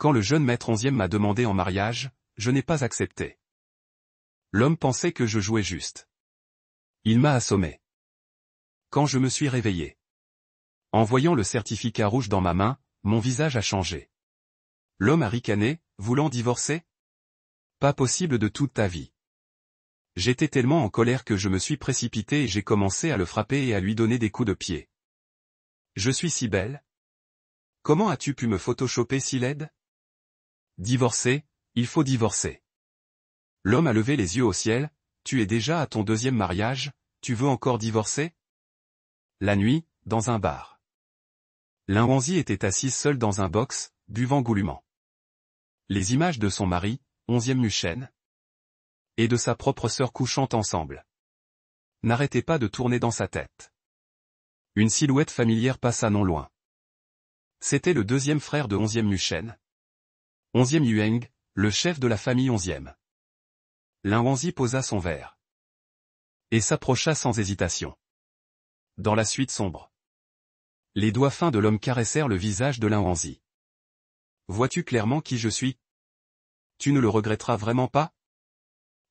Quand le jeune maître 11e m'a demandé en mariage, je n'ai pas accepté. L'homme pensait que je jouais juste. Il m'a assommé. Quand je me suis réveillé. En voyant le certificat rouge dans ma main, mon visage a changé. L'homme a ricané, voulant divorcer? Pas possible de toute ta vie. J'étais tellement en colère que je me suis précipité et j'ai commencé à le frapper et à lui donner des coups de pied. Je suis si belle? Comment as-tu pu me photoshopper si laide? Divorcer, il faut divorcer. L'homme a levé les yeux au ciel, tu es déjà à ton deuxième mariage, tu veux encore divorcer? La nuit, dans un bar. L'Inwanzi était assise seule dans un box, buvant goulûment. Les images de son mari, 11e Muchen, et de sa propre sœur couchant ensemble, n'arrêtaient pas de tourner dans sa tête. Une silhouette familière passa non loin. C'était le deuxième frère de 11e Muchen. 11e Yueng, le chef de la famille 11e. L'Inwanzi posa son verre. Et s'approcha sans hésitation. Dans la suite sombre. Les doigts fins de l'homme caressèrent le visage de l'Inwanzi. Vois-tu clairement qui je suis? Tu ne le regretteras vraiment pas?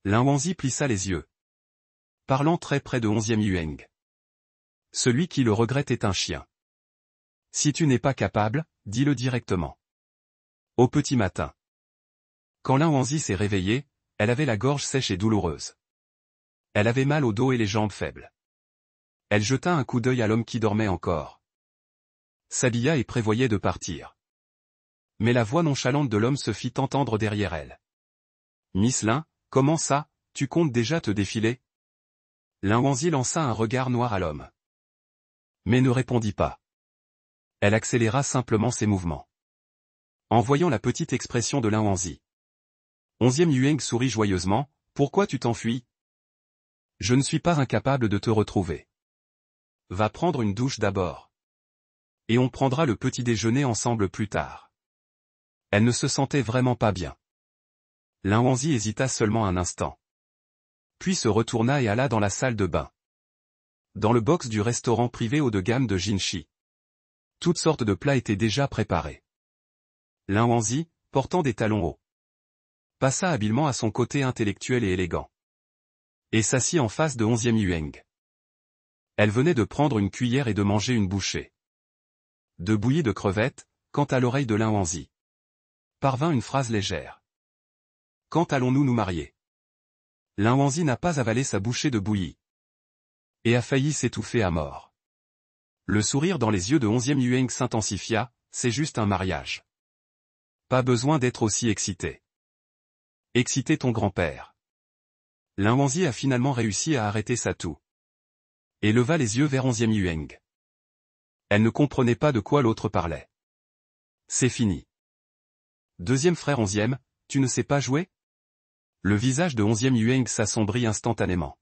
L'Inwanzi plissa les yeux. Parlant très près de 11e Yueng. Celui qui le regrette est un chien. Si tu n'es pas capable, dis-le directement. Au petit matin. Quand l'Inwanzi s'est réveillée, elle avait la gorge sèche et douloureuse. Elle avait mal au dos et les jambes faibles. Elle jeta un coup d'œil à l'homme qui dormait encore. S'habilla et prévoyait de partir. Mais la voix nonchalante de l'homme se fit entendre derrière elle. Miss Lin, comment ça, tu comptes déjà te défiler? L'Inwanzi lança un regard noir à l'homme. Mais ne répondit pas. Elle accéléra simplement ses mouvements. En voyant la petite expression de l'Inwanzi. 11e Yueng sourit joyeusement, pourquoi tu t'enfuis? Je ne suis pas incapable de te retrouver. Va prendre une douche d'abord. Et on prendra le petit déjeuner ensemble plus tard. Elle ne se sentait vraiment pas bien. L'Inwanzi hésita seulement un instant. Puis se retourna et alla dans la salle de bain. Dans le box du restaurant privé haut de gamme de Jinshi. Toutes sortes de plats étaient déjà préparés. L'Inwanzi, portant des talons hauts, passa habilement à son côté intellectuel et élégant. Et s'assit en face de 11e Yueng. Elle venait de prendre une cuillère et de manger une bouchée de bouillie de crevettes, quand à l'oreille de l'Inwanzi parvint une phrase légère. Quand allons-nous nous marier? L'Inwanzi n'a pas avalé sa bouchée de bouillie. Et a failli s'étouffer à mort. Le sourire dans les yeux de 11e Yueng s'intensifia, c'est juste un mariage. Pas besoin d'être aussi excité. Exciter ton grand-père. L'Inwanzi a finalement réussi à arrêter sa toux. Et leva les yeux vers 11e Yueng. Elle ne comprenait pas de quoi l'autre parlait. C'est fini. Deuxième frère 11e, tu ne sais pas jouer? Le visage de 11e Yueng s'assombrit instantanément.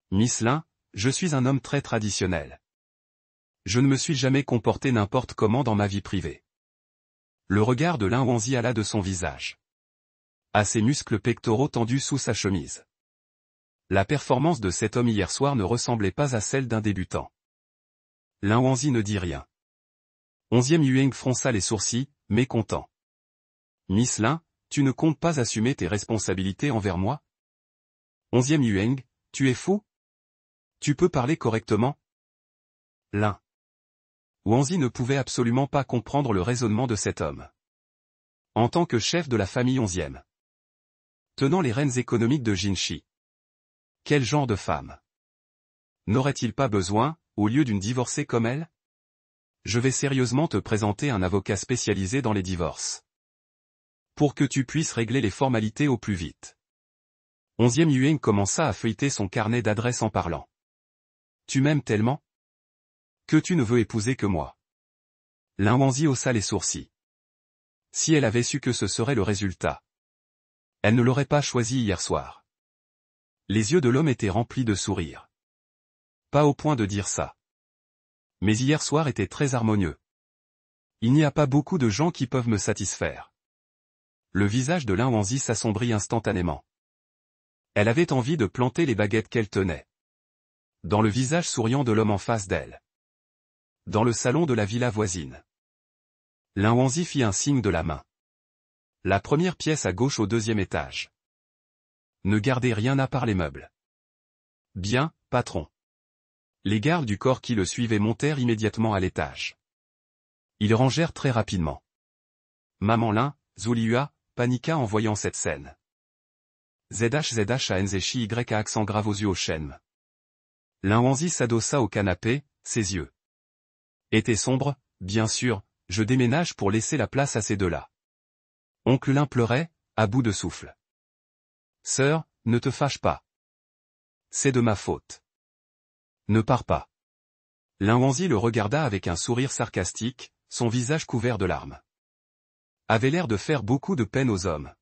Miss Lin, je suis un homme très traditionnel. Je ne me suis jamais comporté n'importe comment dans ma vie privée. Le regard de l'Inwanzi alla de son visage à ses muscles pectoraux tendus sous sa chemise. La performance de cet homme hier soir ne ressemblait pas à celle d'un débutant. L'Inwanzi ne dit rien. 11e Yueng fronça les sourcils, mécontent. Miss Lin, tu ne comptes pas assumer tes responsabilités envers moi? 11e Yueng, tu es fou? Tu peux parler correctement? Lin. Wanzi ne pouvait absolument pas comprendre le raisonnement de cet homme. En tant que chef de la famille 11e, tenant les rênes économiques de Jinshi. Quel genre de femme? N'aurait-il pas besoin, au lieu d'une divorcée comme elle? Je vais sérieusement te présenter un avocat spécialisé dans les divorces. Pour que tu puisses régler les formalités au plus vite. 11e Yueng commença à feuilleter son carnet d'adresses en parlant. Tu m'aimes tellement? Que tu ne veux épouser que moi. L'Inwanzi haussa les sourcils. Si elle avait su que ce serait le résultat, elle ne l'aurait pas choisi hier soir. Les yeux de l'homme étaient remplis de sourires. Pas au point de dire ça. Mais hier soir était très harmonieux. Il n'y a pas beaucoup de gens qui peuvent me satisfaire. Le visage de l'Inwanzi s'assombrit instantanément. Elle avait envie de planter les baguettes qu'elle tenait dans le visage souriant de l'homme en face d'elle. Dans le salon de la villa voisine. L'Inwanzi fit un signe de la main. La première pièce à gauche au deuxième étage. Ne gardez rien à part les meubles. Bien, patron. Les gardes du corps qui le suivaient montèrent immédiatement à l'étage. Ils rangèrent très rapidement. Maman Lin, Zuliua, paniqua en voyant cette scène. ZHZH à accent grave aux yeux au chêne. Lin Wanzi s'adossa au canapé, ses yeux étaient sombres. Bien sûr, je déménage pour laisser la place à ces deux-là. Oncle Lin pleurait, à bout de souffle. Sœur, ne te fâche pas. C'est de ma faute. Ne pars pas. Lin Wanzi le regarda avec un sourire sarcastique, son visage couvert de larmes. Avait l'air de faire beaucoup de peine aux hommes.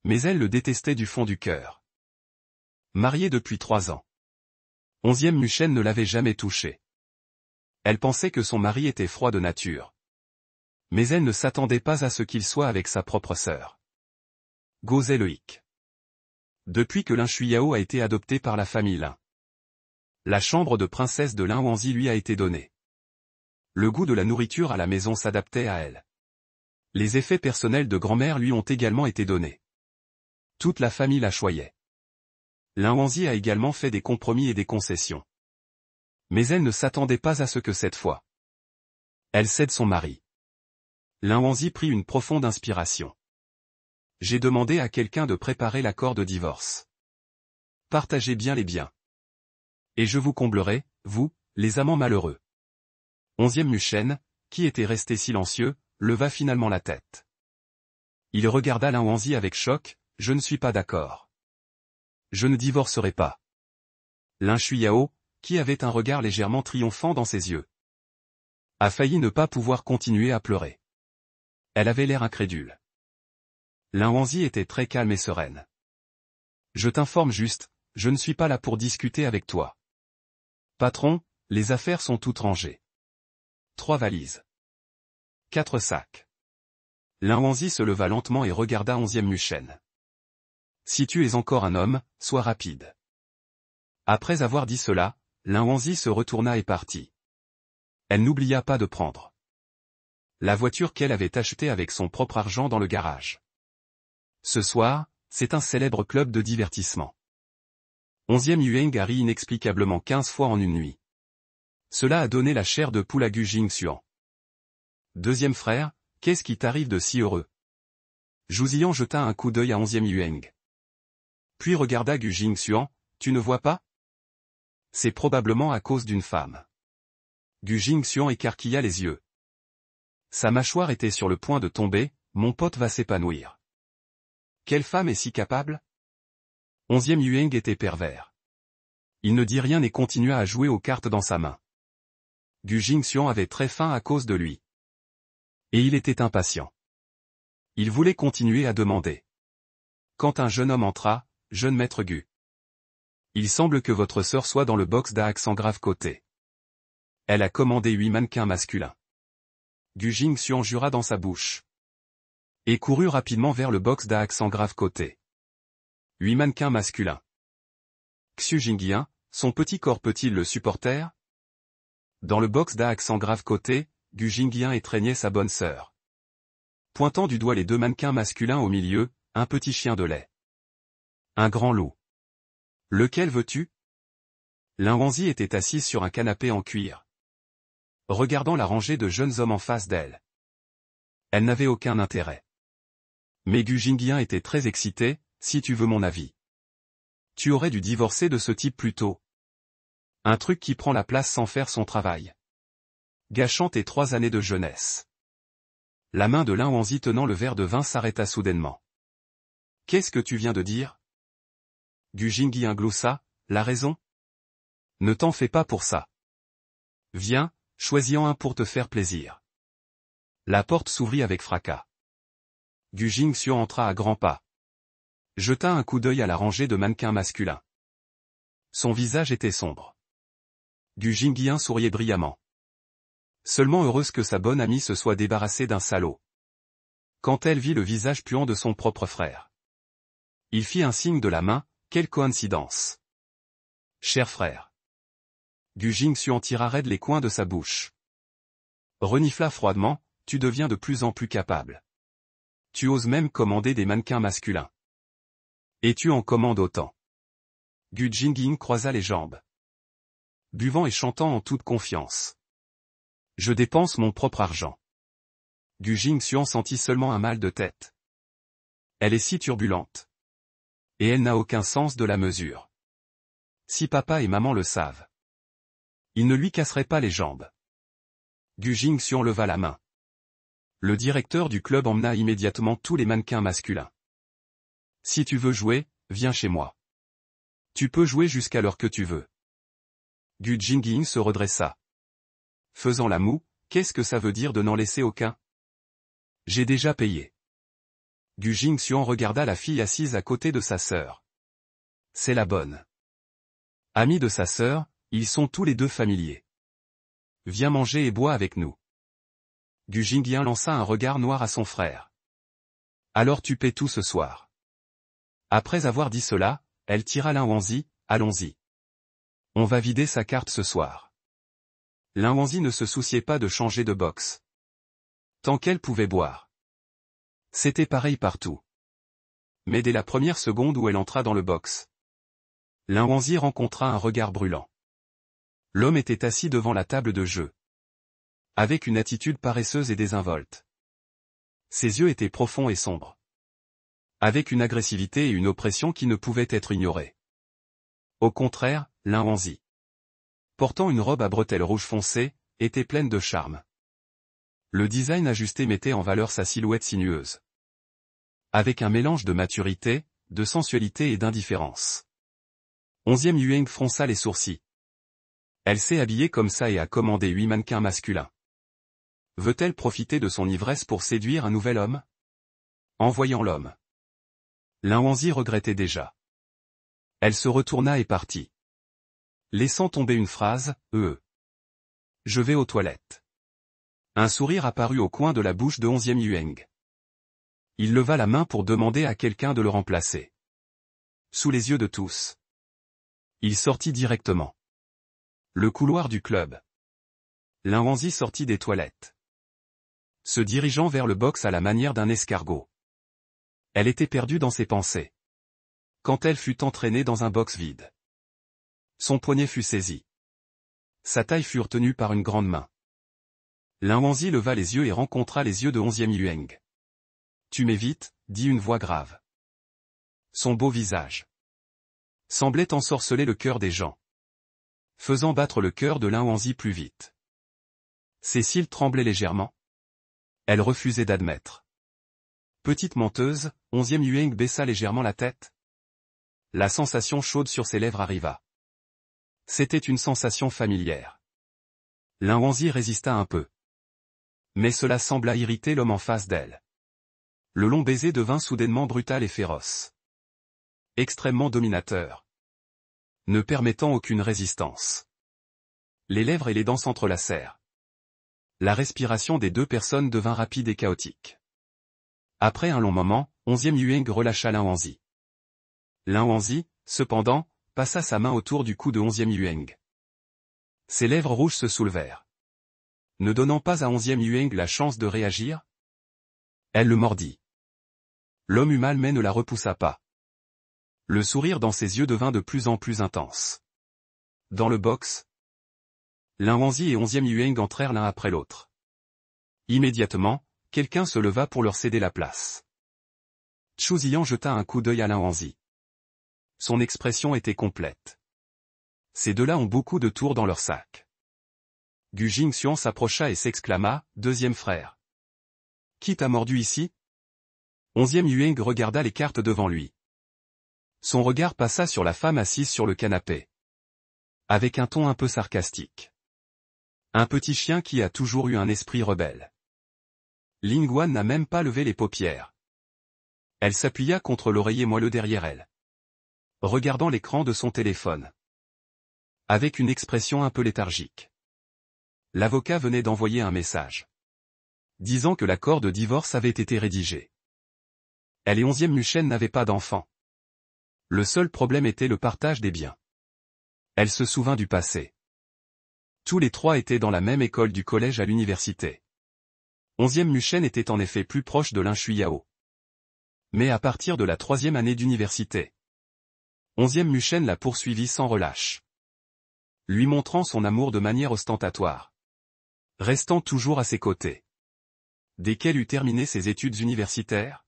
Mais elle le détestait du fond du cœur. Mariée depuis 3 ans. 11e Muchen ne l'avait jamais touché. Elle pensait que son mari était froid de nature. Mais elle ne s'attendait pas à ce qu'il soit avec sa propre sœur. Gozé le hic. Depuis que Lin Shuiyao a été adopté par la famille Lin. La chambre de princesse de Lin Wanzi lui a été donnée. Le goût de la nourriture à la maison s'adaptait à elle. Les effets personnels de grand-mère lui ont également été donnés. Toute la famille la choyait. Lin Wanzi a également fait des compromis et des concessions. Mais elle ne s'attendait pas à ce que cette fois. Elle cède son mari. Lin Wanzi prit une profonde inspiration. J'ai demandé à quelqu'un de préparer l'accord de divorce. Partagez bien les biens. Et je vous comblerai, vous, les amants malheureux. 11e Muchen, qui était resté silencieux, leva finalement la tête. Il regarda Lin Wanzi avec choc. Je ne suis pas d'accord. Je ne divorcerai pas. Lin Shuiyao, qui avait un regard légèrement triomphant dans ses yeux, a failli ne pas pouvoir continuer à pleurer. Elle avait l'air incrédule. Lin Wanzi était très calme et sereine. Je t'informe juste, je ne suis pas là pour discuter avec toi. Patron, les affaires sont toutes rangées. 3 valises. 4 sacs. Lin Wanzi se leva lentement et regarda 11e Muchen. Si tu es encore un homme, sois rapide. Après avoir dit cela, Lin Wanzi se retourna et partit. Elle n'oublia pas de prendre la voiture qu'elle avait achetée avec son propre argent dans le garage. Ce soir, c'est un célèbre club de divertissement. 11e Yueng a ri inexplicablement 15 fois en une nuit. Cela a donné la chair de poule à Gu Jingxuan. Deuxième frère, qu'est-ce qui t'arrive de si heureux? Zhu jeta un coup d'œil à 11e Yueng. Puis regarda Gu Jingxuan, tu ne vois pas? C'est probablement à cause d'une femme. Gu Jingxuan écarquilla les yeux. Sa mâchoire était sur le point de tomber, mon pote va s'épanouir. Quelle femme est si capable? 11e Yueng était pervers. Il ne dit rien et continua à jouer aux cartes dans sa main. Gu Jingxuan avait très faim à cause de lui. Et il était impatient. Il voulait continuer à demander. Quand un jeune homme entra, jeune maître Gu. Il semble que votre sœur soit dans le box d'à accent grave côté. Elle a commandé 8 mannequins masculins. Gu Jingxuan jura dans sa bouche. Et courut rapidement vers le box d'à accent grave côté. 8 mannequins masculins. Xu Jingyan, son petit corps peut-il le supporter? Dans le box d'à accent grave côté, Gu Jingyan étreignait sa bonne sœur. Pointant du doigt les 2 mannequins masculins au milieu, un petit chien de lait. Un grand loup. Lequel veux-tu? Lin Wanzi était assise sur un canapé en cuir, regardant la rangée de jeunes hommes en face d'elle. Elle n'avait aucun intérêt. Mais Gu Jingyan était très excité, si tu veux mon avis. Tu aurais dû divorcer de ce type plus tôt. Un truc qui prend la place sans faire son travail. Gâchant tes 3 années de jeunesse. La main de Lin Wanzi tenant le verre de vin s'arrêta soudainement. Qu'est-ce que tu viens de dire? Gu Jingyan gloussa, la raison? Ne t'en fais pas pour ça. Viens, choisis-en un pour te faire plaisir. La porte s'ouvrit avec fracas. Gu Jingxuan entra à grands pas. Jeta un coup d'œil à la rangée de mannequins masculins. Son visage était sombre. Gu Jingyan souriait brillamment. Seulement heureuse que sa bonne amie se soit débarrassée d'un salaud. Quand elle vit le visage puant de son propre frère. Il fit un signe de la main, quelle coïncidence. Cher frère. Gu Jingxuan tira raide les coins de sa bouche. Renifla froidement, tu deviens de plus en plus capable. Tu oses même commander des mannequins masculins. Et tu en commandes autant. Gu Jingying croisa les jambes. Buvant et chantant en toute confiance. Je dépense mon propre argent. Gu Jingxuan sentit seulement un mal de tête. Elle est si turbulente. Et elle n'a aucun sens de la mesure. Si papa et maman le savent. Ils ne lui casseraient pas les jambes. Gu Jingxuan leva la main. Le directeur du club emmena immédiatement tous les mannequins masculins. Si tu veux jouer, viens chez moi. Tu peux jouer jusqu'à l'heure que tu veux. Gu Jingying se redressa. Faisant la moue, qu'est-ce que ça veut dire de n'en laisser aucun? J'ai déjà payé. Gu Jingxuan regarda la fille assise à côté de sa sœur. C'est la bonne. Amis de sa sœur, ils sont tous les deux familiers. Viens manger et bois avec nous. Gu Jingying lança un regard noir à son frère. Alors tu paies tout ce soir. Après avoir dit cela, elle tira Lin Wanzi, allons-y. On va vider sa carte ce soir. Lin Wanzi ne se souciait pas de changer de boxe. Tant qu'elle pouvait boire. C'était pareil partout. Mais dès la première seconde où elle entra dans le box, Lin Wanzi rencontra un regard brûlant. L'homme était assis devant la table de jeu. Avec une attitude paresseuse et désinvolte. Ses yeux étaient profonds et sombres. Avec une agressivité et une oppression qui ne pouvaient être ignorées. Au contraire, Lin Wanzi, portant une robe à bretelles rouges foncées, était pleine de charme. Le design ajusté mettait en valeur sa silhouette sinueuse. Avec un mélange de maturité, de sensualité et d'indifférence. 11e Yueng fronça les sourcils. Elle s'est habillée comme ça et a commandé 8 mannequins masculins. Veut-elle profiter de son ivresse pour séduire un nouvel homme? En voyant l'homme, Lin Wanzi regrettait déjà. Elle se retourna et partit. Laissant tomber une phrase, Je vais aux toilettes. Un sourire apparut au coin de la bouche de 11e Yueng. Il leva la main pour demander à quelqu'un de le remplacer. Sous les yeux de tous. Il sortit directement. Le couloir du club. Lin Wanzi sortit des toilettes. Se dirigeant vers le box à la manière d'un escargot. Elle était perdue dans ses pensées. Quand elle fut entraînée dans un box vide. Son poignet fut saisi. Sa taille fut retenue par une grande main. Lin Wanzi leva les yeux et rencontra les yeux de 11e Yueng. Tu m'évites, dit une voix grave. Son beau visage semblait ensorceler le cœur des gens. Faisant battre le cœur de Lin Wanzi plus vite. Ses cils tremblaient légèrement. Elle refusait d'admettre. Petite menteuse, 11e Yueng baissa légèrement la tête. La sensation chaude sur ses lèvres arriva. C'était une sensation familière. Lin Wanzi résista un peu. Mais cela sembla irriter l'homme en face d'elle. Le long baiser devint soudainement brutal et féroce. Extrêmement dominateur. Ne permettant aucune résistance. Les lèvres et les dents s'entrelacèrent. La respiration des deux personnes devint rapide et chaotique. Après un long moment, 11e Yueng relâcha Lin Wanzi. Lin Wanzi, cependant, passa sa main autour du cou de 11e Yueng. Ses lèvres rouges se soulevèrent. Ne donnant pas à 11e Yueng la chance de réagir, elle le mordit. L'homme eut mal mais ne la repoussa pas. Le sourire dans ses yeux devint de plus en plus intense. Dans le box, Lin Wanzi et 11e Yueng entrèrent l'un après l'autre. Immédiatement, quelqu'un se leva pour leur céder la place. Zhu Ziyan jeta un coup d'œil à Lin Wanzi. Son expression était complète. Ces deux-là ont beaucoup de tours dans leur sac. Gu Jingxuan s'approcha et s'exclama, deuxième frère. Qui t'a mordu ici? 11e Yueng regarda les cartes devant lui. Son regard passa sur la femme assise sur le canapé. Avec un ton un peu sarcastique. Un petit chien qui a toujours eu un esprit rebelle. Ling Guan n'a même pas levé les paupières. Elle s'appuya contre l'oreiller moelleux derrière elle. Regardant l'écran de son téléphone. Avec une expression un peu léthargique. L'avocat venait d'envoyer un message. Disant que l'accord de divorce avait été rédigé. Elle et 11e Muchen n'avaient pas d'enfant. Le seul problème était le partage des biens. Elle se souvint du passé. Tous les trois étaient dans la même école du collège à l'université. 11e Muchen était en effet plus proche de Lin Shuiyao. Mais à partir de la 3e année d'université, 11e Muchen l'a poursuivi sans relâche, lui montrant son amour de manière ostentatoire, restant toujours à ses côtés. Dès qu'elle eut terminé ses études universitaires,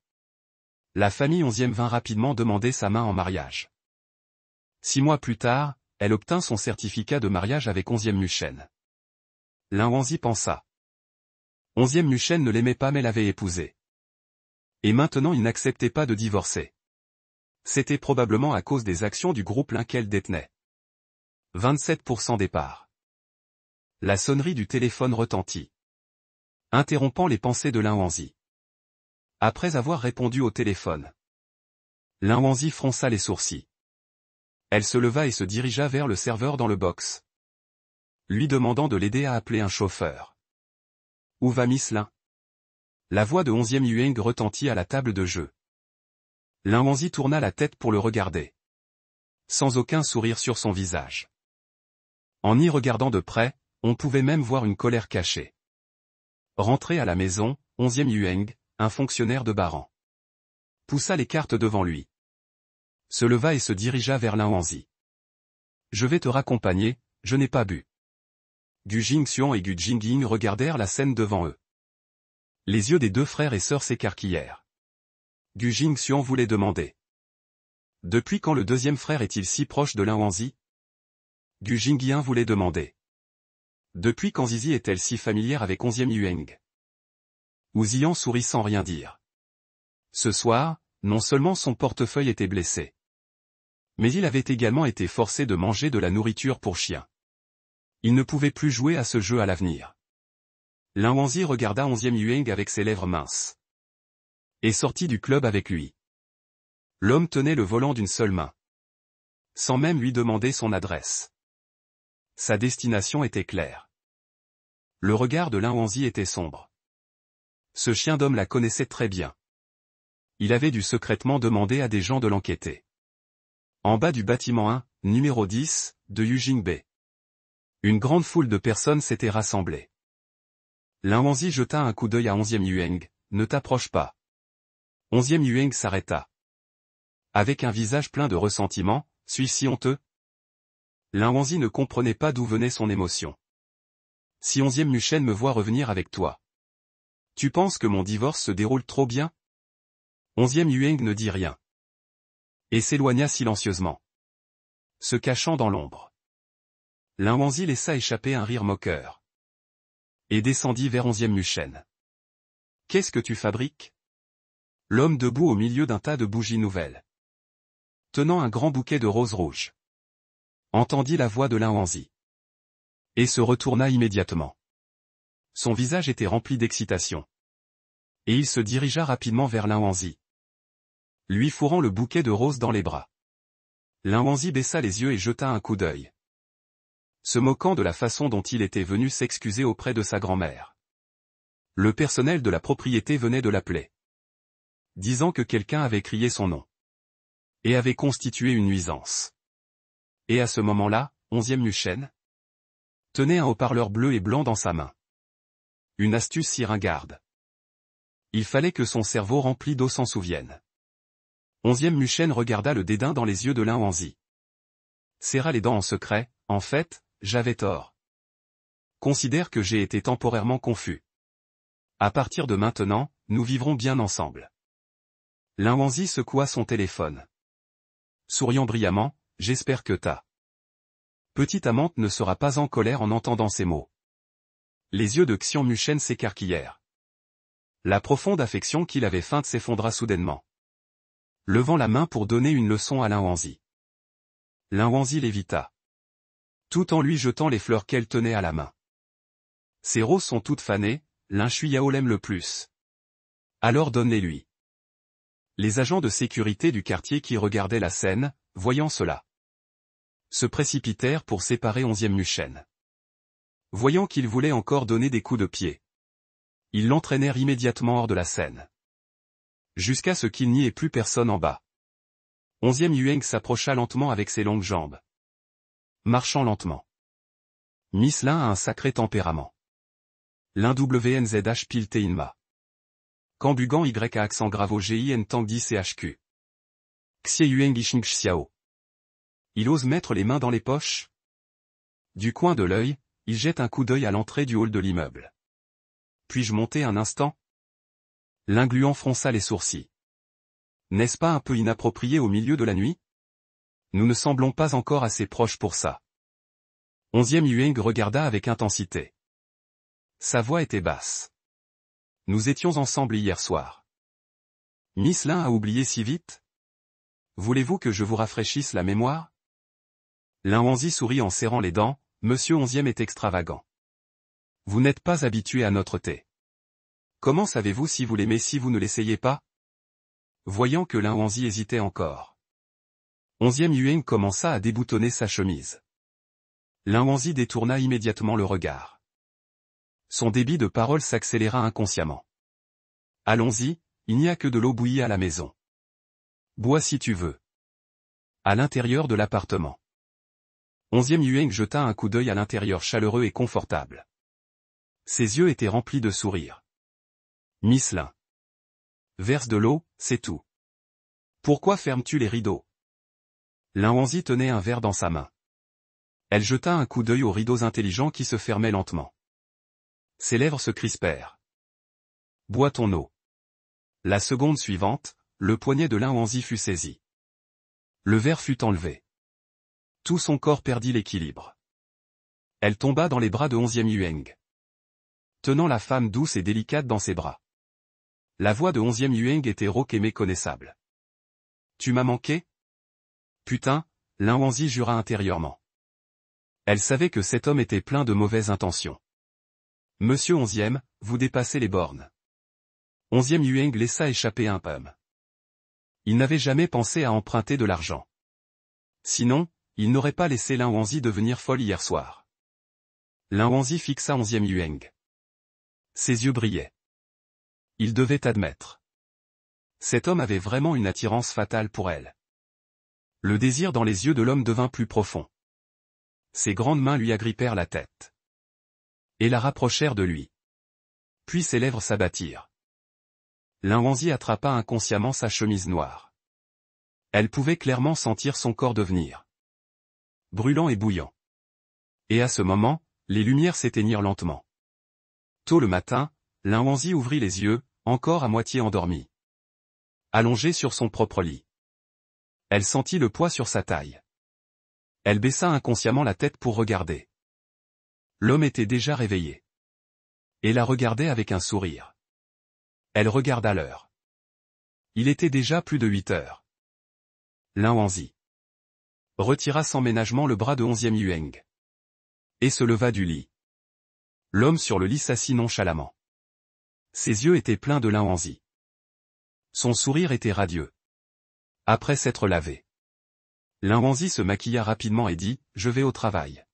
la famille 11e vint rapidement demander sa main en mariage. 6 mois plus tard, elle obtint son certificat de mariage avec 11e Muchen. Lin Wanzi pensa. 11e Muchen ne l'aimait pas mais l'avait épousé. Et maintenant il n'acceptait pas de divorcer. C'était probablement à cause des actions du groupe Lin qu'elle détenait. 27% des parts. La sonnerie du téléphone retentit, interrompant les pensées de Lin Wanzi. Après avoir répondu au téléphone, Lin Wanzi fronça les sourcils. Elle se leva et se dirigea vers le serveur dans le box, lui demandant de l'aider à appeler un chauffeur. Où va Miss Lin? La voix de 11e Yueng retentit à la table de jeu. Lin Wanzi tourna la tête pour le regarder, sans aucun sourire sur son visage. En y regardant de près, on pouvait même voir une colère cachée. Rentré à la maison, 11e Yueng, un fonctionnaire de Baran, poussa les cartes devant lui, se leva et se dirigea vers Lin Wanzi. Je vais te raccompagner, je n'ai pas bu. Gu Jingxian et Gu Jingying regardèrent la scène devant eux. Les yeux des deux frères et sœurs s'écarquillèrent. Gu Jingxian voulait demander. Depuis quand le deuxième frère est-il si proche de Lin Wanzi? Gu Jingying voulait demander. Depuis quand Zizi est-elle si familière avec 11e Yueng? Wu Ziyan sourit sans rien dire. Ce soir, non seulement son portefeuille était blessé, mais il avait également été forcé de manger de la nourriture pour chien. Il ne pouvait plus jouer à ce jeu à l'avenir. Lin Wanzi regarda 11e Yueng avec ses lèvres minces, et sortit du club avec lui. L'homme tenait le volant d'une seule main, sans même lui demander son adresse. Sa destination était claire. Le regard de Lin Wanzi était sombre. Ce chien d'homme la connaissait très bien. Il avait dû secrètement demander à des gens de l'enquêter. En bas du bâtiment 1, numéro 10, de Yujingbe, une grande foule de personnes s'était rassemblée. Lin Wanzi jeta un coup d'œil à 11e Yueng, ne t'approche pas. 11e Yueng s'arrêta. Avec un visage plein de ressentiment, suis-je si honteux? Lin Wanzi ne comprenait pas d'où venait son émotion. Si 11e Muchen me voit revenir avec toi, tu penses que mon divorce se déroule trop bien? 11e Yueng ne dit rien, et s'éloigna silencieusement, se cachant dans l'ombre. Lin Wanzi laissa échapper un rire moqueur, et descendit vers 11e Muchen. Qu'est-ce que tu fabriques? L'homme debout au milieu d'un tas de bougies nouvelles, tenant un grand bouquet de roses rouges, entendit la voix de Lin Wanzi, et se retourna immédiatement. Son visage était rempli d'excitation, et il se dirigea rapidement vers Lin Wanzi, lui fourrant le bouquet de roses dans les bras. Lin Wanzi baissa les yeux et jeta un coup d'œil, se moquant de la façon dont il était venu s'excuser auprès de sa grand-mère. Le personnel de la propriété venait de l'appeler, disant que quelqu'un avait crié son nom, et avait constitué une nuisance. Et à ce moment-là, 11e Muchen tenait un haut-parleur bleu et blanc dans sa main. Une astuce si ringarde. Il fallait que son cerveau rempli d'eau s'en souvienne. 11e Muchen regarda le dédain dans les yeux de Lin Wanzi. Serra les dents en secret, en fait, j'avais tort. Considère que j'ai été temporairement confus. À partir de maintenant, nous vivrons bien ensemble. Lin Wanzi secoua son téléphone, souriant brillamment, j'espère que ta petite amante ne sera pas en colère en entendant ces mots. Les yeux de Xian Muchen s'écarquillèrent. La profonde affection qu'il avait feinte s'effondra soudainement, levant la main pour donner une leçon à Lin Wanzi. Lin Wanzi l'évita, tout en lui jetant les fleurs qu'elle tenait à la main. Ces roses sont toutes fanées, Lin Chuyao l'aime le plus. Alors donne-les-lui. Les agents de sécurité du quartier qui regardaient la scène, voyant cela, se précipitèrent pour séparer 11e Muchen. Voyant qu'il voulait encore donner des coups de pied, ils l'entraînèrent immédiatement hors de la scène, jusqu'à ce qu'il n'y ait plus personne en bas. 11e Yueng s'approcha lentement avec ses longues jambes, marchant lentement. Miss Lin a un sacré tempérament. L'un WNZH pile Teinma. Kambugan Y à accent grave au GIN Tangdi CHQ. Xie Yueng Yixing Xiao. Il ose mettre les mains dans les poches? Du coin de l'œil, il jette un coup d'œil à l'entrée du hall de l'immeuble. Puis-je monter un instant? L'Ingluant fronça les sourcils. N'est-ce pas un peu inapproprié au milieu de la nuit? Nous ne semblons pas encore assez proches pour ça. 11e Yueng regarda avec intensité. Sa voix était basse. Nous étions ensemble hier soir. Miss Lin a oublié si vite? Voulez-vous que je vous rafraîchisse la mémoire? Lin Wanzi sourit en serrant les dents, Monsieur 11e est extravagant. Vous n'êtes pas habitué à notre thé. Comment savez-vous si vous l'aimez si vous ne l'essayez pas? Voyant que Lin Wanzi hésitait encore. 11e Yueng commença à déboutonner sa chemise. Lin Wanzi détourna immédiatement le regard. Son débit de parole s'accéléra inconsciemment. Allons-y, il n'y a que de l'eau bouillie à la maison. Bois si tu veux. À l'intérieur de l'appartement. 11e Yueng jeta un coup d'œil à l'intérieur chaleureux et confortable. Ses yeux étaient remplis de sourires. Miss Lin. Verse de l'eau, c'est tout. Pourquoi fermes-tu les rideaux? Lin Wanzi tenait un verre dans sa main. Elle jeta un coup d'œil aux rideaux intelligents qui se fermaient lentement. Ses lèvres se crispèrent. Bois ton eau. La seconde suivante, le poignet de Lin Wanzi fut saisi. Le verre fut enlevé. Tout son corps perdit l'équilibre. Elle tomba dans les bras de 11e Yueng. Tenant la femme douce et délicate dans ses bras. La voix de 11e Yueng était rauque et méconnaissable. Tu m'as manqué? Putain, Lin Wanzi jura intérieurement. Elle savait que cet homme était plein de mauvaises intentions. Monsieur 11e, vous dépassez les bornes. 11e Yueng laissa échapper un pomme. Il n'avait jamais pensé à emprunter de l'argent. Sinon, il n'aurait pas laissé Lin Wanzi devenir folle hier soir. Lin Wanzi fixa 11e Yueng. Ses yeux brillaient. Il devait admettre. Cet homme avait vraiment une attirance fatale pour elle. Le désir dans les yeux de l'homme devint plus profond. Ses grandes mains lui agrippèrent la tête. Et la rapprochèrent de lui. Puis ses lèvres s'abattirent. Lin Wanzi attrapa inconsciemment sa chemise noire. Elle pouvait clairement sentir son corps devenir brûlant et bouillant. Et à ce moment, les lumières s'éteignirent lentement. Tôt le matin, Lin Wanzi ouvrit les yeux, encore à moitié endormie. Allongée sur son propre lit. Elle sentit le poids sur sa taille. Elle baissa inconsciemment la tête pour regarder. L'homme était déjà réveillé. Et la regardait avec un sourire. Elle regarda l'heure. Il était déjà plus de 8 heures. Lin Wanzi retira sans ménagement le bras de 11e Yueng. Et se leva du lit. L'homme sur le lit s'assit nonchalamment. Ses yeux étaient pleins de Lin Wanzi. Son sourire était radieux. Après s'être lavé. Lin Wanzi se maquilla rapidement et dit, je vais au travail.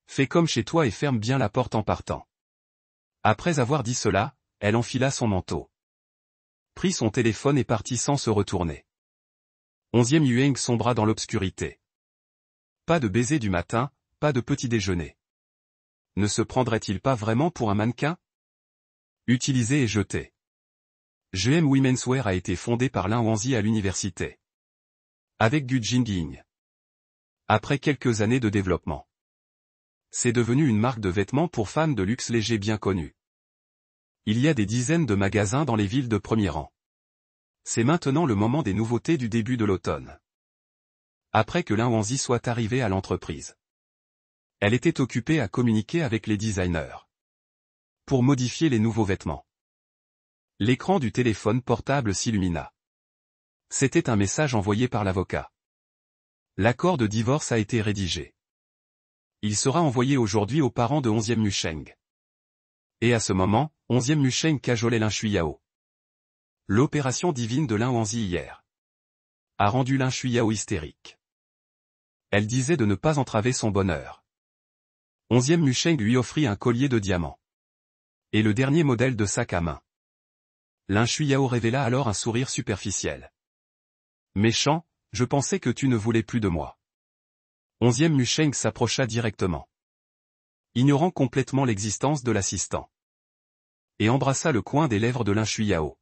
Fais comme chez toi et ferme bien la porte en partant. Après avoir dit cela, elle enfila son manteau. Prit son téléphone et partit sans se retourner. 11e Yueng sombra dans l'obscurité. Pas de baiser du matin, pas de petit déjeuner. Ne se prendrait-il pas vraiment pour un mannequin? Utilisé et jeté. GM Womenswear a été fondé par Lin Wanzi à l'université. Avec Gu Jingying. Après quelques années de développement. C'est devenu une marque de vêtements pour femmes de luxe léger bien connue. Il y a des dizaines de magasins dans les villes de premier rang. C'est maintenant le moment des nouveautés du début de l'automne. Après que Lin Wanzi soit arrivée à l'entreprise. Elle était occupée à communiquer avec les designers. Pour modifier les nouveaux vêtements. L'écran du téléphone portable s'illumina. C'était un message envoyé par l'avocat. L'accord de divorce a été rédigé. Il sera envoyé aujourd'hui aux parents de 11e Musheng. Et à ce moment, 11e Musheng cajolait Lin Shuiyao. L'opération divine de Lin Wanzi hier a rendu Lin Shuiyao hystérique. Elle disait de ne pas entraver son bonheur. 11e Musheng lui offrit un collier de diamants. Et le dernier modèle de sac à main. Lin Shuiyao révéla alors un sourire superficiel. Méchant, je pensais que tu ne voulais plus de moi. 11e Musheng s'approcha directement. Ignorant complètement l'existence de l'assistant. et embrassa le coin des lèvres de Lin Shuiyao.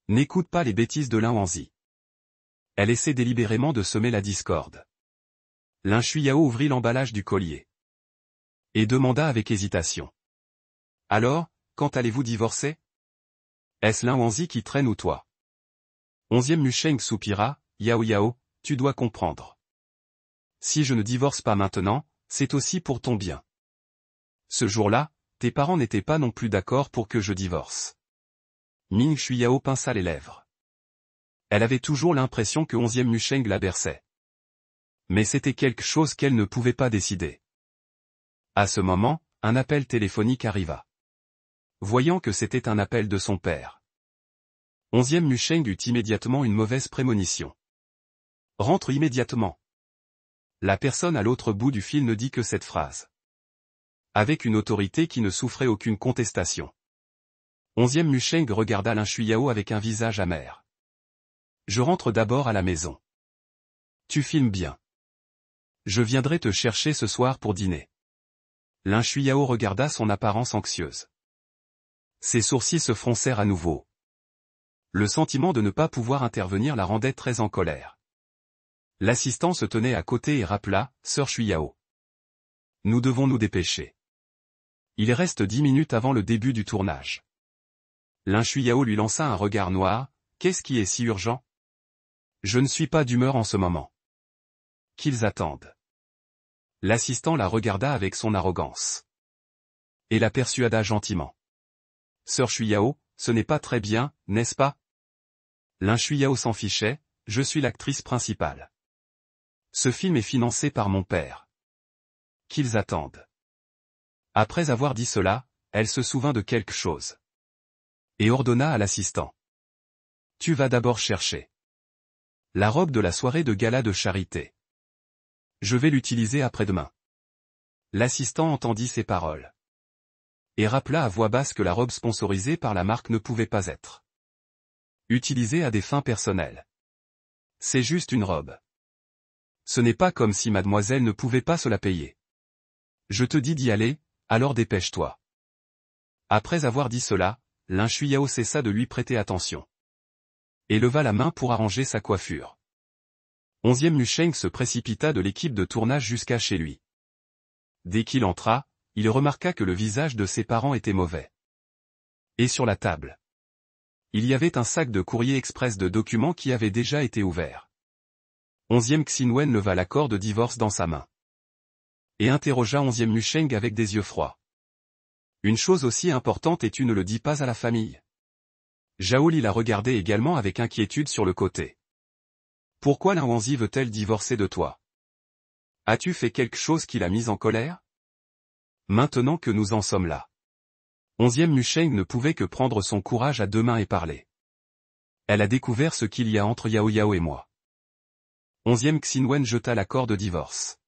N'écoute pas les bêtises de Lin Wanzi. Elle essaie délibérément de semer la discorde. Lin Shuiyao ouvrit l'emballage du collier. Et demanda avec hésitation. Alors, quand allez-vous divorcer? Est-ce Lin Wanzi qui traîne ou toi? 11e Musheng soupira, Yao Yao, tu dois comprendre. Si je ne divorce pas maintenant, c'est aussi pour ton bien. Ce jour-là, tes parents n'étaient pas non plus d'accord pour que je divorce. Ming Shuiyao pinça les lèvres. Elle avait toujours l'impression que 11e Musheng la berçait. Mais c'était quelque chose qu'elle ne pouvait pas décider. À ce moment, un appel téléphonique arriva. Voyant que c'était un appel de son père. 11e Musheng eut immédiatement une mauvaise prémonition. Rentre immédiatement. La personne à l'autre bout du fil ne dit que cette phrase. Avec une autorité qui ne souffrait aucune contestation. 11e Musheng regarda Lin Shuiyao avec un visage amer. Je rentre d'abord à la maison. Tu filmes bien. Je viendrai te chercher ce soir pour dîner. Lin Shuiyao regarda son apparence anxieuse. Ses sourcils se froncèrent à nouveau. Le sentiment de ne pas pouvoir intervenir la rendait très en colère. L'assistant se tenait à côté et rappela, Sœur Shuiyao. Nous devons nous dépêcher. Il reste 10 minutes avant le début du tournage. Lin Shuiyao lui lança un regard noir, qu'est-ce qui est si urgent? Je ne suis pas d'humeur en ce moment. Qu'ils attendent. L'assistant la regarda avec son arrogance. Et la persuada gentiment. Sœur Shuiyao, ce n'est pas très bien, n'est-ce pas? Lin Shuiyao s'en fichait, je suis l'actrice principale. Ce film est financé par mon père. Qu'ils attendent. Après avoir dit cela, elle se souvint de quelque chose. Et ordonna à l'assistant. Tu vas d'abord chercher la robe de la soirée de gala de charité. Je vais l'utiliser après-demain. L'assistant entendit ces paroles. Et rappela à voix basse que la robe sponsorisée par la marque ne pouvait pas être utilisée à des fins personnelles. C'est juste une robe. Ce n'est pas comme si mademoiselle ne pouvait pas se la payer. Je te dis d'y aller, alors dépêche-toi. Après avoir dit cela, Lin Shuiyao cessa de lui prêter attention. Et leva la main pour arranger sa coiffure. 11e Musheng se précipita de l'équipe de tournage jusqu'à chez lui. Dès qu'il entra, il remarqua que le visage de ses parents était mauvais. Et sur la table, il y avait un sac de courrier express de documents qui avait déjà été ouvert. 11e Xinwen leva l'accord de divorce dans sa main. Et interrogea 11e Musheng avec des yeux froids. Une chose aussi importante et tu ne le dis pas à la famille. Zhao Li la regardait également avec inquiétude sur le côté. Pourquoi Lin Wanzi veut-elle divorcer de toi? As-tu fait quelque chose qui l'a mise en colère? Maintenant que nous en sommes là. 11e Musheng ne pouvait que prendre son courage à deux mains et parler. Elle a découvert ce qu'il y a entre Yao Yao et moi. 11e Xinwen jeta l'accord de divorce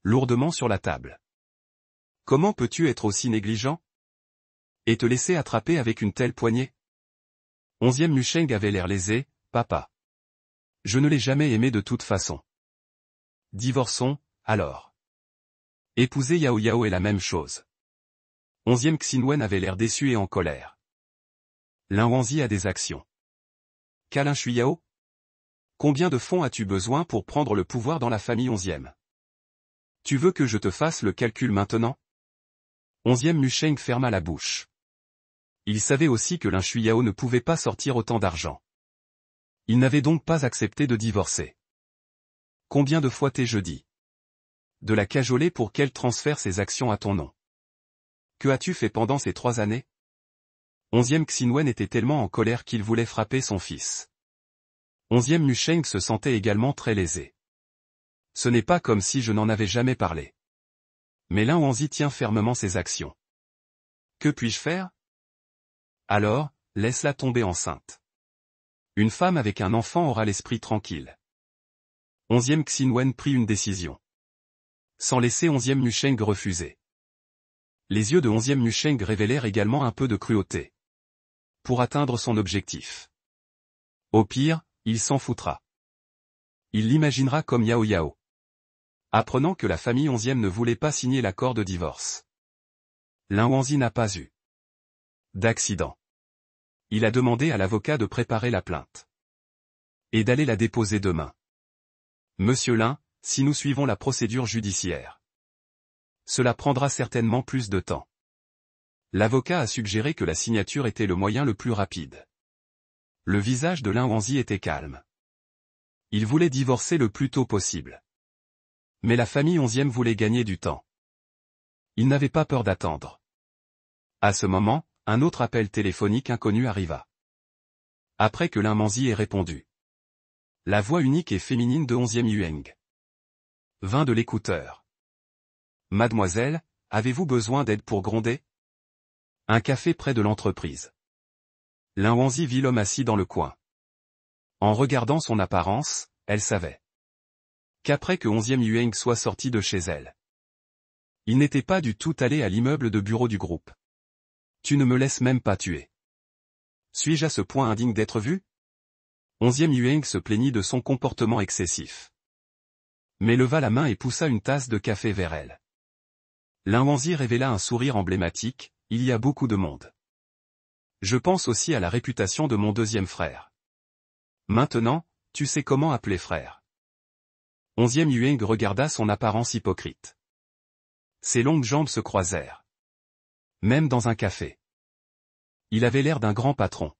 lourdement sur la table. Comment peux-tu être aussi négligent? Et te laisser attraper avec une telle poignée? 11e Musheng avait l'air lésé, papa. Je ne l'ai jamais aimé de toute façon. Divorçons, alors. Épouser Yao Yao est la même chose. 11e Xinwen avait l'air déçu et en colère. Lin Wanzi a des actions. Qu'a Lin Shuiyao? Combien de fonds as-tu besoin pour prendre le pouvoir dans la famille 11e? Tu veux que je te fasse le calcul maintenant? 11e Musheng ferma la bouche. Il savait aussi que Lin Shuiyao ne pouvait pas sortir autant d'argent. Il n'avait donc pas accepté de divorcer. Combien de fois t'ai-je dit de la cajoler pour qu'elle transfère ses actions à ton nom? Que as-tu fait pendant ces 3 années? 11e Xinwen était tellement en colère qu'il voulait frapper son fils. 11e Musheng se sentait également très lésé. Ce n'est pas comme si je n'en avais jamais parlé. Mais Lin Wanzi tient fermement ses actions. Que puis-je faire? Alors, laisse-la tomber enceinte. Une femme avec un enfant aura l'esprit tranquille. 11e Xinwen prit une décision. Sans laisser 11e Musheng refuser. Les yeux de 11e Musheng révélèrent également un peu de cruauté. Pour atteindre son objectif. Au pire, il s'en foutra. Il l'imaginera comme Yao Yao. Apprenant que la famille 11e ne voulait pas signer l'accord de divorce. Lin Wanzi n'a pas eu d'accident. Il a demandé à l'avocat de préparer la plainte. Et d'aller la déposer demain. Monsieur Lin, si nous suivons la procédure judiciaire. Cela prendra certainement plus de temps. L'avocat a suggéré que la signature était le moyen le plus rapide. Le visage de Lin Wanzi était calme. Il voulait divorcer le plus tôt possible. Mais la famille 11e voulait gagner du temps. Il n'avait pas peur d'attendre. À ce moment, un autre appel téléphonique inconnu arriva. Après que Lin Wanzi ait répondu. La voix unique et féminine de 11e Yueng vint de l'écouteur. Mademoiselle, avez-vous besoin d'aide pour gronder? Un café près de l'entreprise. Lin Wanzi vit l'homme assis dans le coin. En regardant son apparence, elle savait qu'après que 11e Yueng soit sorti de chez elle, il n'était pas du tout allé à l'immeuble de bureau du groupe. Tu ne me laisses même pas tuer. Suis-je à ce point indigne d'être vu? 11e Yueng se plaignit de son comportement excessif. Mais leva la main et poussa une tasse de café vers elle. Lin Wanzi révéla un sourire emblématique, il y a beaucoup de monde. Je pense aussi à la réputation de mon deuxième frère. Maintenant, tu sais comment appeler frère. 11e Yueng regarda son apparence hypocrite. Ses longues jambes se croisèrent. Même dans un café. Il avait l'air d'un grand patron.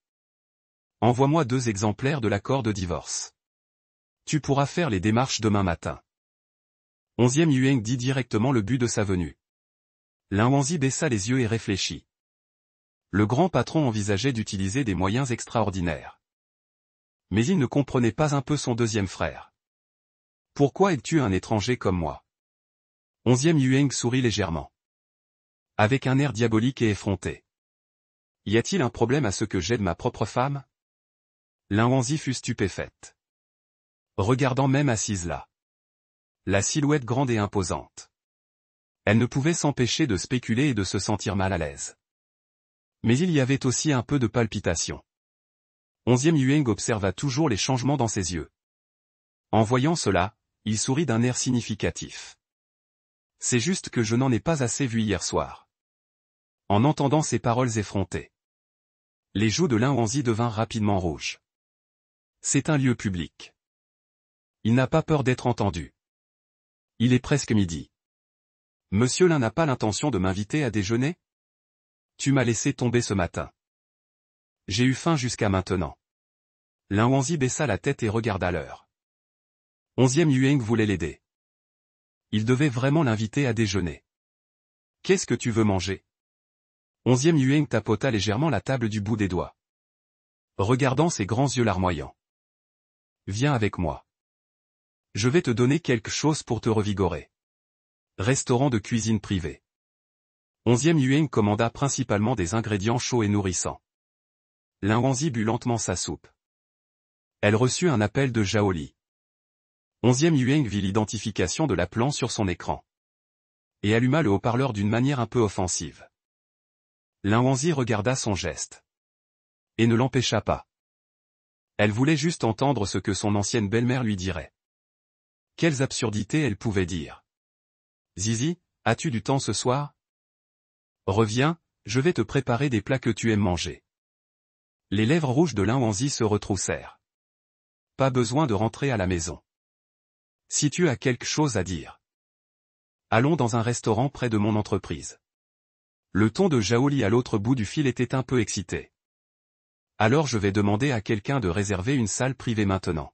Envoie-moi 2 exemplaires de l'accord de divorce. Tu pourras faire les démarches demain matin. 11e Yueng dit directement le but de sa venue. Lin Wanzi baissa les yeux et réfléchit. Le grand patron envisageait d'utiliser des moyens extraordinaires. Mais il ne comprenait pas un peu son deuxième frère. Pourquoi es-tu un étranger comme moi? 11e Yueng sourit légèrement. Avec un air diabolique et effronté. Y a-t-il un problème à ce que j'aide ma propre femme? Lin Wanzi fut stupéfaite. Regardant même assise là. La silhouette grande et imposante. Elle ne pouvait s'empêcher de spéculer et de se sentir mal à l'aise. Mais il y avait aussi un peu de palpitation. 11e Yueng observa toujours les changements dans ses yeux. En voyant cela, il sourit d'un air significatif. C'est juste que je n'en ai pas assez vu hier soir. En entendant ces paroles effrontées. Les joues de Lin Wanzi devinrent rapidement rouges. C'est un lieu public. Il n'a pas peur d'être entendu. Il est presque midi. Monsieur Lin n'a pas l'intention de m'inviter à déjeuner? Tu m'as laissé tomber ce matin. J'ai eu faim jusqu'à maintenant. Lin Wanzi baissa la tête et regarda l'heure. 11e Yueng voulait l'aider. Il devait vraiment l'inviter à déjeuner. Qu'est-ce que tu veux manger? 11e Yueng tapota légèrement la table du bout des doigts. Regardant ses grands yeux larmoyants. Viens avec moi. Je vais te donner quelque chose pour te revigorer. Restaurant de cuisine privée. 11e Yueng commanda principalement des ingrédients chauds et nourrissants. Lin Wanzi but lentement sa soupe. Elle reçut un appel de Zhao Li. 11e Yueng vit l'identification de l'appelant sur son écran. Et alluma le haut-parleur d'une manière un peu offensive. Lin Wanzi regarda son geste. Et ne l'empêcha pas. Elle voulait juste entendre ce que son ancienne belle-mère lui dirait. Quelles absurdités elle pouvait dire. Zizi, as-tu du temps ce soir? Reviens, je vais te préparer des plats que tu aimes manger. Les lèvres rouges de Lin Wanzi se retroussèrent. Pas besoin de rentrer à la maison. Si tu as quelque chose à dire. Allons dans un restaurant près de mon entreprise. Le ton de Zhao Li à l'autre bout du fil était un peu excité. Alors je vais demander à quelqu'un de réserver une salle privée maintenant.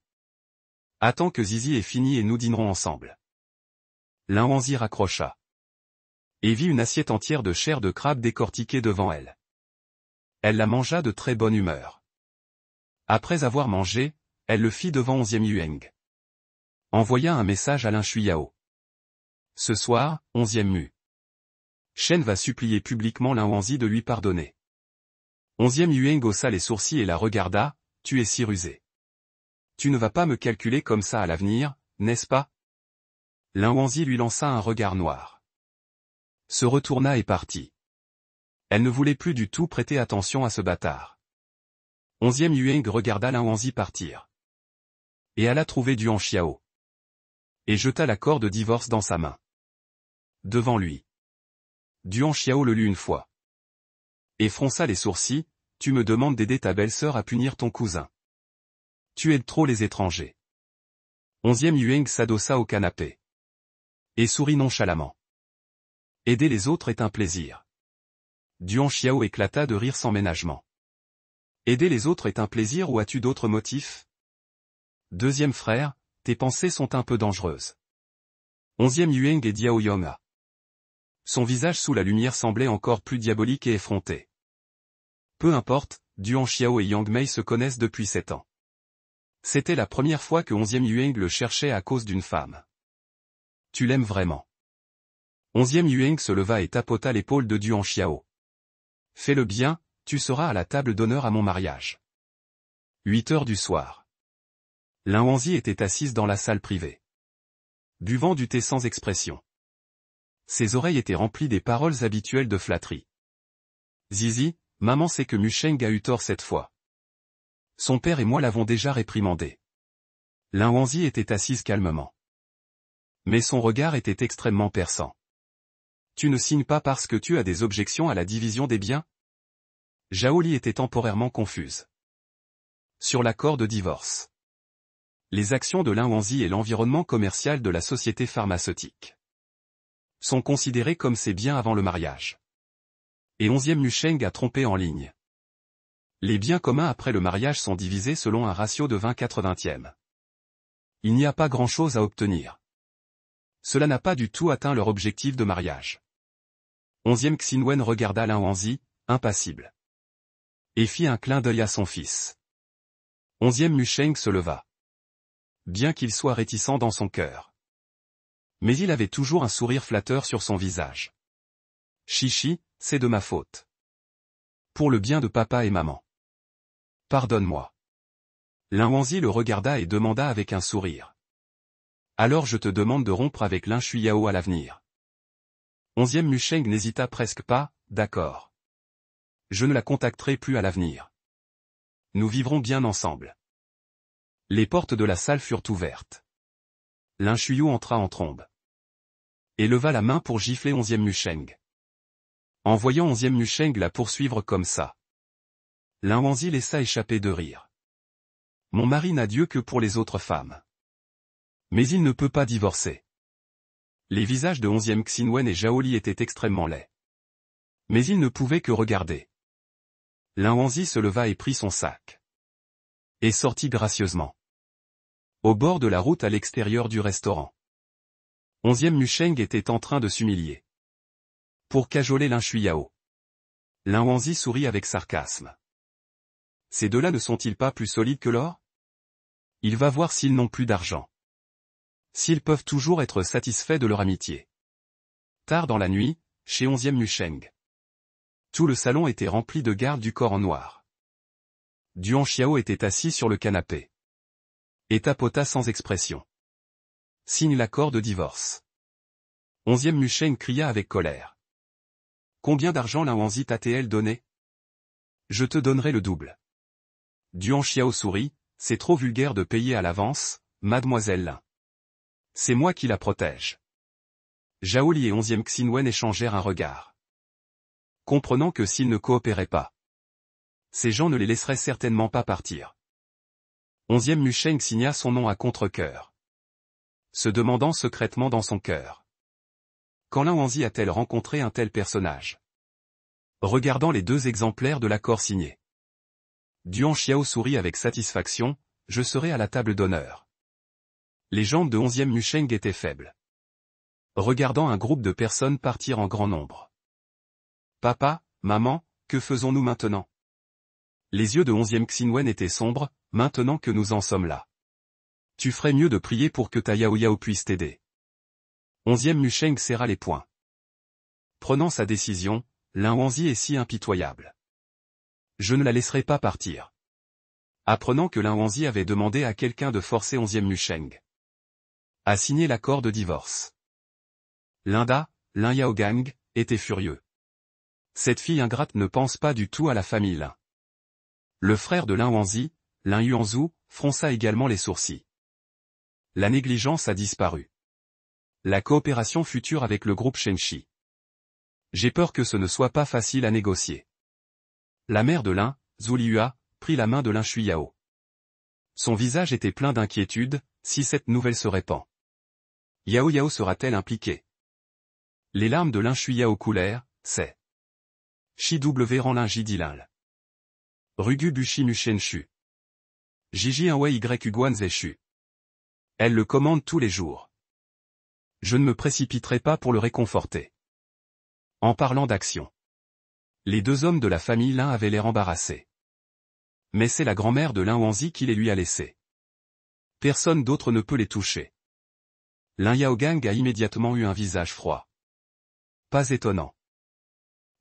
Attends que Zizi ait fini et nous dînerons ensemble. Lin Wanzi raccrocha. Et vit une assiette entière de chair de crabe décortiquée devant elle. Elle la mangea de très bonne humeur. Après avoir mangé, elle le fit devant 11e Yueng. Envoya un message à Lin Shuiyao. Ce soir, 11e Mu. Shen va supplier publiquement Lin Wanzi de lui pardonner. 11e Yueng haussa les sourcils et la regarda, tu es si rusé. Tu ne vas pas me calculer comme ça à l'avenir, n'est-ce pas? Lin Wanzi lui lança un regard noir. Se retourna et partit. Elle ne voulait plus du tout prêter attention à ce bâtard. 11e Yueng regarda Lin Wanzi partir. Et alla trouver Duan Xiao. Et jeta l'accord de divorce dans sa main. Devant lui. Duan Xiao le lut une fois. Et fronça les sourcils, tu me demandes d'aider ta belle-sœur à punir ton cousin. Tu aides trop les étrangers. 11e Yueng s'adossa au canapé. Et sourit nonchalamment. Aider les autres est un plaisir. Duan Xiao éclata de rire sans ménagement. Aider les autres est un plaisir ou as-tu d'autres motifs? Deuxième frère, tes pensées sont un peu dangereuses. 11e Yueng et Diao Yonga. Son visage sous la lumière semblait encore plus diabolique et effronté. Peu importe, Duan Xiao et Yang Mei se connaissent depuis 7 ans. C'était la première fois que 11e Yueng le cherchait à cause d'une femme. Tu l'aimes vraiment. 11e Yueng se leva et tapota l'épaule de Duan Xiao. Fais-le bien, tu seras à la table d'honneur à mon mariage. 8 heures du soir. Lin Wanzi était assise dans la salle privée. Buvant du thé sans expression. Ses oreilles étaient remplies des paroles habituelles de flatterie. Zizi, maman sait que Musheng a eu tort cette fois. Son père et moi l'avons déjà réprimandé. Lin Wanzi était assise calmement. Mais son regard était extrêmement perçant. Tu ne signes pas parce que tu as des objections à la division des biens? Zhao Li était temporairement confuse. Sur l'accord de divorce. Les actions de Lin Wanzi et l'environnement commercial de la société pharmaceutique sont considérés comme ses biens avant le mariage. Et 11e Musheng a trompé en ligne. Les biens communs après le mariage sont divisés selon un ratio de 20-80. Il n'y a pas grand-chose à obtenir. Cela n'a pas du tout atteint leur objectif de mariage. 11e Xinwen regarda Lin Wanzi, impassible. Et fit un clin d'œil à son fils. 11e Musheng se leva. Bien qu'il soit réticent dans son cœur. Mais il avait toujours un sourire flatteur sur son visage. Chichi, c'est de ma faute. Pour le bien de papa et maman. Pardonne-moi. Lin Wanzi le regarda et demanda avec un sourire. Alors je te demande de rompre avec Lin Shuiyao à l'avenir. 11e Musheng n'hésita presque pas, d'accord. Je ne la contacterai plus à l'avenir. Nous vivrons bien ensemble. Les portes de la salle furent ouvertes. Lin Shuiyao entra en trombe. Et leva la main pour gifler 11e Musheng. En voyant 11e Musheng la poursuivre comme ça. Lin Wanzi laissa échapper de rire. Mon mari n'a Dieu que pour les autres femmes. Mais il ne peut pas divorcer. Les visages de 11e Xinwen et Zhao Li étaient extrêmement laids. Mais il ne pouvait que regarder. Lin Wanzi se leva et prit son sac. Et sortit gracieusement. Au bord de la route à l'extérieur du restaurant. 11e Musheng était en train de s'humilier. Pour cajoler Lin Shuiyao. Lin Wanzi sourit avec sarcasme. Ces deux-là ne sont-ils pas plus solides que l'or? Il va voir s'ils n'ont plus d'argent. S'ils peuvent toujours être satisfaits de leur amitié. Tard dans la nuit, chez 11e Musheng. Tout le salon était rempli de gardes du corps en noir. Duan Xiao était assis sur le canapé. Et tapota sans expression. Signe l'accord de divorce. 11e Musheng cria avec colère. Combien d'argent Lin Wanzi t'a-t-elle donné? Je te donnerai le double. Duan Xiao sourit, c'est trop vulgaire de payer à l'avance, mademoiselle Lin. C'est moi qui la protège. Zhao Li et 11e Xinwen échangèrent un regard. Comprenant que s'ils ne coopéraient pas, ces gens ne les laisseraient certainement pas partir. 11e Musheng signa son nom à contre-cœur. Se demandant secrètement dans son cœur. Quand Lin Wanzi a-t-elle rencontré un tel personnage? Regardant les 2 exemplaires de l'accord signé. Duan Xiao sourit avec satisfaction, je serai à la table d'honneur. Les jambes de 11e Musheng étaient faibles. Regardant un groupe de personnes partir en grand nombre. Papa, maman, que faisons-nous maintenant? Les yeux de 11e Xinwen étaient sombres, maintenant que nous en sommes là. Tu ferais mieux de prier pour que ta Yao Yao puisse t'aider. 11e Musheng serra les poings. Prenant sa décision, Lin Wanzi est si impitoyable. Je ne la laisserai pas partir. Apprenant que Lin Wanzi avait demandé à quelqu'un de forcer 11e Musheng à signer l'accord de divorce. Linda, Lin Yaogang, était furieux. Cette fille ingrate ne pense pas du tout à la famille Lin. Le frère de Lin Wanzi, Lin Yuanzhu, fronça également les sourcils. La négligence a disparu. La coopération future avec le groupe Shenxi. J'ai peur que ce ne soit pas facile à négocier. La mère de Lin, Zuliua, prit la main de Lin Shuiyao. Son visage était plein d'inquiétude, si cette nouvelle se répand. Yao Yao sera-t-elle impliquée? Les larmes de Lin Shuiyao coulèrent, c'est. Shi W rend Lin Ji Dilin. Rugu Bushi Mushen Shu. Jiji Anwei Y Guan Zeshu. Elle le commande tous les jours. Je ne me précipiterai pas pour le réconforter. En parlant d'action. Les deux hommes de la famille Lin avaient l'air embarrassés. Mais c'est la grand-mère de Lin Wanzi qui les lui a laissés. Personne d'autre ne peut les toucher. Lin Yaogang a immédiatement eu un visage froid. Pas étonnant.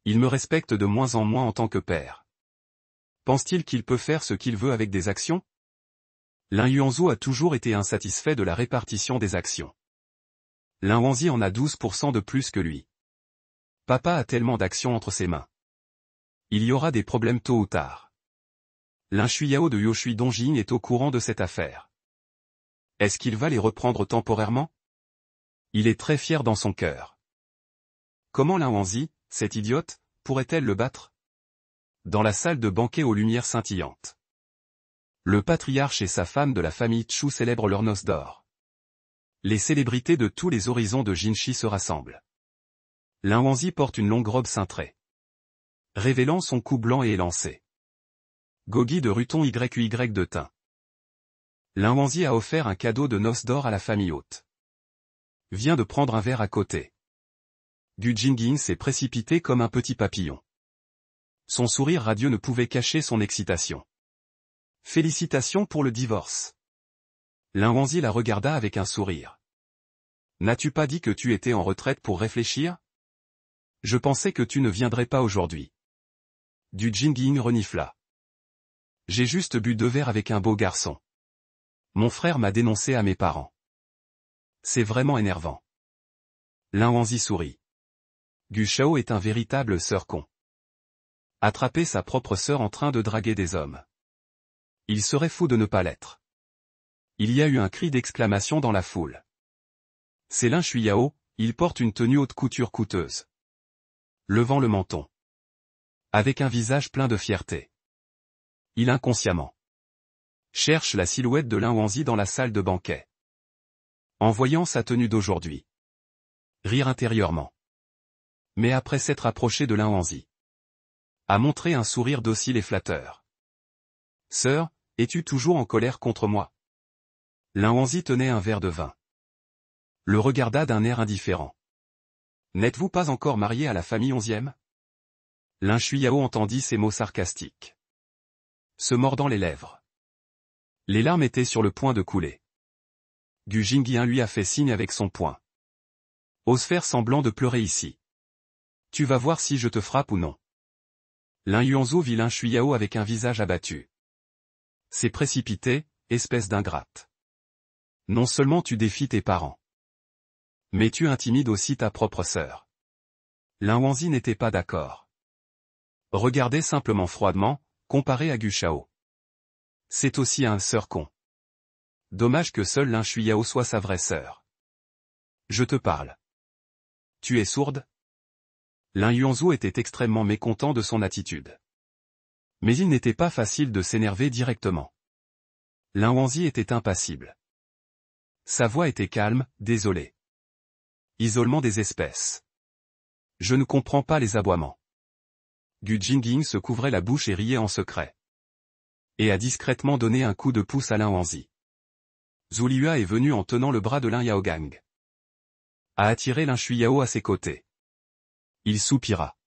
Il me respecte de moins en moins en tant que père. Pense-t-il qu'il peut faire ce qu'il veut avec des actions? Lin Yuanzhou a toujours été insatisfait de la répartition des actions. Lin Wanzi en a 12% de plus que lui. Papa a tellement d'actions entre ses mains. Il y aura des problèmes tôt ou tard. Lin Shuiyao de Yoshui Dongjing est au courant de cette affaire. Est-ce qu'il va les reprendre temporairement? Il est très fier dans son cœur. Comment Lin Wanzi, cette idiote, pourrait-elle le battre? Dans la salle de banquet aux lumières scintillantes. Le patriarche et sa femme de la famille Chu célèbrent leurs noces d'or. Les célébrités de tous les horizons de Jinshi se rassemblent. Lin Wanzi porte une longue robe cintrée, révélant son cou blanc et élancé. Gogi de Ruton YY de teint. Lin Wanzi a offert un cadeau de noces d'or à la famille haute. Vient de prendre un verre à côté. Gu Jingyin s'est précipité comme un petit papillon. Son sourire radieux ne pouvait cacher son excitation. Félicitations pour le divorce. Lin Wanzi la regarda avec un sourire. N'as-tu pas dit que tu étais en retraite pour réfléchir? Je pensais que tu ne viendrais pas aujourd'hui. Du Jingyin renifla. J'ai juste bu 2 verres avec un beau garçon. Mon frère m'a dénoncé à mes parents. C'est vraiment énervant. Lin Wanzi sourit. Gu Shao est un véritable sœur con. Attraper sa propre sœur en train de draguer des hommes. Il serait fou de ne pas l'être. Il y a eu un cri d'exclamation dans la foule. C'est Lin Shuiyao, il porte une tenue haute couture coûteuse. Levant le menton. Avec un visage plein de fierté. Il inconsciemment cherche la silhouette de Lin Wanzi dans la salle de banquet. En voyant sa tenue d'aujourd'hui. Rire intérieurement. Mais après s'être approché de Lin Wanzi. A montré un sourire docile et flatteur. Sœur, es-tu toujours en colère contre moi? Lin Wanzi tenait un verre de vin. Le regarda d'un air indifférent. N'êtes-vous pas encore marié à la famille 11e? Lin Shuiyao entendit ces mots sarcastiques. Se mordant les lèvres. Les larmes étaient sur le point de couler. Gu Jingyin lui a fait signe avec son poing. Ose faire semblant de pleurer ici. Tu vas voir si je te frappe ou non. Lin Yuanzhou vit Lin Shuiyao avec un visage abattu. C'est précipité, espèce d'ingrate. Non seulement tu défies tes parents. Mais tu intimides aussi ta propre sœur. Lin Wanzi n'était pas d'accord. Regardez simplement froidement, comparé à Gu Shao. C'est aussi un sœur con. Dommage que seul Lin Shuiyao soit sa vraie sœur. Je te parle. Tu es sourde? Lin Yuanzhou était extrêmement mécontent de son attitude. Mais il n'était pas facile de s'énerver directement. Lin Wanzi était impassible. Sa voix était calme, désolé. Isolement des espèces. Je ne comprends pas les aboiements. Gu Jingyin se couvrait la bouche et riait en secret. Et a discrètement donné un coup de pouce à Lin Wanzi. Zuliua est venu en tenant le bras de Lin Yaogang. A attiré Lin Shuiyao à ses côtés. Il soupira.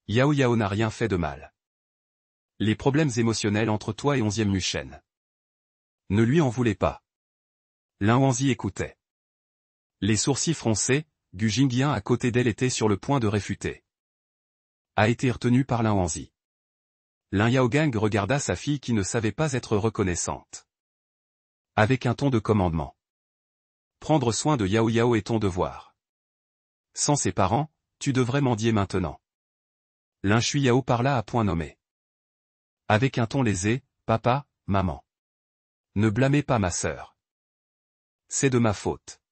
Yao Yao n'a rien fait de mal. Les problèmes émotionnels entre toi et 11e Mushen. Ne lui en voulez pas. Lin Wanzi écoutait. Les sourcils froncés, Gu Jingyin à côté d'elle était sur le point de réfuter. A été retenu par Lin Wanzi. Lin Yaogang regarda sa fille qui ne savait pas être reconnaissante. Avec un ton de commandement. Prendre soin de Yao Yao est ton devoir. Sans ses parents, tu devrais mendier maintenant. Lin Shuiyao parla à point nommé. Avec un ton lésé, papa, maman. Ne blâmez pas ma sœur. C'est de ma faute.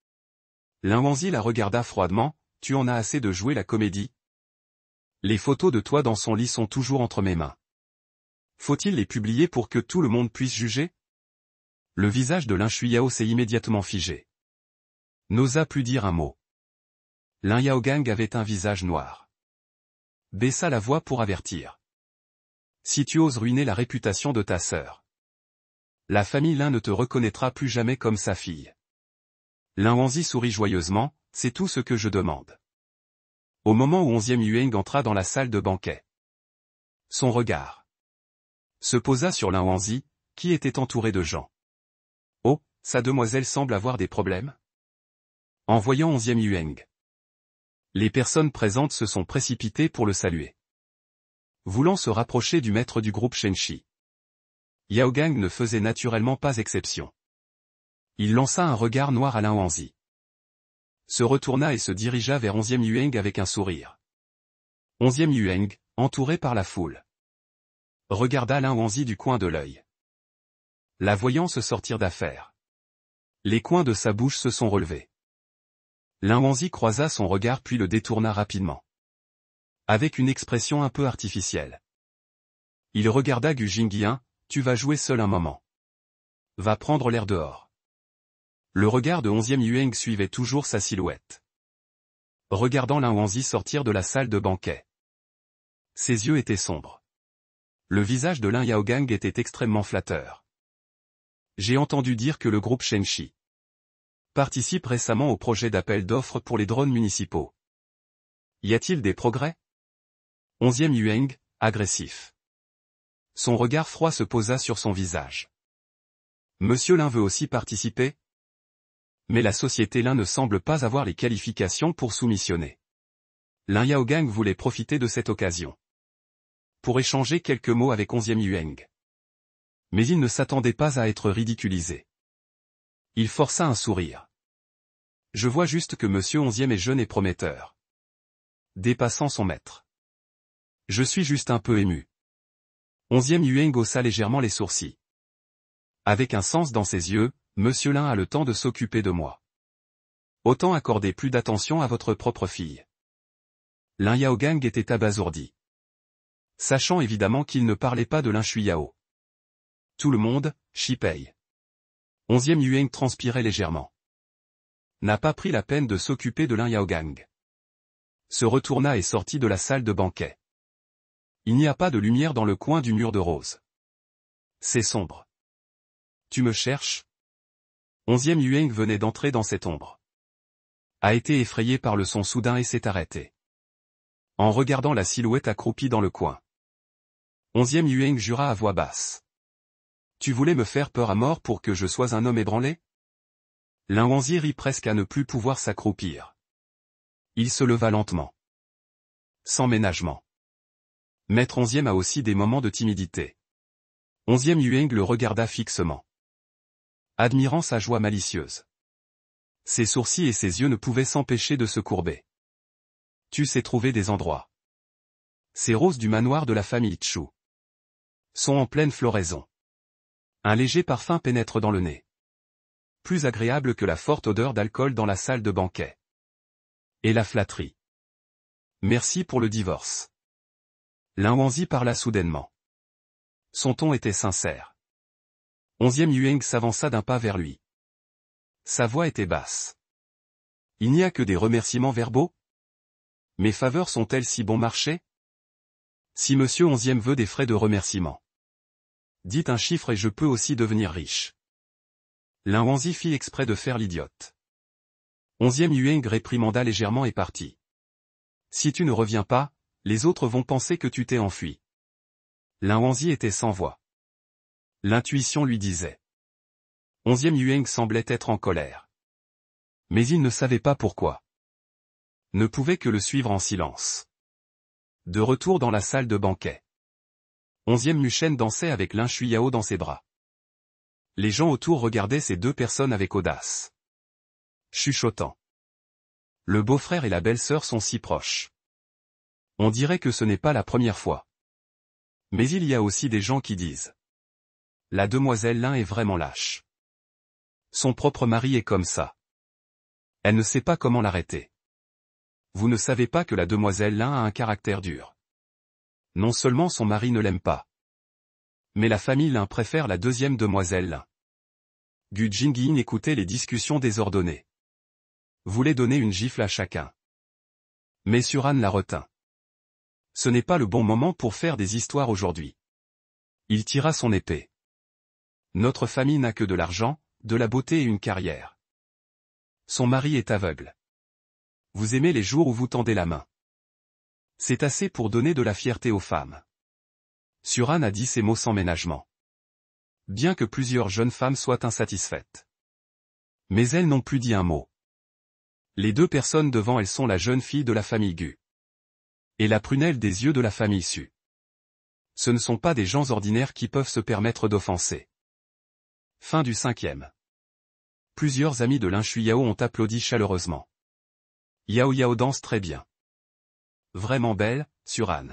Lin Wanzi la regarda froidement, tu en as assez de jouer la comédie? Les photos de toi dans son lit sont toujours entre mes mains. Faut-il les publier pour que tout le monde puisse juger? Le visage de Lin Shuiyao s'est immédiatement figé. N'osa plus dire un mot. Lin Yaogang avait un visage noir. Baissa la voix pour avertir. Si tu oses ruiner la réputation de ta sœur, la famille Lin ne te reconnaîtra plus jamais comme sa fille. Lin Wanzi sourit joyeusement, c'est tout ce que je demande. Au moment où 11e Yueng entra dans la salle de banquet, son regard se posa sur Lin Wanzi, qui était entouré de gens. Oh, sa demoiselle semble avoir des problèmes? En voyant 11e Yueng, les personnes présentes se sont précipitées pour le saluer. Voulant se rapprocher du maître du groupe Shenshi, Yaogang ne faisait naturellement pas exception. Il lança un regard noir à Lin Wanzi, se retourna et se dirigea vers 11e Yueng avec un sourire. 11e Yueng, entouré par la foule, regarda Lin Wanzi du coin de l'œil. La voyant se sortir d'affaire, les coins de sa bouche se sont relevés. Lin Wanzi croisa son regard puis le détourna rapidement, avec une expression un peu artificielle. Il regarda Gu Jingyan, tu vas jouer seul un moment. Va prendre l'air dehors. Le regard de 11e Yueng suivait toujours sa silhouette, regardant Lin Wanzi sortir de la salle de banquet. Ses yeux étaient sombres. Le visage de Lin Yaogang était extrêmement flatteur. J'ai entendu dire que le groupe Shenshi participe récemment au projet d'appel d'offres pour les drones municipaux. Y a-t-il des progrès? 11e Yueng, agressif. Son regard froid se posa sur son visage. Monsieur Lin veut aussi participer? Mais la société Lin ne semble pas avoir les qualifications pour soumissionner. Lin Yaogang voulait profiter de cette occasion pour échanger quelques mots avec 11e Yueng. Mais il ne s'attendait pas à être ridiculisé. Il força un sourire. Je vois juste que monsieur 11e est jeune et prometteur, dépassant son maître. Je suis juste un peu ému. 11e Yueng haussa légèrement les sourcils. Avec un sens dans ses yeux, monsieur Lin a le temps de s'occuper de moi. Autant accorder plus d'attention à votre propre fille. Lin Yaogang était abasourdi, sachant évidemment qu'il ne parlait pas de Lin Shuiyao. Tout le monde, Shipei. 11e Yueng transpirait légèrement. N'a pas pris la peine de s'occuper de Lin Yaogang. Se retourna et sortit de la salle de banquet. Il n'y a pas de lumière dans le coin du mur de rose. C'est sombre. Tu me cherches? 11e Yueng venait d'entrer dans cette ombre. A été effrayé par le son soudain et s'est arrêté, en regardant la silhouette accroupie dans le coin. 11e Yueng jura à voix basse. Tu voulais me faire peur à mort pour que je sois un homme ébranlé? Lin Wanzi rit presque à ne plus pouvoir s'accroupir. Il se leva lentement, sans ménagement. Maître 11e a aussi des moments de timidité. 11e Yueng le regarda fixement, admirant sa joie malicieuse. Ses sourcils et ses yeux ne pouvaient s'empêcher de se courber. Tu sais trouver des endroits. Ces roses du manoir de la famille Chu sont en pleine floraison. Un léger parfum pénètre dans le nez, plus agréable que la forte odeur d'alcool dans la salle de banquet. Et la flatterie. Merci pour le divorce. Lin Wanzi parla soudainement. Son ton était sincère. 11e Yueng s'avança d'un pas vers lui. Sa voix était basse. Il n'y a que des remerciements verbaux? Mes faveurs sont-elles si bon marché? Si monsieur 11e veut des frais de remerciement, dites un chiffre et je peux aussi devenir riche. Lin Wanzi fit exprès de faire l'idiote. 11e Yueng réprimanda légèrement et partit. Si tu ne reviens pas, les autres vont penser que tu t'es enfui. Lin Wanzi était sans voix. L'intuition lui disait. 11e Yueng semblait être en colère. Mais il ne savait pas pourquoi. Ne pouvait que le suivre en silence. De retour dans la salle de banquet. 11e Mushen dansait avec Lin Shuiyao dans ses bras. Les gens autour regardaient ces deux personnes avec audace, chuchotant. Le beau-frère et la belle-sœur sont si proches. On dirait que ce n'est pas la première fois. Mais il y a aussi des gens qui disent. La demoiselle Lin est vraiment lâche. Son propre mari est comme ça. Elle ne sait pas comment l'arrêter. Vous ne savez pas que la demoiselle Lin a un caractère dur. Non seulement son mari ne l'aime pas, Mais la famille Lin préfère la deuxième demoiselle Lin. Gu Jingyin écoutait les discussions désordonnées. Voulait donner une gifle à chacun. Mais Suran la retint. Ce n'est pas le bon moment pour faire des histoires aujourd'hui. Il tira son épée. Notre famille n'a que de l'argent, de la beauté et une carrière. Son mari est aveugle. Vous aimez les jours où vous tendez la main. C'est assez pour donner de la fierté aux femmes. Suran a dit ces mots sans ménagement. Bien que plusieurs jeunes femmes soient insatisfaites. Mais elles n'ont plus dit un mot. Les deux personnes devant elles sont la jeune fille de la famille Gu. Et la prunelle des yeux de la famille Su. Ce ne sont pas des gens ordinaires qui peuvent se permettre d'offenser. Fin du 5e. Plusieurs amis de Lin Shuiyao ont applaudi chaleureusement. Yao Yao danse très bien. Vraiment belle, Suran.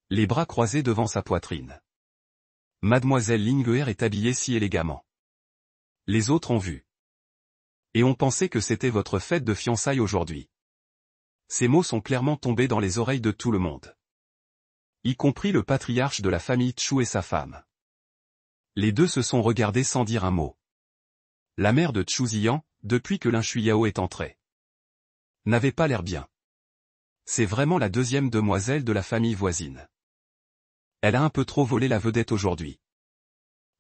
Les bras croisés devant sa poitrine. Mademoiselle Ling'er est habillée si élégamment. Les autres ont vu. Et ont pensé que c'était votre fête de fiançailles aujourd'hui. Ces mots sont clairement tombés dans les oreilles de tout le monde. Y compris le patriarche de la famille Chu et sa femme. Les deux se sont regardés sans dire un mot. La mère de Chu Ziyan, depuis que Lin Shuiyao est entrée, n'avait pas l'air bien. C'est vraiment la deuxième demoiselle de la famille voisine. Elle a un peu trop volé la vedette aujourd'hui.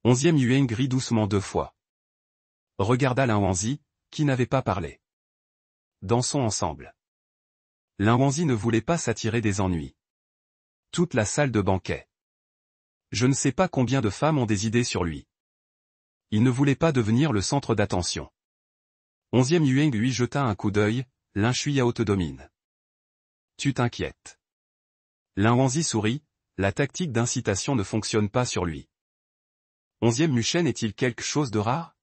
11e Yuan rit doucement 2 fois. Regarda Lin Wanzi, qui n'avait pas parlé. Dansons ensemble. Lin Wanzi ne voulait pas s'attirer des ennuis. Toute la salle de banquet. Je ne sais pas combien de femmes ont des idées sur lui. Il ne voulait pas devenir le centre d'attention. 11e Yuan lui jeta un coup d'œil, Lin Shuiyao te domine. Tu t'inquiètes. Lin Wanzi sourit, la tactique d'incitation ne fonctionne pas sur lui. 11e Mushen est-il quelque chose de rare?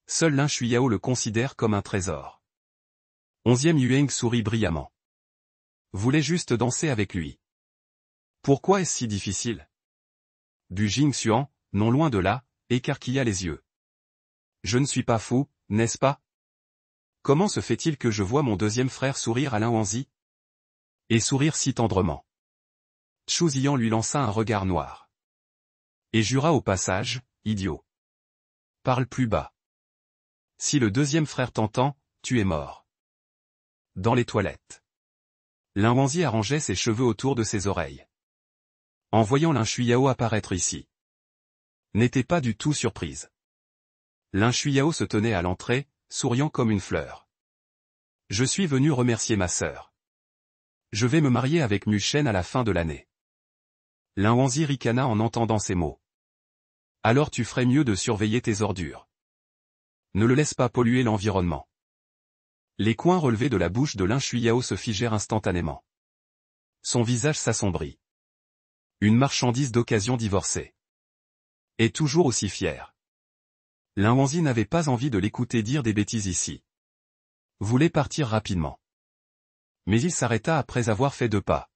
Seul Lin Shuiyao le considère comme un trésor. 11e Yuan sourit brillamment. Voulait juste danser avec lui. Pourquoi est-ce si difficile? Bu Jingxuan, non loin de là, écarquilla les yeux. Je ne suis pas fou, n'est-ce pas? Comment se fait-il que je vois mon deuxième frère sourire à Lin Wanzi? Et sourire si tendrement. Chu Ziyan lui lança un regard noir. Et jura au passage, idiot. Parle plus bas. Si le deuxième frère t'entend, tu es mort. Dans les toilettes. Lin Wanzi arrangeait ses cheveux autour de ses oreilles. En voyant Lin Shuiyao apparaître ici. N'était pas du tout surprise. Lin Shuiyao se tenait à l'entrée, souriant comme une fleur. Je suis venu remercier ma sœur. Je vais me marier avec Mushen à la fin de l'année. Lin Wanzi ricana en entendant ces mots. Alors tu ferais mieux de surveiller tes ordures. Ne le laisse pas polluer l'environnement. Les coins relevés de la bouche de Lin Shuiyao se figèrent instantanément. Son visage s'assombrit. Une marchandise d'occasion divorcée. Et toujours aussi fière. Lin Wanzi n'avait pas envie de l'écouter dire des bêtises ici. Voulait partir rapidement. Mais il s'arrêta après avoir fait 2 pas.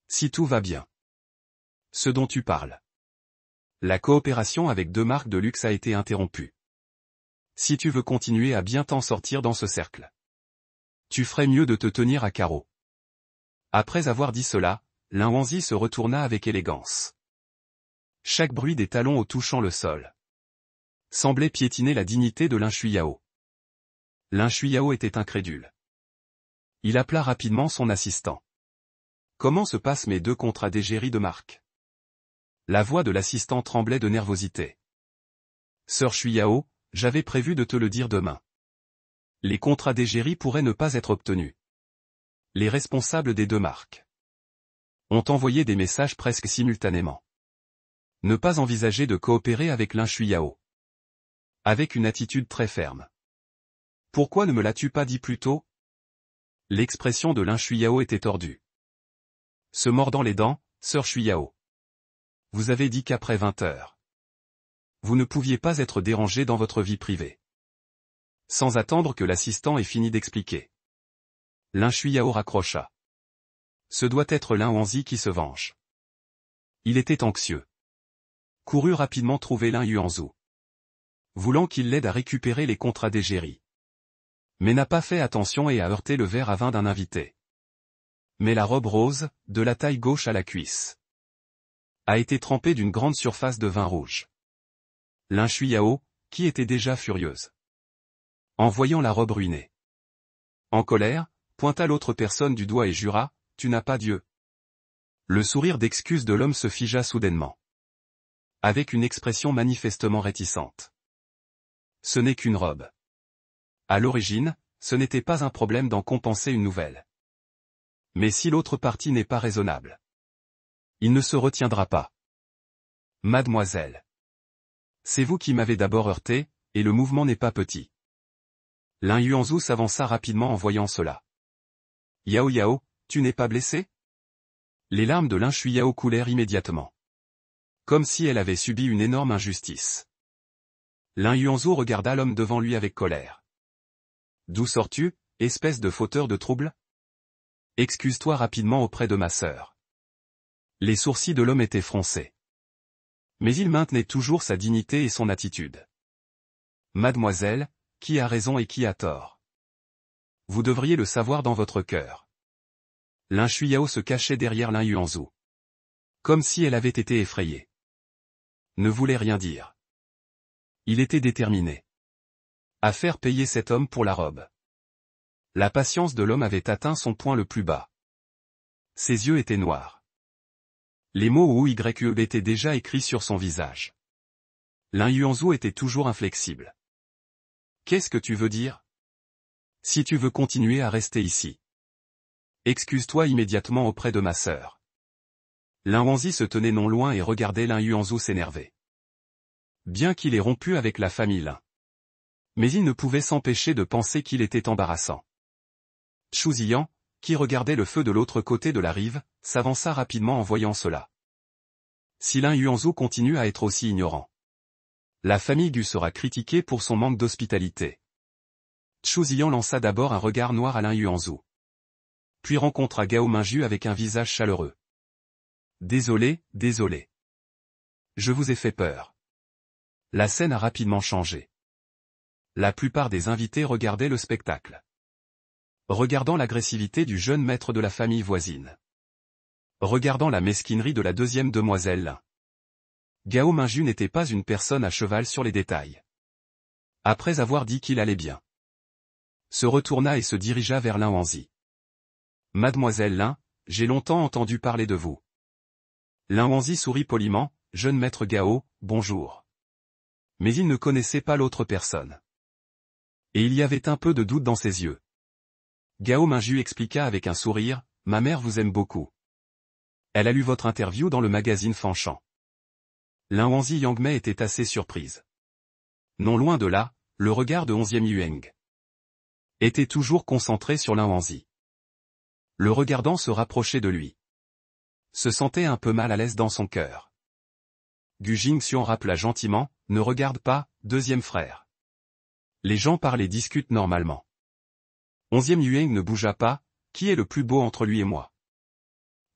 Si tout va bien. Ce dont tu parles. La coopération avec 2 marques de luxe a été interrompue. Si tu veux continuer à bien t'en sortir dans ce cercle. Tu ferais mieux de te tenir à carreau. Après avoir dit cela, Lin Wanzi se retourna avec élégance. Chaque bruit des talons au touchant le sol semblait piétiner la dignité de Lin Shuiyao. Lin Shuiyao était incrédule. Il appela rapidement son assistant. Comment se passent mes 2 contrats d'égérie de marque? La voix de l'assistant tremblait de nervosité. Sœur Shuiyao, j'avais prévu de te le dire demain. Les contrats d'égérie pourraient ne pas être obtenus. Les responsables des 2 marques ont envoyé des messages presque simultanément. Ne pas envisager de coopérer avec Lin Shuiyao. Avec une attitude très ferme. Pourquoi ne me l'as-tu pas dit plus tôt? L'expression de Lin Shuiyao était tordue. Se mordant les dents, sœur Shuiyao. Vous avez dit qu'après 20 heures. Vous ne pouviez pas être dérangé dans votre vie privée. Sans attendre que l'assistant ait fini d'expliquer. Lin Shuiyao raccrocha. Ce doit être Lin Wanzi qui se venge. Il était anxieux. Courut rapidement trouver Lin Yuanzhu. Voulant qu'il l'aide à récupérer les contrats d'égérie. Mais n'a pas fait attention et a heurté le verre à vin d'un invité. Mais la robe rose, de la taille gauche à la cuisse. a été trempé d'une grande surface de vin rouge. Lin Shuiyao, qui était déjà furieuse, en voyant la robe ruinée, en colère, pointa l'autre personne du doigt et jura, « Tu n'as pas Dieu. » Le sourire d'excuse de l'homme se figea soudainement, avec une expression manifestement réticente. Ce n'est qu'une robe. À l'origine, ce n'était pas un problème d'en compenser une nouvelle. Mais si l'autre partie n'est pas raisonnable, il ne se retiendra pas. Mademoiselle, c'est vous qui m'avez d'abord heurté, et le mouvement n'est pas petit. Lin Yuanzhu s'avança rapidement en voyant cela. Yao Yao, tu n'es pas blessé? Les larmes de Lin Shuiyao coulèrent immédiatement, comme si elle avait subi une énorme injustice. Lin Yuanzhu regarda l'homme devant lui avec colère. D'où sors-tu, espèce de fauteur de troubles? Excuse-toi rapidement auprès de ma sœur. Les sourcils de l'homme étaient froncés. Mais il maintenait toujours sa dignité et son attitude. Mademoiselle, qui a raison et qui a tort? Vous devriez le savoir dans votre cœur. Lin Shuiyao se cachait derrière Lin Yuanzhu, comme si elle avait été effrayée. Ne voulait rien dire. Il était déterminé à faire payer cet homme pour la robe. La patience de l'homme avait atteint son point le plus bas. Ses yeux étaient noirs. Les mots OUYE étaient déjà écrits sur son visage. Lin Yuanzhu était toujours inflexible. Qu'est-ce que tu veux dire? Si tu veux continuer à rester ici, excuse-toi immédiatement auprès de ma sœur. Lin Wanzi se tenait non loin et regardait Lin Yuanzhu s'énerver. Bien qu'il ait rompu avec la famille Lin, mais il ne pouvait s'empêcher de penser qu'il était embarrassant. Chu Ziyan, qui regardait le feu de l'autre côté de la rive, s'avança rapidement en voyant cela. Si Lin Yuanzhu continue à être aussi ignorant, la famille Gu sera critiquée pour son manque d'hospitalité. Chu Ziyan lança d'abord un regard noir à Lin Yuanzhu, puis rencontra Gao Mingju avec un visage chaleureux. Désolé, désolé. Je vous ai fait peur. La scène a rapidement changé. La plupart des invités regardaient le spectacle, regardant l'agressivité du jeune maître de la famille voisine, regardant la mesquinerie de la deuxième demoiselle Lin. Gao Mingju n'était pas une personne à cheval sur les détails. Après avoir dit qu'il allait bien, se retourna et se dirigea vers Lin Wanzi. Mademoiselle Lin, j'ai longtemps entendu parler de vous. Lin Wanzi sourit poliment, jeune maître Gao, bonjour. Mais il ne connaissait pas l'autre personne. Et il y avait un peu de doute dans ses yeux. Gao Mingju expliqua avec un sourire, ma mère vous aime beaucoup. Elle a lu votre interview dans le magazine Fanchan. Lin Wanzi Yangmei était assez surprise. Non loin de là, le regard de 11e Yueng était toujours concentré sur Lin Wanzi. Le regardant se rapprocher de lui, se sentait un peu mal à l'aise dans son cœur. Gu Jingxian rappela gentiment, ne regarde pas, deuxième frère. Les gens parlent et discutent normalement. 11e Yueng ne bougea pas, qui est le plus beau entre lui et moi?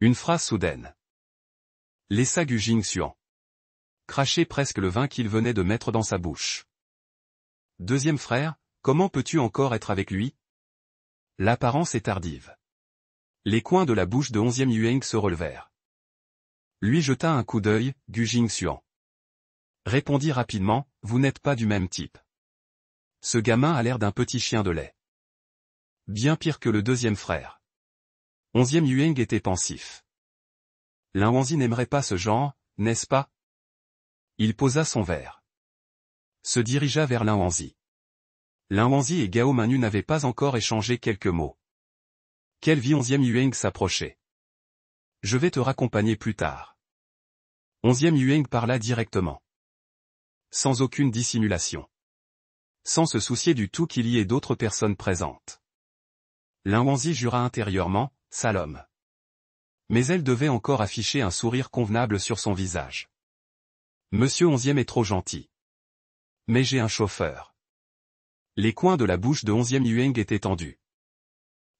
Une phrase soudaine laissa Gu Jingxian cracher presque le vin qu'il venait de mettre dans sa bouche. Deuxième frère, comment peux-tu encore être avec lui? L'apparence est tardive. Les coins de la bouche de 11e Yueng se relevèrent. Lui jeta un coup d'œil, Gu Jingxian répondit rapidement, vous n'êtes pas du même type. Ce gamin a l'air d'un petit chien de lait. Bien pire que le deuxième frère. 11e Yueng était pensif. Lin Wanzi n'aimerait pas ce genre, n'est-ce pas? Il posa son verre, se dirigea vers Lin Wanzi. Lin Wanzi et Gao Mingju n'avaient pas encore échangé quelques mots. Quelle vit 11e Yueng s'approcher. Je vais te raccompagner plus tard. 11e Yueng parla directement, sans aucune dissimulation, sans se soucier du tout qu'il y ait d'autres personnes présentes. Lin Wanzi jura intérieurement, sale homme. Mais elle devait encore afficher un sourire convenable sur son visage. Monsieur 11e est trop gentil. Mais j'ai un chauffeur. Les coins de la bouche de 11e Yueng étaient tendus,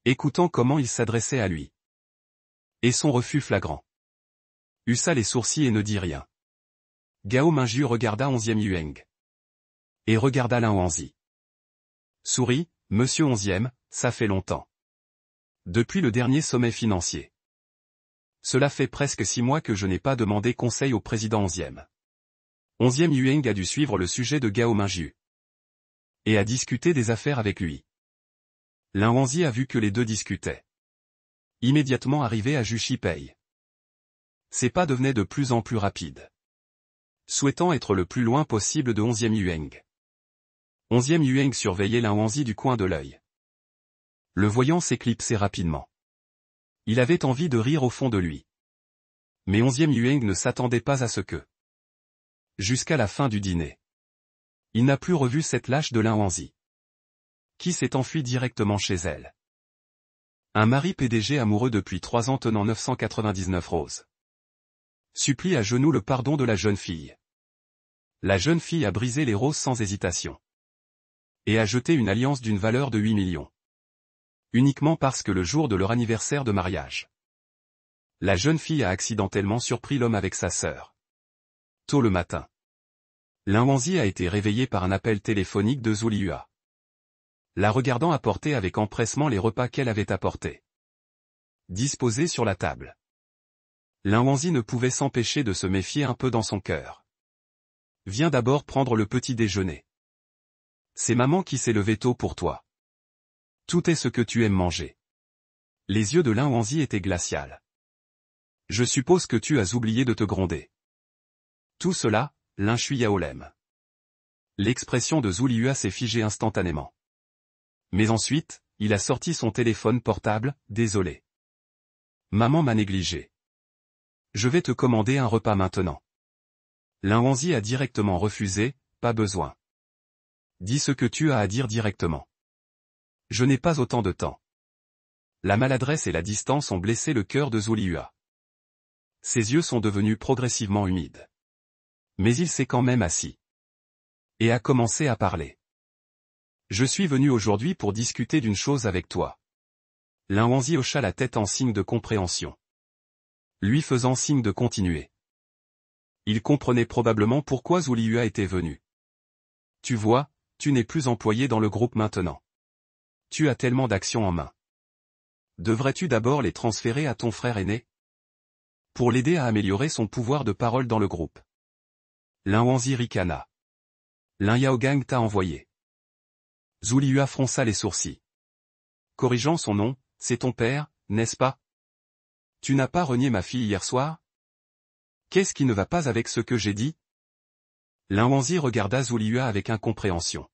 écoutant comment il s'adressait à lui. Et son refus flagrant. Haussa les sourcils et ne dit rien. Gao Mingju regarda 11e Yueng. Et regarda Lin Wanzi. Souris, monsieur 11e, ça fait longtemps. Depuis le dernier sommet financier. Cela fait presque 6 mois que je n'ai pas demandé conseil au président 11e. 11e Yueng a dû suivre le sujet de Gao Mingyu. Et a discuté des affaires avec lui. Lin Wanzi a vu que les deux discutaient. Immédiatement arrivé à Ju Shipei. Ses pas devenaient de plus en plus rapides. Souhaitant être le plus loin possible de 11e Yueng. 11e Yueng surveillait Lin Wanzi du coin de l'œil. Le voyant s'éclipser rapidement. Il avait envie de rire au fond de lui. Mais 11e Yueng ne s'attendait pas à ce que. Jusqu'à la fin du dîner. Il n'a plus revu cette lâche de Lin Wanzi. Qui s'est enfui directement chez elle. Un mari PDG amoureux depuis 3 ans tenant 999 roses. Supplie à genoux le pardon de la jeune fille. La jeune fille a brisé les roses sans hésitation. Et a jeté une alliance d'une valeur de 8 millions. Uniquement parce que le jour de leur anniversaire de mariage. La jeune fille a accidentellement surpris l'homme avec sa sœur. Tôt le matin. Lin Wanzi a été réveillé par un appel téléphonique de Zhu Liyue. La regardant apporter avec empressement les repas qu'elle avait apportés. Disposés sur la table. Lin Wanzi ne pouvait s'empêcher de se méfier un peu dans son cœur. Viens d'abord prendre le petit déjeuner. C'est maman qui s'est levée tôt pour toi. Tout est ce que tu aimes manger. Les yeux de Lin Wanzi étaient glaciales. Je suppose que tu as oublié de te gronder. Tout cela, Lin Shuiyao l'aime. L'expression de Zhu Liyue s'est figée instantanément. Mais ensuite, il a sorti son téléphone portable, désolé. Maman m'a négligé. Je vais te commander un repas maintenant. Lin Wanzi a directement refusé, pas besoin. Dis ce que tu as à dire directement. Je n'ai pas autant de temps. La maladresse et la distance ont blessé le cœur de Zhu Liyue. Ses yeux sont devenus progressivement humides. Mais il s'est quand même assis. Et a commencé à parler. Je suis venu aujourd'hui pour discuter d'une chose avec toi. Lin Wanzi hocha la tête en signe de compréhension. Lui faisant signe de continuer. Il comprenait probablement pourquoi Zhu Liyue était venu. Tu vois, tu n'es plus employé dans le groupe maintenant. Tu as tellement d'actions en main. Devrais-tu d'abord les transférer à ton frère aîné? Pour l'aider à améliorer son pouvoir de parole dans le groupe. Lin Wanzi ricana. Lin Yaogang t'a envoyé. Zhu Liyue fronça les sourcils. Corrigeant son nom, c'est ton père, n'est-ce pas? Tu n'as pas renié ma fille hier soir? Qu'est-ce qui ne va pas avec ce que j'ai dit? Lin Wanzi regarda Zhu Liyue avec incompréhension.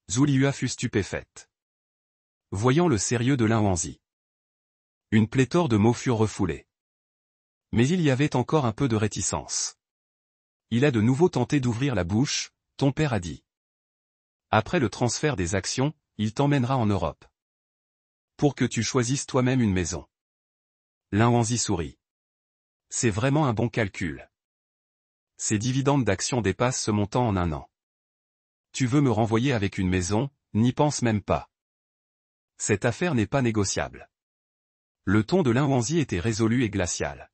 Zhu Liyue fut stupéfaite. Voyant le sérieux de Lin Wanzi. Une pléthore de mots furent refoulés. Mais il y avait encore un peu de réticence. Il a de nouveau tenté d'ouvrir la bouche, ton père a dit. Après le transfert des actions, il t'emmènera en Europe. Pour que tu choisisses toi-même une maison. Lin Wanzi sourit. C'est vraiment un bon calcul. Ces dividendes d'actions dépassent ce montant en un an. Tu veux me renvoyer avec une maison, n'y pense même pas. Cette affaire n'est pas négociable. Le ton de Lin Wanzi était résolu et glacial.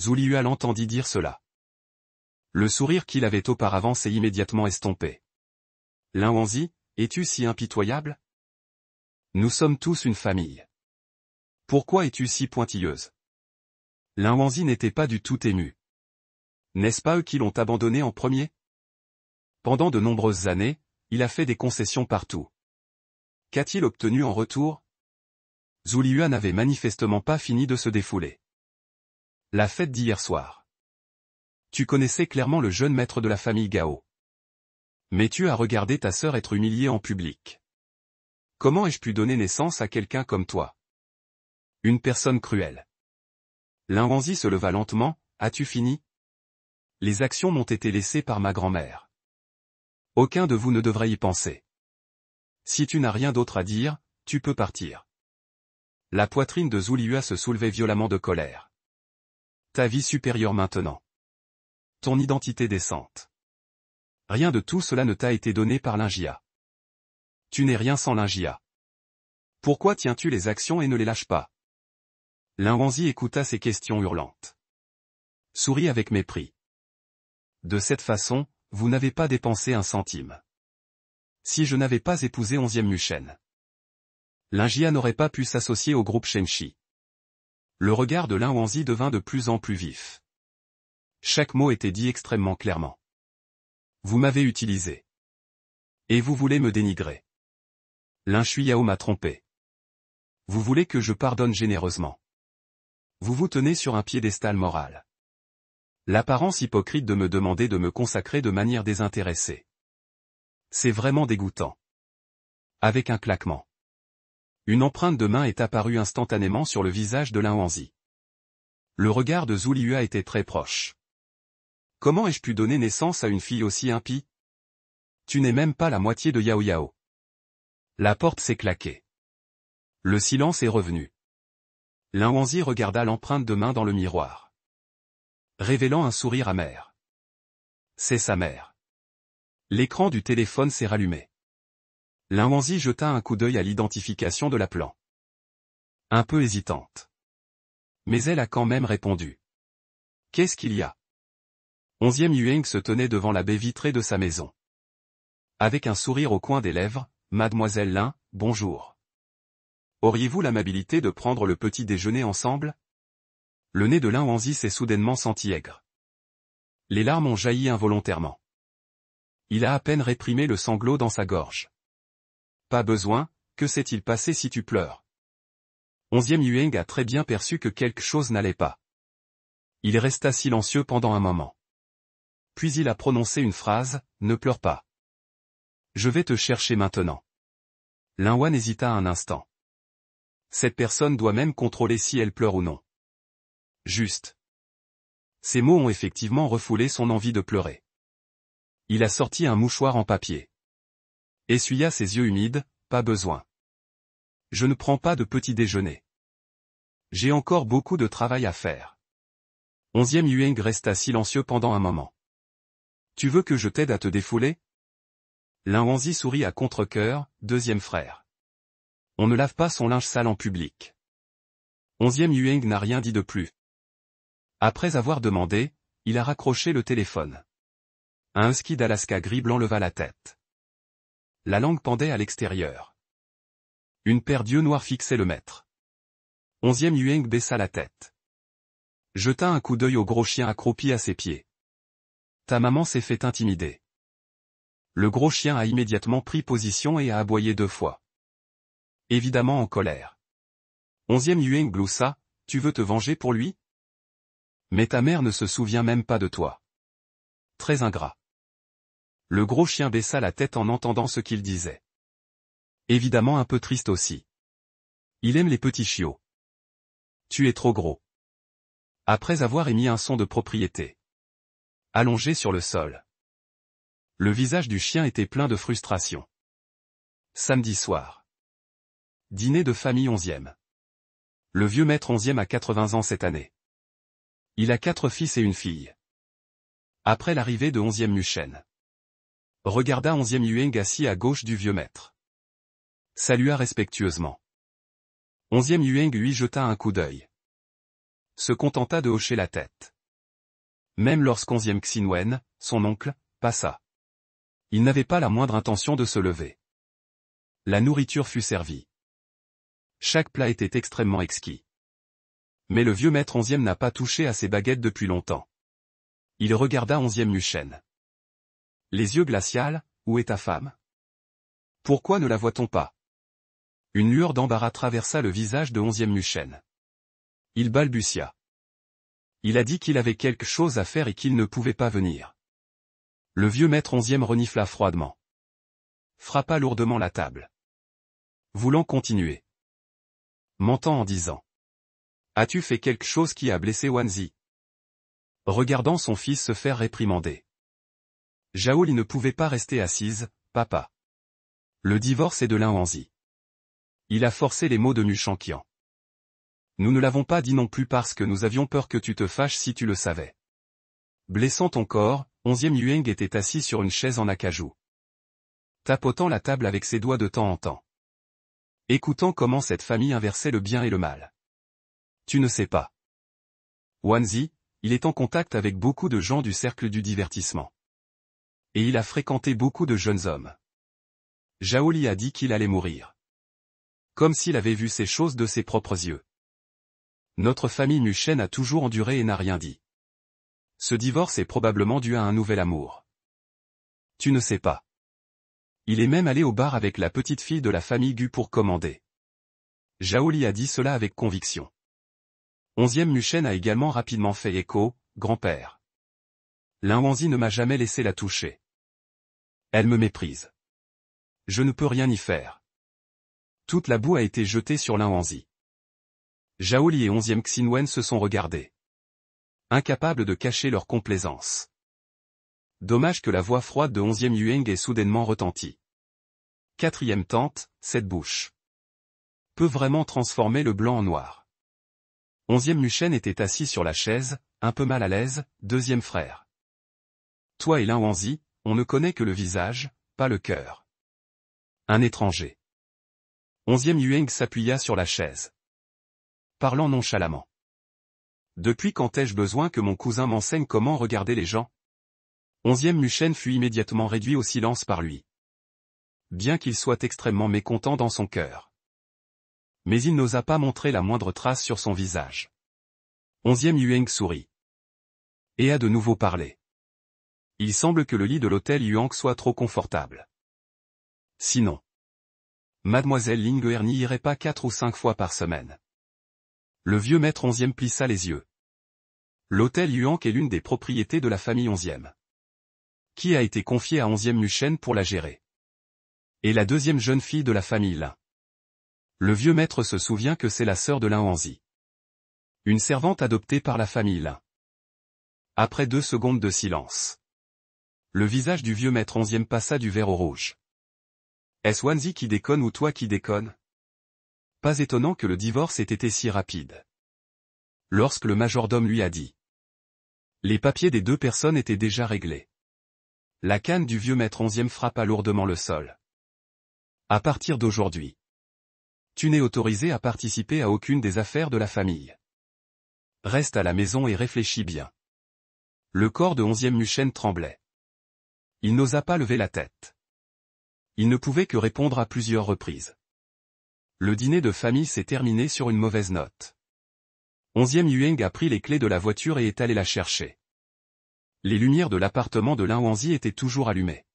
Zhu Liyue l'entendit dire cela. Le sourire qu'il avait auparavant s'est immédiatement estompé. Lin Wanzi, es-tu si impitoyable? Nous sommes tous une famille. Pourquoi es-tu si pointilleuse? Lin Wanzi n'était pas du tout ému. N'est-ce pas eux qui l'ont abandonné en premier? Pendant de nombreuses années, il a fait des concessions partout. Qu'a-t-il obtenu en retour? Zhu Liyue n'avait manifestement pas fini de se défouler. La fête d'hier soir. Tu connaissais clairement le jeune maître de la famille Gao. Mais tu as regardé ta sœur être humiliée en public. Comment ai-je pu donner naissance à quelqu'un comme toi? Une personne cruelle. Lin Wanzi se leva lentement, as-tu fini? Les actions m'ont été laissées par ma grand-mère. Aucun de vous ne devrait y penser. Si tu n'as rien d'autre à dire, tu peux partir. La poitrine de Zhu Liyue se soulevait violemment de colère. Ta vie supérieure maintenant. Ton identité décente. Rien de tout cela ne t'a été donné par Lin Jia. Tu n'es rien sans Lin Jia. Pourquoi tiens-tu les actions et ne les lâches pas? Lin Wanzi écouta ces questions hurlantes. Sourit avec mépris. De cette façon, vous n'avez pas dépensé un centime. Si je n'avais pas épousé 11e Mushen, Lin Jia n'aurait pas pu s'associer au groupe Shenxi. Le regard de Lin Wanzi devint de plus en plus vif. Chaque mot était dit extrêmement clairement. Vous m'avez utilisé. Et vous voulez me dénigrer. Lin Shuiyao m'a trompé. Vous voulez que je pardonne généreusement. Vous vous tenez sur un piédestal moral. L'apparence hypocrite de me demander de me consacrer de manière désintéressée. C'est vraiment dégoûtant. Avec un claquement. Une empreinte de main est apparue instantanément sur le visage de Lin Wanzi. Le regard de Zhu Liyue était très proche. Comment ai-je pu donner naissance à une fille aussi impie? Tu n'es même pas la moitié de Yao Yao. La porte s'est claquée. Le silence est revenu. Lin Wanzi regarda l'empreinte de main dans le miroir, révélant un sourire amer. C'est sa mère. L'écran du téléphone s'est rallumé. Lin Wanzi jeta un coup d'œil à l'identification de l'appelant. Un peu hésitante. Mais elle a quand même répondu. Qu'est-ce qu'il y a? 11e Yueng se tenait devant la baie vitrée de sa maison. Avec un sourire au coin des lèvres, Mademoiselle Lin, bonjour. Auriez-vous l'amabilité de prendre le petit déjeuner ensemble? Le nez de Lin Wanzi s'est soudainement senti aigre. Les larmes ont jailli involontairement. Il a à peine réprimé le sanglot dans sa gorge. Pas besoin, que s'est-il passé si tu pleures? 11e Yueng a très bien perçu que quelque chose n'allait pas. Il resta silencieux pendant un moment. Puis il a prononcé une phrase, ne pleure pas. Je vais te chercher maintenant. Lin Wan hésita un instant. Cette personne doit même contrôler si elle pleure ou non. Juste. Ces mots ont effectivement refoulé son envie de pleurer. Il a sorti un mouchoir en papier. Essuya ses yeux humides, pas besoin. Je ne prends pas de petit déjeuner. J'ai encore beaucoup de travail à faire. 11e Yueng resta silencieux pendant un moment. Tu veux que je t'aide à te défouler? Lin Wanzi sourit à contre-cœur, deuxième frère. On ne lave pas son linge sale en public. 11e Yueng n'a rien dit de plus. Après avoir demandé, il a raccroché le téléphone. Un husky d'Alaska gris blanc leva la tête. La langue pendait à l'extérieur. Une paire d'yeux noirs fixait le maître. 11e Yueng baissa la tête. Jeta un coup d'œil au gros chien accroupi à ses pieds. Ta maman s'est fait intimider. Le gros chien a immédiatement pris position et a aboyé 2 fois. Évidemment en colère. 11e Yueng gloussa, tu veux te venger pour lui? Mais ta mère ne se souvient même pas de toi. Très ingrat. Le gros chien baissa la tête en entendant ce qu'il disait. Évidemment un peu triste aussi. Il aime les petits chiots. Tu es trop gros. Après avoir émis un son de propriété. Allongé sur le sol. Le visage du chien était plein de frustration. Samedi soir. Dîner de famille 11e. Le vieux maître 11e a 80 ans cette année. Il a 4 fils et une fille. Après l'arrivée de 11e Muchen. Regarda 11e Yueng assis à gauche du vieux maître. Salua respectueusement. 11e Yueng lui jeta un coup d'œil. Se contenta de hocher la tête. Même lorsqu'11e Xinwen, son oncle, passa. Il n'avait pas la moindre intention de se lever. La nourriture fut servie. Chaque plat était extrêmement exquis. Mais le vieux maître 11e n'a pas touché à ses baguettes depuis longtemps. Il regarda 11e Muchen. Les yeux glacials, où est ta femme? Pourquoi ne la voit-on pas? Une lueur d'embarras traversa le visage de 11e Muchen. Il balbutia. Il a dit qu'il avait quelque chose à faire et qu'il ne pouvait pas venir. Le vieux maître 11e renifla froidement. Frappa lourdement la table. Voulant continuer. Mentant en disant. As-tu fait quelque chose qui a blessé Wanzi? Regardant son fils se faire réprimander. Zhao Li ne pouvait pas rester assise, papa. Le divorce est de Lin Wanzi. Il a forcé les mots de Mushanqian. Nous ne l'avons pas dit non plus parce que nous avions peur que tu te fâches si tu le savais. Blessant ton corps, 11e Yueng était assis sur une chaise en acajou. Tapotant la table avec ses doigts de temps en temps. Écoutant comment cette famille inversait le bien et le mal. Tu ne sais pas. Wanzi, il est en contact avec beaucoup de gens du cercle du divertissement. Et il a fréquenté beaucoup de jeunes hommes. Zhao Li a dit qu'il allait mourir. Comme s'il avait vu ces choses de ses propres yeux. Notre famille Muchen a toujours enduré et n'a rien dit. Ce divorce est probablement dû à un nouvel amour. Tu ne sais pas. Il est même allé au bar avec la petite fille de la famille Gu pour commander. Zhao Li a dit cela avec conviction. 11e Muchen a également rapidement fait écho, grand-père. Lin Wanzi ne m'a jamais laissé la toucher. Elle me méprise. Je ne peux rien y faire. Toute la boue a été jetée sur Lin Wanzi. Zhao Li et 11e Xinwen se sont regardés. Incapables de cacher leur complaisance. Dommage que la voix froide de 11e Yueng ait soudainement retenti. 4e tante, cette bouche peut vraiment transformer le blanc en noir. 11e Muchen était assis sur la chaise, un peu mal à l'aise, 2e frère. Toi et Lin Wanzi, on ne connaît que le visage, pas le cœur. Un étranger. 11e Yueng s'appuya sur la chaise. Parlant nonchalamment. Depuis quand ai-je besoin que mon cousin m'enseigne comment regarder les gens? 11e Muchen fut immédiatement réduit au silence par lui. Bien qu'il soit extrêmement mécontent dans son cœur. Mais il n'osa pas montrer la moindre trace sur son visage. 11e Yueng sourit. Et a de nouveau parlé. Il semble que le lit de l'hôtel Yuang soit trop confortable. Sinon, Mademoiselle Linguer n'y irait pas 4 ou 5 fois par semaine. Le vieux maître 11e plissa les yeux. L'hôtel Yuang est l'une des propriétés de la famille 11e. Qui a été confiée à 11e Muchen pour la gérer. Et la deuxième jeune fille de la famille Lin. Le vieux maître se souvient que c'est la sœur de Lin Wanzi. Une servante adoptée par la famille Lin. Après 2 secondes de silence. Le visage du vieux maître 11e passa du vert au rouge. Est-ce Wanzi qui déconne ou toi qui déconne? Pas étonnant que le divorce ait été si rapide. Lorsque le majordome lui a dit. Les papiers des 2 personnes étaient déjà réglés. La canne du vieux maître 11e frappa lourdement le sol. À partir d'aujourd'hui. Tu n'es autorisé à participer à aucune des affaires de la famille. Reste à la maison et réfléchis bien. Le corps de 11e Muchen tremblait. Il n'osa pas lever la tête. Il ne pouvait que répondre à plusieurs reprises. Le dîner de famille s'est terminé sur une mauvaise note. 11e Yueng a pris les clés de la voiture et est allé la chercher. Les lumières de l'appartement de Lin Wanzi étaient toujours allumées.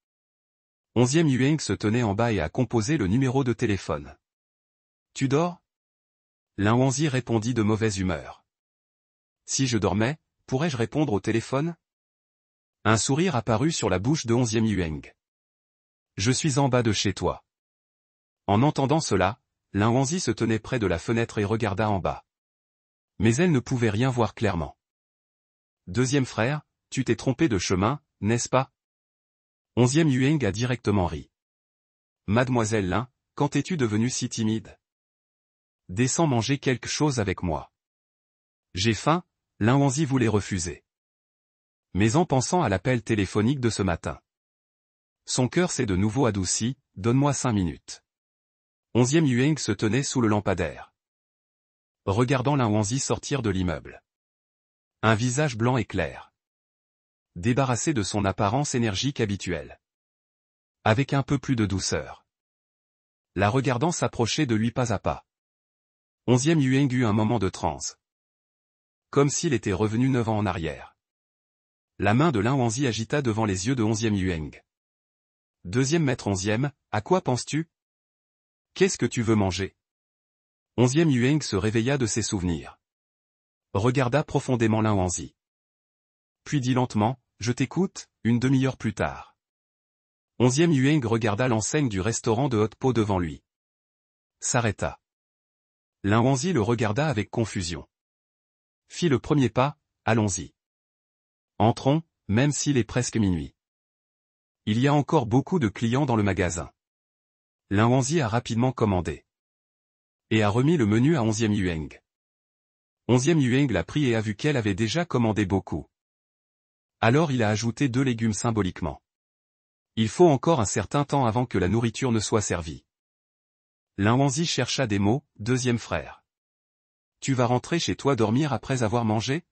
11e Yueng se tenait en bas et a composé le numéro de téléphone. Tu dors? Lin Wanzi répondit de mauvaise humeur. Si je dormais, pourrais-je répondre au téléphone? Un sourire apparut sur la bouche de 11e Yueng. Je suis en bas de chez toi. En entendant cela, Lin Wanzi se tenait près de la fenêtre et regarda en bas. Mais elle ne pouvait rien voir clairement. Deuxième frère, tu t'es trompé de chemin, n'est-ce pas? 11e Yueng a directement ri. Mademoiselle Lin, quand es-tu devenue si timide? Descends manger quelque chose avec moi. J'ai faim, Lin Wanzi voulait refuser. Mais en pensant à l'appel téléphonique de ce matin. Son cœur s'est de nouveau adouci, donne-moi 5 minutes. 11e Yueng se tenait sous le lampadaire. Regardant Lin Wanzi sortir de l'immeuble. Un visage blanc et clair. Débarrassé de son apparence énergique habituelle. Avec un peu plus de douceur. La regardant s'approcher de lui pas à pas. 11e Yueng eut un moment de transe. Comme s'il était revenu 9 ans en arrière. La main de Lin Wanzi agita devant les yeux de 11e Yueng. Deuxième maître 11e, à quoi penses-tu? Qu'est-ce que tu veux manger? 11e Yueng se réveilla de ses souvenirs. Regarda profondément Lin Wanzi. Puis dit lentement, je t'écoute, une demi-heure plus tard. 11e Yueng regarda l'enseigne du restaurant de haute peau devant lui. S'arrêta. Lin Wanzi le regarda avec confusion. Fit le premier pas, allons-y. Entrons, même s'il est presque minuit. Il y a encore beaucoup de clients dans le magasin. Lin Wanzi a rapidement commandé. Et a remis le menu à 11e Yueng. 11e Yueng l'a pris et a vu qu'elle avait déjà commandé beaucoup. Alors il a ajouté 2 légumes symboliquement. Il faut encore un certain temps avant que la nourriture ne soit servie. Lin Wanzi chercha des mots, deuxième frère. Tu vas rentrer chez toi dormir après avoir mangé?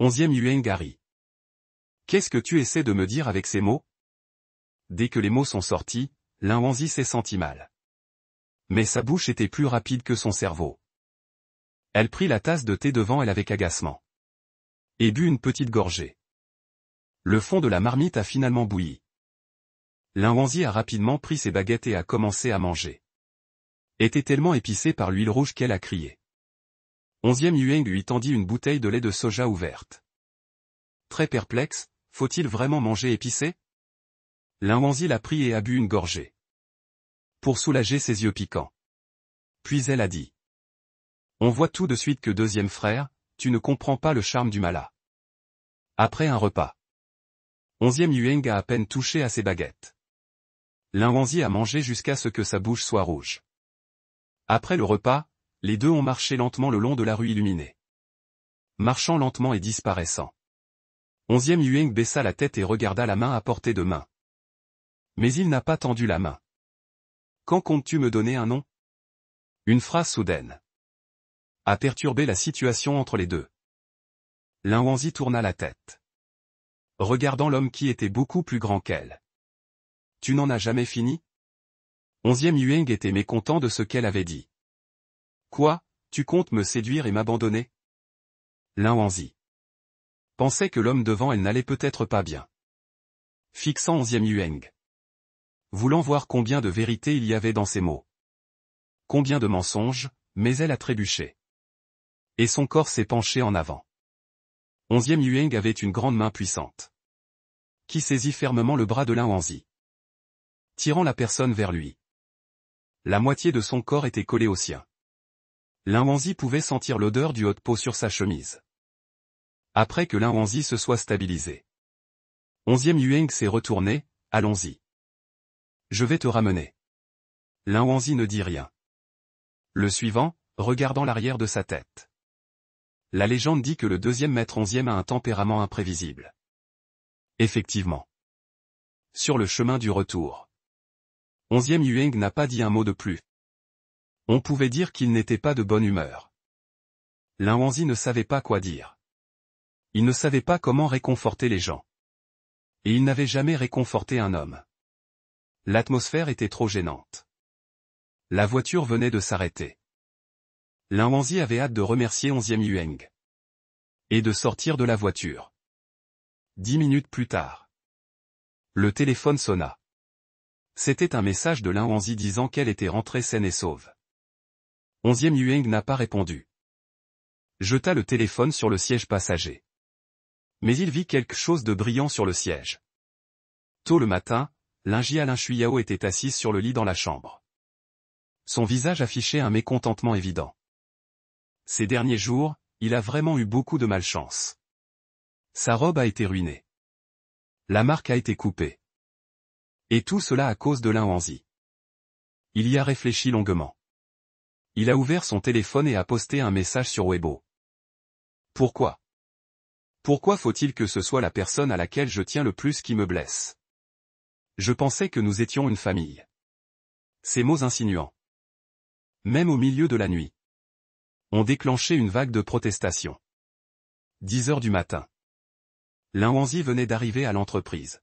11e Yueng a ri. Qu'est-ce que tu essaies de me dire avec ces mots? Dès que les mots sont sortis, Lin Wanzi s'est senti mal. Mais sa bouche était plus rapide que son cerveau. Elle prit la tasse de thé devant elle avec agacement. Et but une petite gorgée. Le fond de la marmite a finalement bouilli. Lin Wanzi a rapidement pris ses baguettes et a commencé à manger. Était tellement épicée par l'huile rouge qu'elle a crié. 11e Yueng lui tendit une bouteille de lait de soja ouverte. Très perplexe, faut-il vraiment manger épicé? Lin Wanzi l'a pris et a bu une gorgée. Pour soulager ses yeux piquants. Puis elle a dit. On voit tout de suite que deuxième frère, tu ne comprends pas le charme du mala. Après un repas. 11e Yueng a à peine touché à ses baguettes. Lin Wanzi a mangé jusqu'à ce que sa bouche soit rouge. Après le repas, les deux ont marché lentement le long de la rue illuminée. Marchant lentement et disparaissant. 11e Yueng baissa la tête et regarda la main à portée de main. Mais il n'a pas tendu la main. Quand comptes-tu me donner un nom? Une phrase soudaine a perturbé la situation entre les deux. Lin Wanzi tourna la tête. Regardant l'homme qui était beaucoup plus grand qu'elle. Tu n'en as jamais fini? 11e Yueng était mécontent de ce qu'elle avait dit. Quoi, tu comptes me séduire et m'abandonner? Lin Wanzi pensait que l'homme devant elle n'allait peut-être pas bien. Fixant 11e Yueng. Voulant voir combien de vérité il y avait dans ces mots. Combien de mensonges, mais elle a trébuché. Et son corps s'est penché en avant. 11e Yueng avait une grande main puissante. Qui saisit fermement le bras de Lin Wanzi. Tirant la personne vers lui. La moitié de son corps était collée au sien. Lin Wanzi pouvait sentir l'odeur du haut de peau sur sa chemise. Après que Lin Wanzi se soit stabilisé. 11e Yueng s'est retourné, allons-y. Je vais te ramener. Lin Wanzi ne dit rien. Le suivant, regardant l'arrière de sa tête. La légende dit que le deuxième maître 11e a un tempérament imprévisible. Effectivement. Sur le chemin du retour. 11e Yueng n'a pas dit un mot de plus. On pouvait dire qu'il n'était pas de bonne humeur. Lin Wanzi ne savait pas quoi dire. Il ne savait pas comment réconforter les gens. Et il n'avait jamais réconforté un homme. L'atmosphère était trop gênante. La voiture venait de s'arrêter. Lin Wanzi avait hâte de remercier 11e Yueng. Et de sortir de la voiture. 10 minutes plus tard. Le téléphone sonna. C'était un message de Lin Wanzi disant qu'elle était rentrée saine et sauve. 11e Yueng n'a pas répondu. Jeta le téléphone sur le siège passager. Mais il vit quelque chose de brillant sur le siège. Tôt le matin, Lin Shuyao était assise sur le lit dans la chambre. Son visage affichait un mécontentement évident. Ces derniers jours, il a vraiment eu beaucoup de malchance. Sa robe a été ruinée. La marque a été coupée. Et tout cela à cause de Lin Wanzi. Il y a réfléchi longuement. Il a ouvert son téléphone et a posté un message sur Weibo. Pourquoi? Pourquoi faut-il que ce soit la personne à laquelle je tiens le plus qui me blesse? Je pensais que nous étions une famille. Ces mots insinuants. Même au milieu de la nuit. Ont déclenché une vague de protestation. 10 heures du matin. Lin Wanzi venait d'arriver à l'entreprise.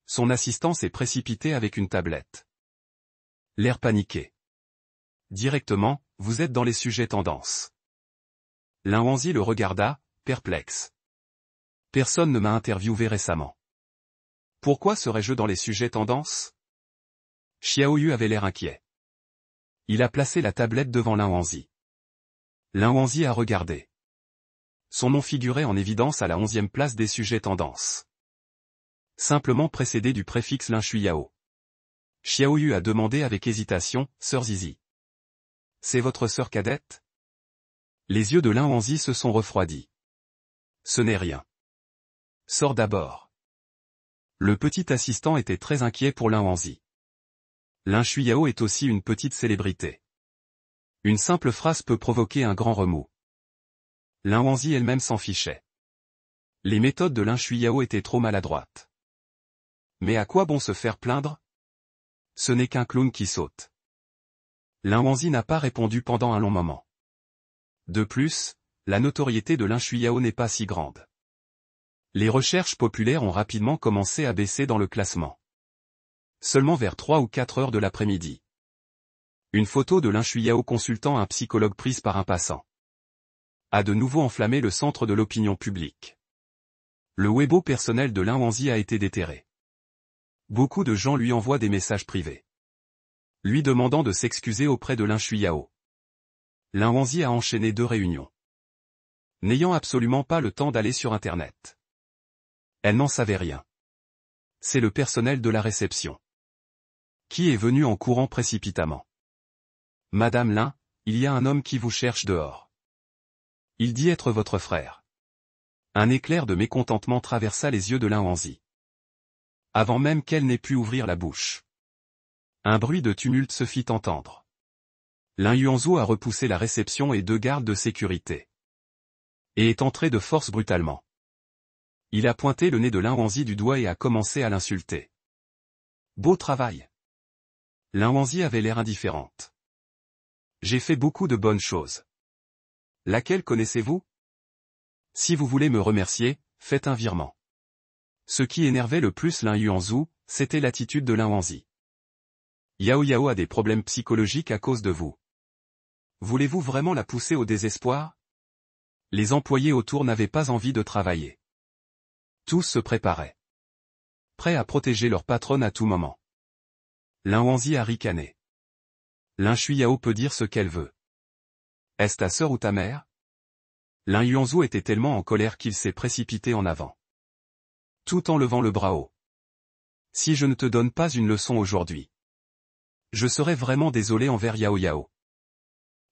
Son assistant s'est précipité avec une tablette. L'air paniqué. Directement, vous êtes dans les sujets tendances. Lin Wanzi le regarda, perplexe. Personne ne m'a interviewé récemment. Pourquoi serais-je dans les sujets tendances? Xiaoyu avait l'air inquiet. Il a placé la tablette devant Lin Wanzi. Lin Wanzi a regardé. Son nom figurait en évidence à la 11e place des sujets tendances. Simplement précédé du préfixe Lin Shuyao. Xiaoyu a demandé avec hésitation, Sœur Zizi. C'est votre sœur cadette? Les yeux de Lin Wanzi se sont refroidis. Ce n'est rien. Sors d'abord. Le petit assistant était très inquiet pour Lin Wanzi. Lin Shuyao est aussi une petite célébrité. Une simple phrase peut provoquer un grand remous. Lin Wanzi elle-même s'en fichait. Les méthodes de Lin Shuyao étaient trop maladroites. Mais à quoi bon se faire plaindre? Ce n'est qu'un clown qui saute. Lin Wanzi n'a pas répondu pendant un long moment. De plus, la notoriété de Lin Shuyao n'est pas si grande. Les recherches populaires ont rapidement commencé à baisser dans le classement. Seulement vers 3 ou 4 heures de l'après-midi. Une photo de Lin Shuyao consultant un psychologue prise par un passant. a de nouveau enflammé le centre de l'opinion publique. Le Weibo personnel de Lin Wangzi a été déterré. Beaucoup de gens lui envoient des messages privés, lui demandant de s'excuser auprès de Lin Shuiyao. Lin Wangzi a enchaîné 2 réunions, n'ayant absolument pas le temps d'aller sur Internet. Elle n'en savait rien. C'est le personnel de la réception qui est venu en courant précipitamment. « Madame Lin, il y a un homme qui vous cherche dehors. Il dit être votre frère. » Un éclair de mécontentement traversa les yeux de Lin Wangzi. Avant même qu'elle n'ait pu ouvrir la bouche, un bruit de tumulte se fit entendre. Lin Yuanzhou a repoussé la réception et 2 gardes de sécurité, et est entré de force brutalement. Il a pointé le nez de Lin Wangzi du doigt et a commencé à l'insulter. « Beau travail !» Lin Wangzi avait l'air indifférente. « J'ai fait beaucoup de bonnes choses. Laquelle connaissez-vous ? Si vous voulez me remercier, faites un virement. » Ce qui énervait le plus Lin Yuanzhou, c'était l'attitude de Lin Wangzi. « Yao Yao a des problèmes psychologiques à cause de vous. Voulez-vous vraiment la pousser au désespoir ? » Les employés autour n'avaient pas envie de travailler. Tous se préparaient, prêts à protéger leur patronne à tout moment. Lin Wangzi a ricané. « Lin Shuiyao peut dire ce qu'elle veut. Est-ce ta sœur ou ta mère ?» Lin Yuanzhou était tellement en colère qu'il s'est précipité en avant, tout en levant le bras haut. « Si je ne te donne pas une leçon aujourd'hui, je serai vraiment désolé envers Yao Yao. »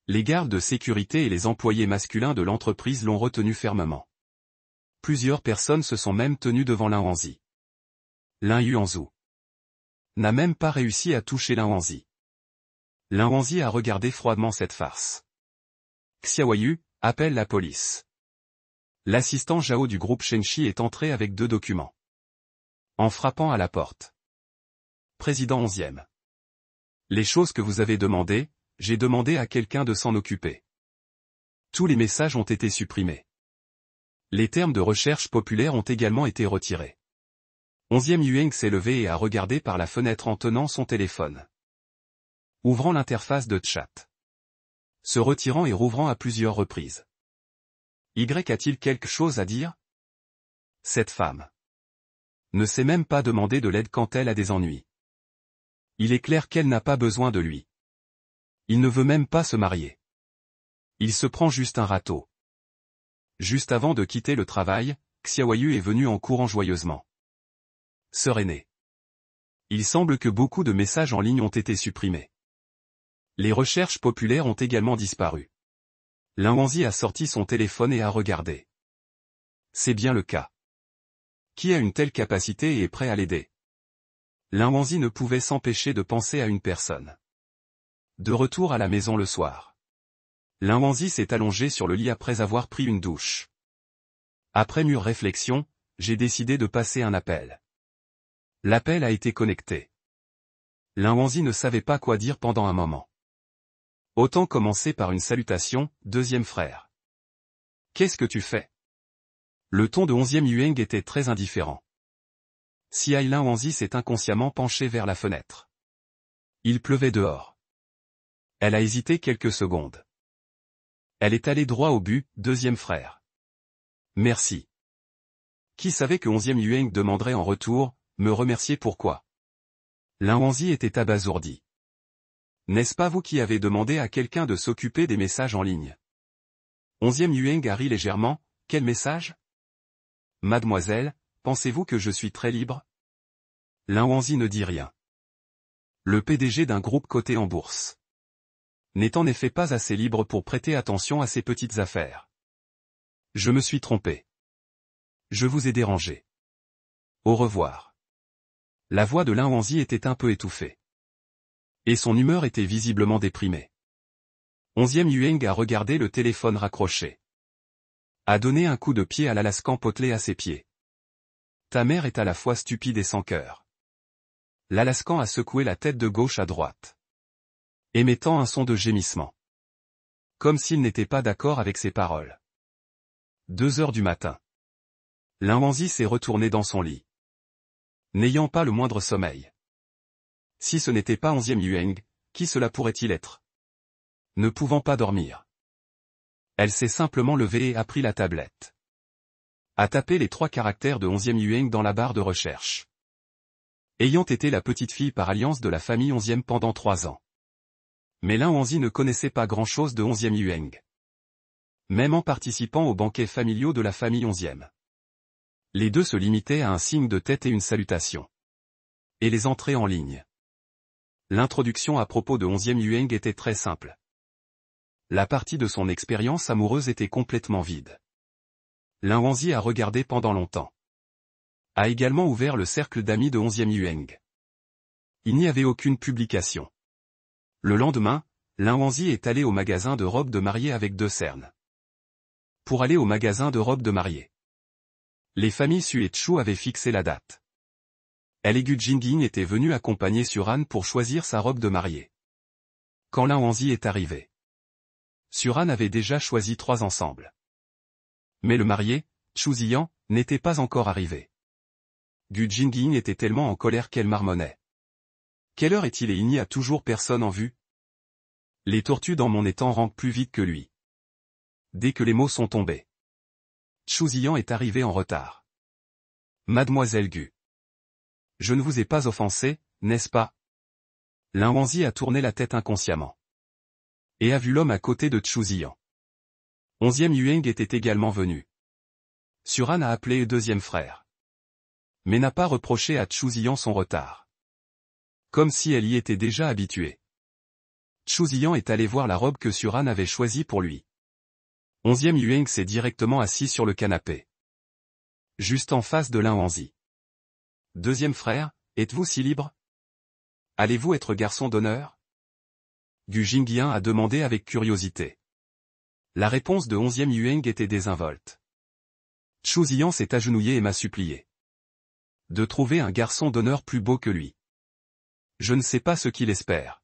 Les gardes de sécurité et les employés masculins de l'entreprise l'ont retenu fermement. Plusieurs personnes se sont même tenues devant Lin Wangzi. Lin Yuanzhou n'a même pas réussi à toucher Lin Wangzi. Lin Wangzi a regardé froidement cette farce. Xiaoyu, appelle la police. L'assistant Zhao du groupe Shenxi est entré avec 2 documents. En frappant à la porte. Président 11e. Les choses que vous avez demandées, j'ai demandé à quelqu'un de s'en occuper. Tous les messages ont été supprimés. Les termes de recherche populaire ont également été retirés. 11e Yueng s'est levé et a regardé par la fenêtre en tenant son téléphone, ouvrant l'interface de chat, se retirant et rouvrant à plusieurs reprises. Y a-t-il quelque chose à dire ? Cette femme ne sait même pas demander de l'aide quand elle a des ennuis. Il est clair qu'elle n'a pas besoin de lui. Il ne veut même pas se marier. Il se prend juste un râteau. Juste avant de quitter le travail, Xiaoyu est venu en courant joyeusement. Sœur aînée. Il semble que beaucoup de messages en ligne ont été supprimés. Les recherches populaires ont également disparu. Lin Wangzi a sorti son téléphone et a regardé. C'est bien le cas. Qui a une telle capacité et est prêt à l'aider ? Lin Wangzi ne pouvait s'empêcher de penser à une personne. De retour à la maison le soir, Lin Wangzi s'est allongé sur le lit après avoir pris une douche. Après mûre réflexion, j'ai décidé de passer un appel. L'appel a été connecté. Lin Wangzi ne savait pas quoi dire pendant un moment. Autant commencer par une salutation, 2e frère. Qu'est-ce que tu fais ? Le ton de 11e Yueng était très indifférent. Xiai Lin Wangzi s'est inconsciemment penché vers la fenêtre. Il pleuvait dehors. Elle a hésité quelques secondes. Elle est allée droit au but, 2e frère. Merci. Qui savait que 11e Yueng demanderait en retour, me remercier pourquoi ? Lin Wangzi était abasourdi. N'est-ce pas vous qui avez demandé à quelqu'un de s'occuper des messages en ligne ? 11e Yueng a ri légèrement, quel message ? Mademoiselle, pensez-vous que je suis très libre ? Lin Wangzi ne dit rien. Le PDG d'un groupe coté en bourse n'est en effet pas assez libre pour prêter attention à ces petites affaires. Je me suis trompé. Je vous ai dérangé. Au revoir. La voix de Lin Wangzi était un peu étouffée. Et son humeur était visiblement déprimée. 11e Yueng a regardé le téléphone raccroché. A donné un coup de pied à l'Alaskan potelé à ses pieds. Ta mère est à la fois stupide et sans cœur. L'Alaskan a secoué la tête de gauche à droite, émettant un son de gémissement. Comme s'il n'était pas d'accord avec ses paroles. 2 heures du matin. Lin Wangzi s'est retourné dans son lit, n'ayant pas le moindre sommeil. Si ce n'était pas 11e Yueng, qui cela pourrait-il être ? Ne pouvant pas dormir. Elle s'est simplement levée et a pris la tablette. A tapé les 3 caractères de 11e Yueng dans la barre de recherche. Ayant été la petite fille par alliance de la famille 11e pendant 3 ans. Mais Lin Wangzi ne connaissait pas grand-chose de 11e Yueng. Même en participant aux banquets familiaux de la famille 11e. Les deux se limitaient à un signe de tête et une salutation. Et les entrées en ligne. L'introduction à propos de 11e Yueng était très simple. La partie de son expérience amoureuse était complètement vide. Lin Wangzi a regardé pendant longtemps. A également ouvert le cercle d'amis de 11e Yueng. Il n'y avait aucune publication. Le lendemain, Lin Wangzi est allé au magasin de robes de mariée avec 2 cernes. Pour aller au magasin de robes de mariée. Les familles Su et Chu avaient fixé la date. Elle et Gu Jingying étaient venus accompagner Suran pour choisir sa robe de mariée. Quand Lin Wangzi est arrivé. Suran avait déjà choisi 3 ensembles. Mais le marié, Chu Ziyan, n'était pas encore arrivé. Gu Jingying était tellement en colère qu'elle marmonnait. Quelle heure est-il et il n'y a toujours personne en vue? Les tortues dans mon étang rampent plus vite que lui. Dès que les mots sont tombés. Chu Ziyan est arrivé en retard. Mademoiselle Gu. Je ne vous ai pas offensé, n'est-ce pas? Lin Wangzi a tourné la tête inconsciemment. Et a vu l'homme à côté de Chu Ziyan. 11e Yueng était également venu. Suran a appelé le 2e frère. Mais n'a pas reproché à Chu Ziyan son retard. Comme si elle y était déjà habituée. Chu Ziyan est allé voir la robe que Suran avait choisie pour lui. 11e Yueng s'est directement assis sur le canapé. Juste en face de Lin Wangzi. 2e frère, êtes-vous si libre? Allez-vous être garçon d'honneur? Gu Jingying a demandé avec curiosité. La réponse de 11e Yueng était désinvolte. Chu Ziyan s'est agenouillé et m'a supplié. De trouver un garçon d'honneur plus beau que lui. Je ne sais pas ce qu'il espère.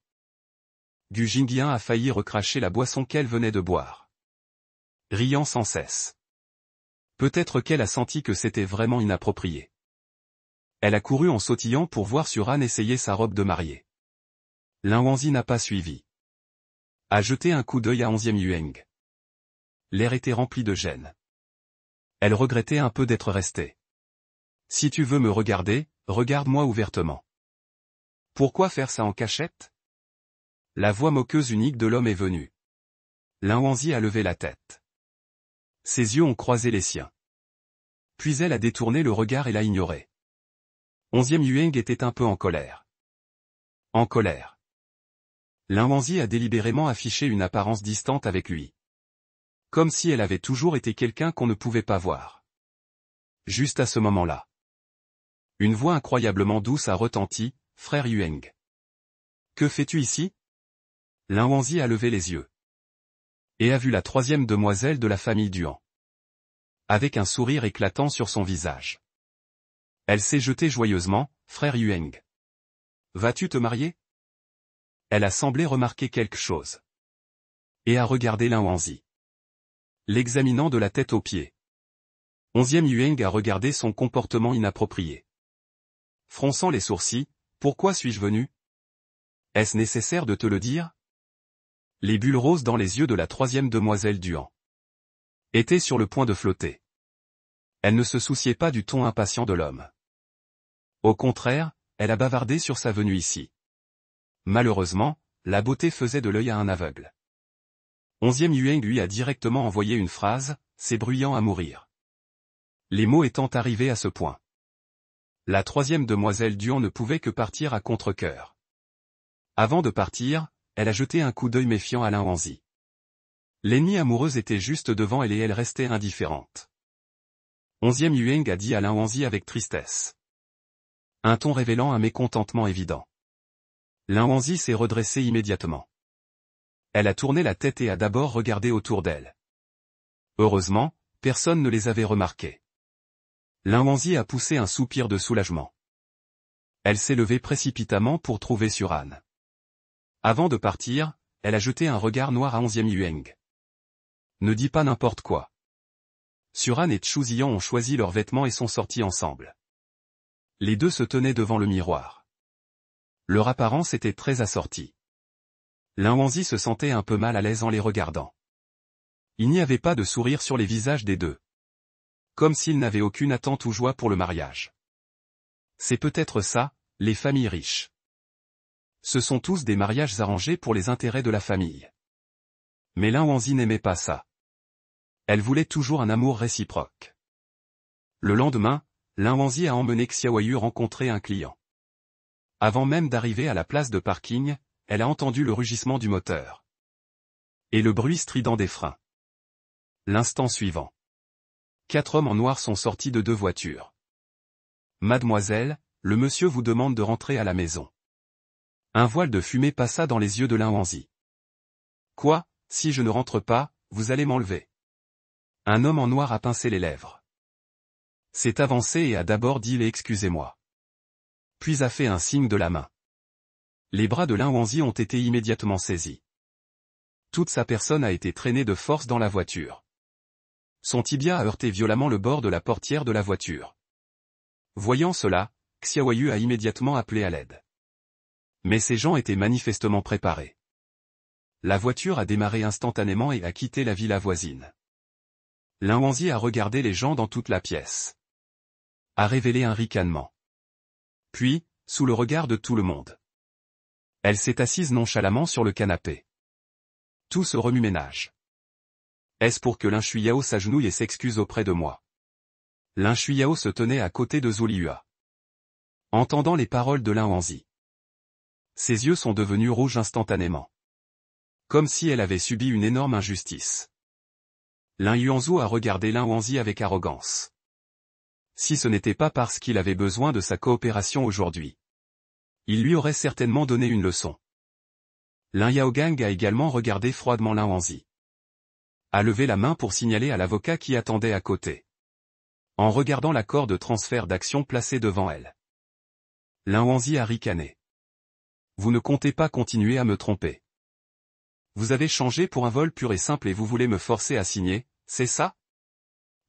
Gu Jingying a failli recracher la boisson qu'elle venait de boire. Riant sans cesse. Peut-être qu'elle a senti que c'était vraiment inapproprié. Elle a couru en sautillant pour voir Suran essayer sa robe de mariée. Lin Wangzi n'a pas suivi. A jeté un coup d'œil à 11e Yueng. L'air était rempli de gêne. Elle regrettait un peu d'être restée. Si tu veux me regarder, regarde-moi ouvertement. Pourquoi faire ça en cachette? La voix moqueuse unique de l'homme est venue. Lin Wangzi a levé la tête. Ses yeux ont croisé les siens. Puis elle a détourné le regard et l'a ignoré. 11e Yueng était un peu en colère. En colère. Lin Wangzi a délibérément affiché une apparence distante avec lui. Comme si elle avait toujours été quelqu'un qu'on ne pouvait pas voir. Juste à ce moment-là. Une voix incroyablement douce a retenti, « Frère Yueng. Que fais-tu ici ?» Lin Wangzi a levé les yeux. Et a vu la 3e demoiselle de la famille Duan. Avec un sourire éclatant sur son visage. Elle s'est jetée joyeusement, « Frère Yueng. Vas-tu te marier ?» Elle a semblé remarquer quelque chose. Et a regardé Lin Wangzi. L'examinant de la tête aux pieds. 11e Yueng a regardé son comportement inapproprié. Fronçant les sourcils, « Pourquoi suis-je venu? Est-ce nécessaire de te le dire ?» Les bulles roses dans les yeux de la 3e demoiselle Duan étaient sur le point de flotter. Elle ne se souciait pas du ton impatient de l'homme. Au contraire, elle a bavardé sur sa venue ici. Malheureusement, la beauté faisait de l'œil à un aveugle. 11e Yueng lui a directement envoyé une phrase, « C'est bruyant à mourir. » Les mots étant arrivés à ce point. La 3e demoiselle Duan ne pouvait que partir à contre-cœur. Avant de partir, elle a jeté un coup d'œil méfiant à Lin Wangzi. L'ennemie amoureuse était juste devant elle et elle restait indifférente. 11e Yueng a dit à Lin Wangzi avec tristesse. Un ton révélant un mécontentement évident. Lin Wangzi s'est redressée immédiatement. Elle a tourné la tête et a d'abord regardé autour d'elle. Heureusement, personne ne les avait remarqués. Lin Wangzi a poussé un soupir de soulagement. Elle s'est levée précipitamment pour trouver Suran. Avant de partir, elle a jeté un regard noir à 11e Yueng. Ne dis pas n'importe quoi. Suran et Chu Ziyan ont choisi leurs vêtements et sont sortis ensemble. Les deux se tenaient devant le miroir. Leur apparence était très assortie. Lin Wangzi se sentait un peu mal à l'aise en les regardant. Il n'y avait pas de sourire sur les visages des deux. Comme s'ils n'avaient aucune attente ou joie pour le mariage. C'est peut-être ça, les familles riches. Ce sont tous des mariages arrangés pour les intérêts de la famille. Mais Lin Wanzi n'aimait pas ça. Elle voulait toujours un amour réciproque. Le lendemain, Lin Wanzi a emmené Xiaoyu rencontrer un client. Avant même d'arriver à la place de parking, elle a entendu le rugissement du moteur. Et le bruit strident des freins. L'instant suivant. 4 hommes en noir sont sortis de 2 voitures. Mademoiselle, le monsieur vous demande de rentrer à la maison. Un voile de fumée passa dans les yeux de Lin Wanzi. Quoi, si je ne rentre pas, vous allez m'enlever. Un homme en noir a pincé les lèvres. S'est avancé et a d'abord dit excusez-moi. Puis a fait un signe de la main. Les bras de Lin Wanzi ont été immédiatement saisis. Toute sa personne a été traînée de force dans la voiture. Son tibia a heurté violemment le bord de la portière de la voiture. Voyant cela, Xiaoyu a immédiatement appelé à l'aide. Mais ces gens étaient manifestement préparés. La voiture a démarré instantanément et a quitté la villa voisine. Lin Wanzi a regardé les gens dans toute la pièce. A révélé un ricanement. Puis, sous le regard de tout le monde, elle s'est assise nonchalamment sur le canapé. Tout se remue-ménage. Est-ce pour que Lin Shuiyao s'agenouille et s'excuse auprès de moi? Lin Shuiyao se tenait à côté de Zhou Liyue. Entendant les paroles de Lin Wanzi, ses yeux sont devenus rouges instantanément. Comme si elle avait subi une énorme injustice. Lin Yuanzhou a regardé Lin Wanzi avec arrogance. Si ce n'était pas parce qu'il avait besoin de sa coopération aujourd'hui, il lui aurait certainement donné une leçon. Lin Yaogang a également regardé froidement Lin Wanzi. A levé la main pour signaler à l'avocat qui attendait à côté. En regardant l'accord de transfert d'action placé devant elle. Lin Wanzi a ricané. Vous ne comptez pas continuer à me tromper. Vous avez changé pour un vol pur et simple et vous voulez me forcer à signer, c'est ça?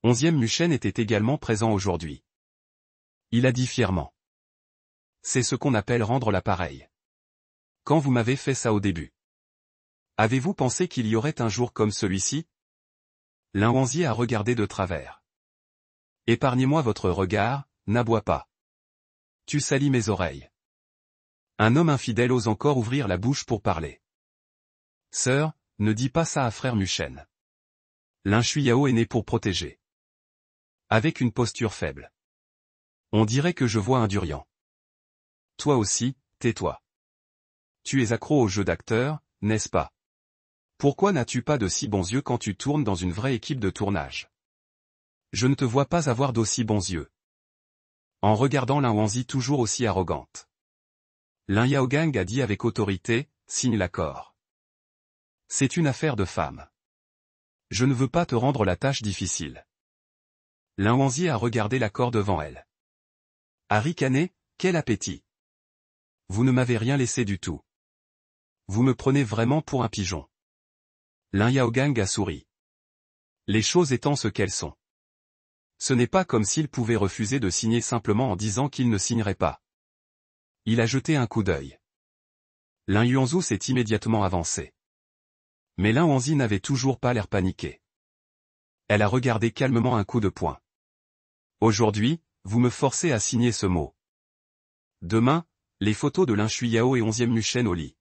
11e Muchen était également présent aujourd'hui. Il a dit fièrement. C'est ce qu'on appelle rendre l'appareil. Quand vous m'avez fait ça au début. Avez-vous pensé qu'il y aurait un jour comme celui-ci? Lin Wanzi a regardé de travers. Épargnez-moi votre regard, n'aboie pas. Tu salis mes oreilles. Un homme infidèle ose encore ouvrir la bouche pour parler. Sœur, ne dis pas ça à frère Muchen. Lin Shuiyao est né pour protéger. Avec une posture faible. On dirait que je vois un durian. Toi aussi, tais-toi. Tu es accro au jeu d'acteur, n'est-ce pas? Pourquoi n'as-tu pas de si bons yeux quand tu tournes dans une vraie équipe de tournage? Je ne te vois pas avoir d'aussi bons yeux. En regardant Lin Wanzi toujours aussi arrogante. Lin Yaogang a dit avec autorité, signe l'accord. C'est une affaire de femme. Je ne veux pas te rendre la tâche difficile. Lin Wanzi a regardé l'accord devant elle. A ricané, quel appétit. Vous ne m'avez rien laissé du tout. Vous me prenez vraiment pour un pigeon. Lin Yaogang a souri. Les choses étant ce qu'elles sont. Ce n'est pas comme s'il pouvait refuser de signer simplement en disant qu'il ne signerait pas. Il a jeté un coup d'œil. Lin Yuanzhou s'est immédiatement avancé. Mais Lin Wanzi n'avait toujours pas l'air paniqué. Elle a regardé calmement un coup de poing. Aujourd'hui, vous me forcez à signer ce mot. Demain, les photos de Lin Shuiyao et 11e Muchen au lit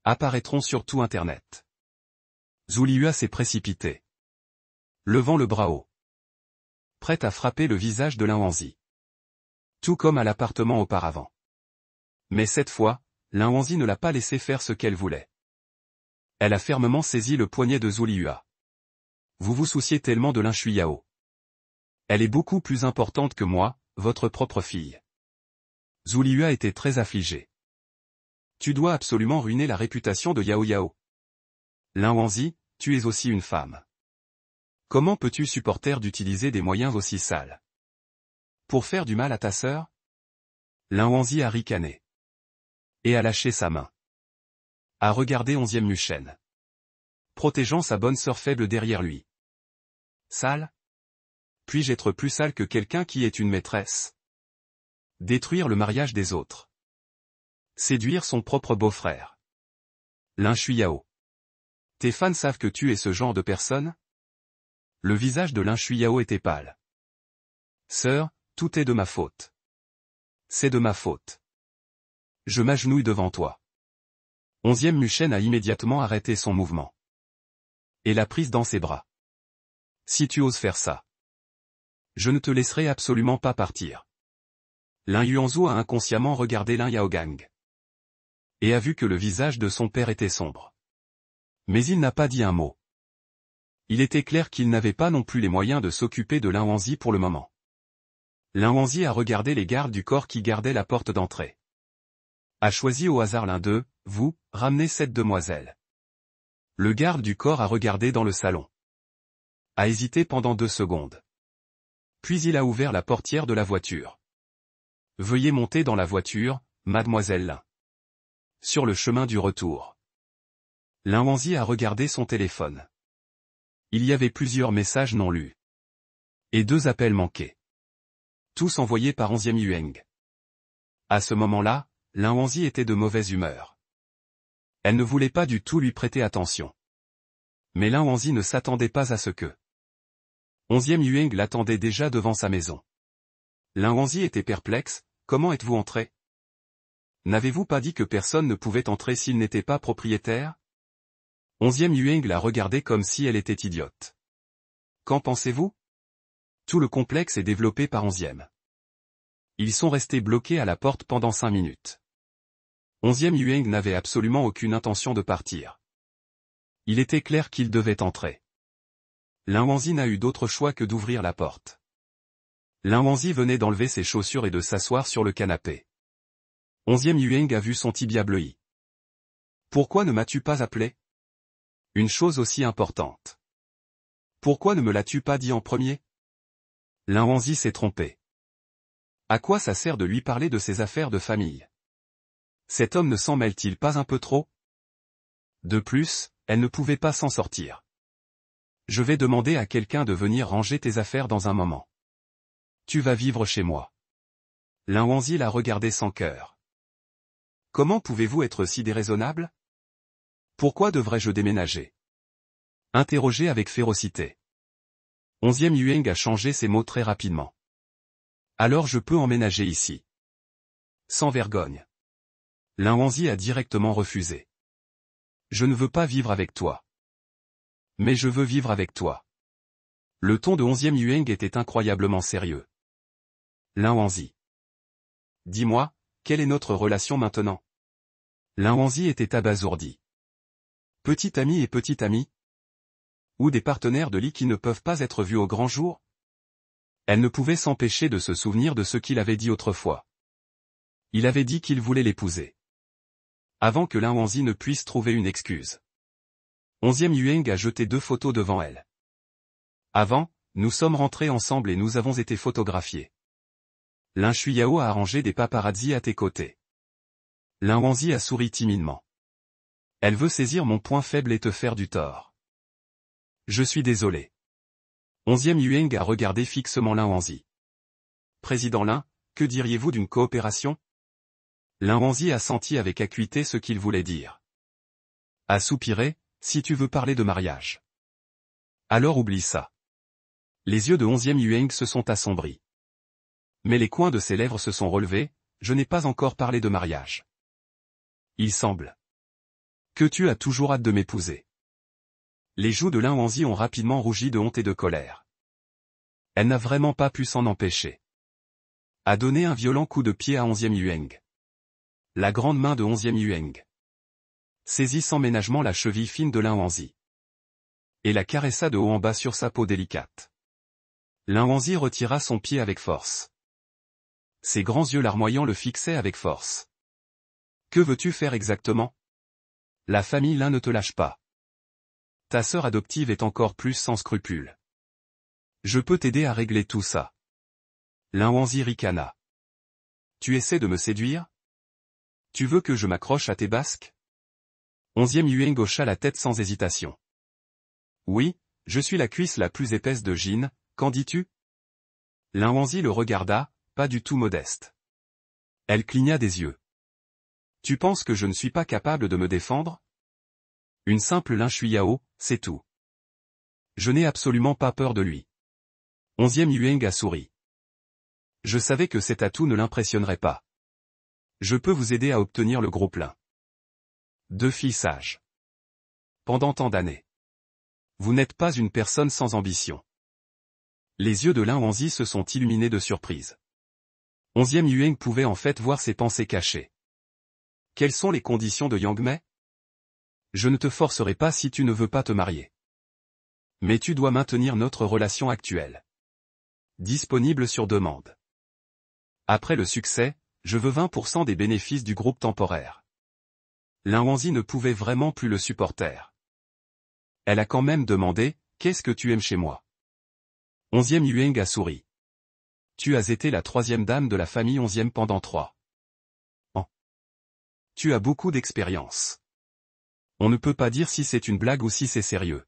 apparaîtront sur tout Internet. Zhou Liyue s'est précipité. Levant le bras haut. Prête à frapper le visage de Lin Wanzi. Tout comme à l'appartement auparavant. Mais cette fois, Lin Wanzi ne l'a pas laissé faire ce qu'elle voulait. Elle a fermement saisi le poignet de Zhou Liyue. Vous vous souciez tellement de Lin Shuiyao. Elle est beaucoup plus importante que moi, votre propre fille. Zhou Liyue était très affligée. Tu dois absolument ruiner la réputation de Yao Yao. Lin Wanzi, tu es aussi une femme. Comment peux-tu supporter d'utiliser des moyens aussi sales? Pour faire du mal à ta sœur? Lin Wanzi a ricané. Et a lâché sa main. A regardé 11e Muchen. Protégeant sa bonne sœur faible derrière lui. Sale? Puis-je être plus sale que quelqu'un qui est une maîtresse? Détruire le mariage des autres. Séduire son propre beau-frère. Lin Shuiyao. Tes fans savent que tu es ce genre de personne? Le visage de Lin Shuiyao était pâle. Sœur, tout est de ma faute. C'est de ma faute. Je m'agenouille devant toi. 11e Muchen a immédiatement arrêté son mouvement. Et l'a prise dans ses bras. Si tu oses faire ça, je ne te laisserai absolument pas partir. Lin Yuanzhou a inconsciemment regardé Lin Yaogang. Et a vu que le visage de son père était sombre. Mais il n'a pas dit un mot. Il était clair qu'il n'avait pas non plus les moyens de s'occuper de Lin Wanzi pour le moment. Lin Wanzi a regardé les gardes du corps qui gardaient la porte d'entrée. A choisi au hasard l'un d'eux, vous, ramenez cette demoiselle. Le garde du corps a regardé dans le salon. A hésité pendant 2 secondes. Puis il a ouvert la portière de la voiture. Veuillez monter dans la voiture, mademoiselle Lin. Sur le chemin du retour. Lin Wanzi a regardé son téléphone. Il y avait plusieurs messages non lus. Et 2 appels manqués. Tous envoyés par 11e Yueng. À ce moment-là, Lin Wanzi était de mauvaise humeur. Elle ne voulait pas du tout lui prêter attention. Mais Lin Wanzi ne s'attendait pas à ce que 11e Yueng l'attendait déjà devant sa maison. Lin Wanzi était perplexe, comment êtes-vous entré? N'avez-vous pas dit que personne ne pouvait entrer s'il n'était pas propriétaire? 11e Yueng la regardait comme si elle était idiote. Qu'en pensez-vous? Tout le complexe est développé par 11e. Ils sont restés bloqués à la porte pendant 5 minutes. 11e Yueng n'avait absolument aucune intention de partir. Il était clair qu'il devait entrer. Lin Wanzi n'a eu d'autre choix que d'ouvrir la porte. Lin Wanzi venait d'enlever ses chaussures et de s'asseoir sur le canapé. 11e Yueng a vu son tibia bleui. Pourquoi ne m'as-tu pas appelé? Une chose aussi importante. Pourquoi ne me l'as-tu pas dit en premier? Lin Wanzi s'est trompé. À quoi ça sert de lui parler de ses affaires de famille? Cet homme ne s'en mêle-t-il pas un peu trop? De plus, elle ne pouvait pas s'en sortir. Je vais demander à quelqu'un de venir ranger tes affaires dans un moment. Tu vas vivre chez moi. Lin Wanzi l'a regardé sans cœur. Comment pouvez-vous être si déraisonnable? Pourquoi devrais-je déménager? Interrogé avec férocité. 11e Yueng a changé ses mots très rapidement. Alors je peux emménager ici. Sans vergogne. Lin Wanzi a directement refusé. Je ne veux pas vivre avec toi. Mais je veux vivre avec toi. Le ton de 11e Yueng était incroyablement sérieux. Lin Wanzi. Dis-moi, quelle est notre relation maintenant? Lin Wanzi était abasourdi. Petit ami et petite amie? Ou des partenaires de lit qui ne peuvent pas être vus au grand jour? Elle ne pouvait s'empêcher de se souvenir de ce qu'il avait dit autrefois. Il avait dit qu'il voulait l'épouser. Avant que Lin Wanzi ne puisse trouver une excuse. 11e Yueng a jeté 2 photos devant elle. Avant, nous sommes rentrés ensemble et nous avons été photographiés. Lin Shuiyao a arrangé des paparazzis à tes côtés. Lin Wanzi a souri timidement. Elle veut saisir mon point faible et te faire du tort. Je suis désolé. 11e Yueng a regardé fixement Lin Wanzi. Président Lin, que diriez-vous d'une coopération? Lin Wanzi a senti avec acuité ce qu'il voulait dire. A soupiré, si tu veux parler de mariage. Alors oublie ça. Les yeux de 11e Yueng se sont assombris. Mais les coins de ses lèvres se sont relevés, je n'ai pas encore parlé de mariage. Il semble que tu as toujours hâte de m'épouser. Les joues de Lin Wanzi ont rapidement rougi de honte et de colère. Elle n'a vraiment pas pu s'en empêcher. A donné un violent coup de pied à 11e Yueng. La grande main de 11e Yueng saisit sans ménagement la cheville fine de Lin Wanzi. Et la caressa de haut en bas sur sa peau délicate. Lin Wanzi retira son pied avec force. Ses grands yeux larmoyants le fixaient avec force. Que veux-tu faire exactement? La famille Lin ne te lâche pas. Ta sœur adoptive est encore plus sans scrupules. Je peux t'aider à régler tout ça. Lin Wanzi ricana. Tu essaies de me séduire? Tu veux que je m'accroche à tes basques? 11e Yueng hocha la tête sans hésitation. Oui, je suis la cuisse la plus épaisse de Jin, qu'en dis-tu? Lin Wanzi le regarda, pas du tout modeste. Elle cligna des yeux. Tu penses que je ne suis pas capable de me défendre? Une simple Lin Shuiyao, c'est tout. Je n'ai absolument pas peur de lui. 11e Yueng a souri. Je savais que cet atout ne l'impressionnerait pas. Je peux vous aider à obtenir le gros plein. 2 filles sages. Pendant tant d'années. Vous n'êtes pas une personne sans ambition. Les yeux de Lin Wangzi se sont illuminés de surprise. 11e Yueng pouvait en fait voir ses pensées cachées. Quelles sont les conditions de Yang Mei? Je ne te forcerai pas si tu ne veux pas te marier. Mais tu dois maintenir notre relation actuelle. Disponible sur demande. Après le succès, je veux 20% des bénéfices du groupe temporaire. Lin Wangzi ne pouvait vraiment plus le supporter. Elle a quand même demandé, qu'est-ce que tu aimes chez moi? 11e Yueng a souri. Tu as été la 3e dame de la famille 11e pendant 3 ans. Tu as beaucoup d'expérience. On ne peut pas dire si c'est une blague ou si c'est sérieux.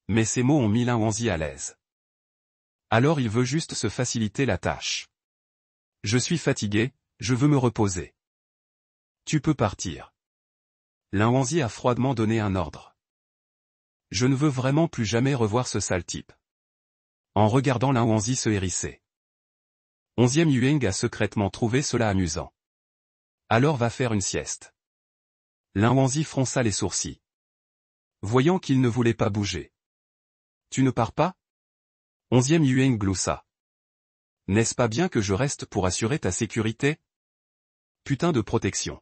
Mais ces mots ont mis Lin Wangzi à l'aise. Alors il veut juste se faciliter la tâche. Je suis fatigué, je veux me reposer. Tu peux partir. Lin Wangzi a froidement donné un ordre. Je ne veux vraiment plus jamais revoir ce sale type. En regardant Lin Wangzi se hérisser. 11e Yueng a secrètement trouvé cela amusant. Alors va faire une sieste. Lin Wangzi fronça les sourcils. Voyant qu'il ne voulait pas bouger. Tu ne pars pas? 11e Yueng gloussa. N'est-ce pas bien que je reste pour assurer ta sécurité? Putain de protection.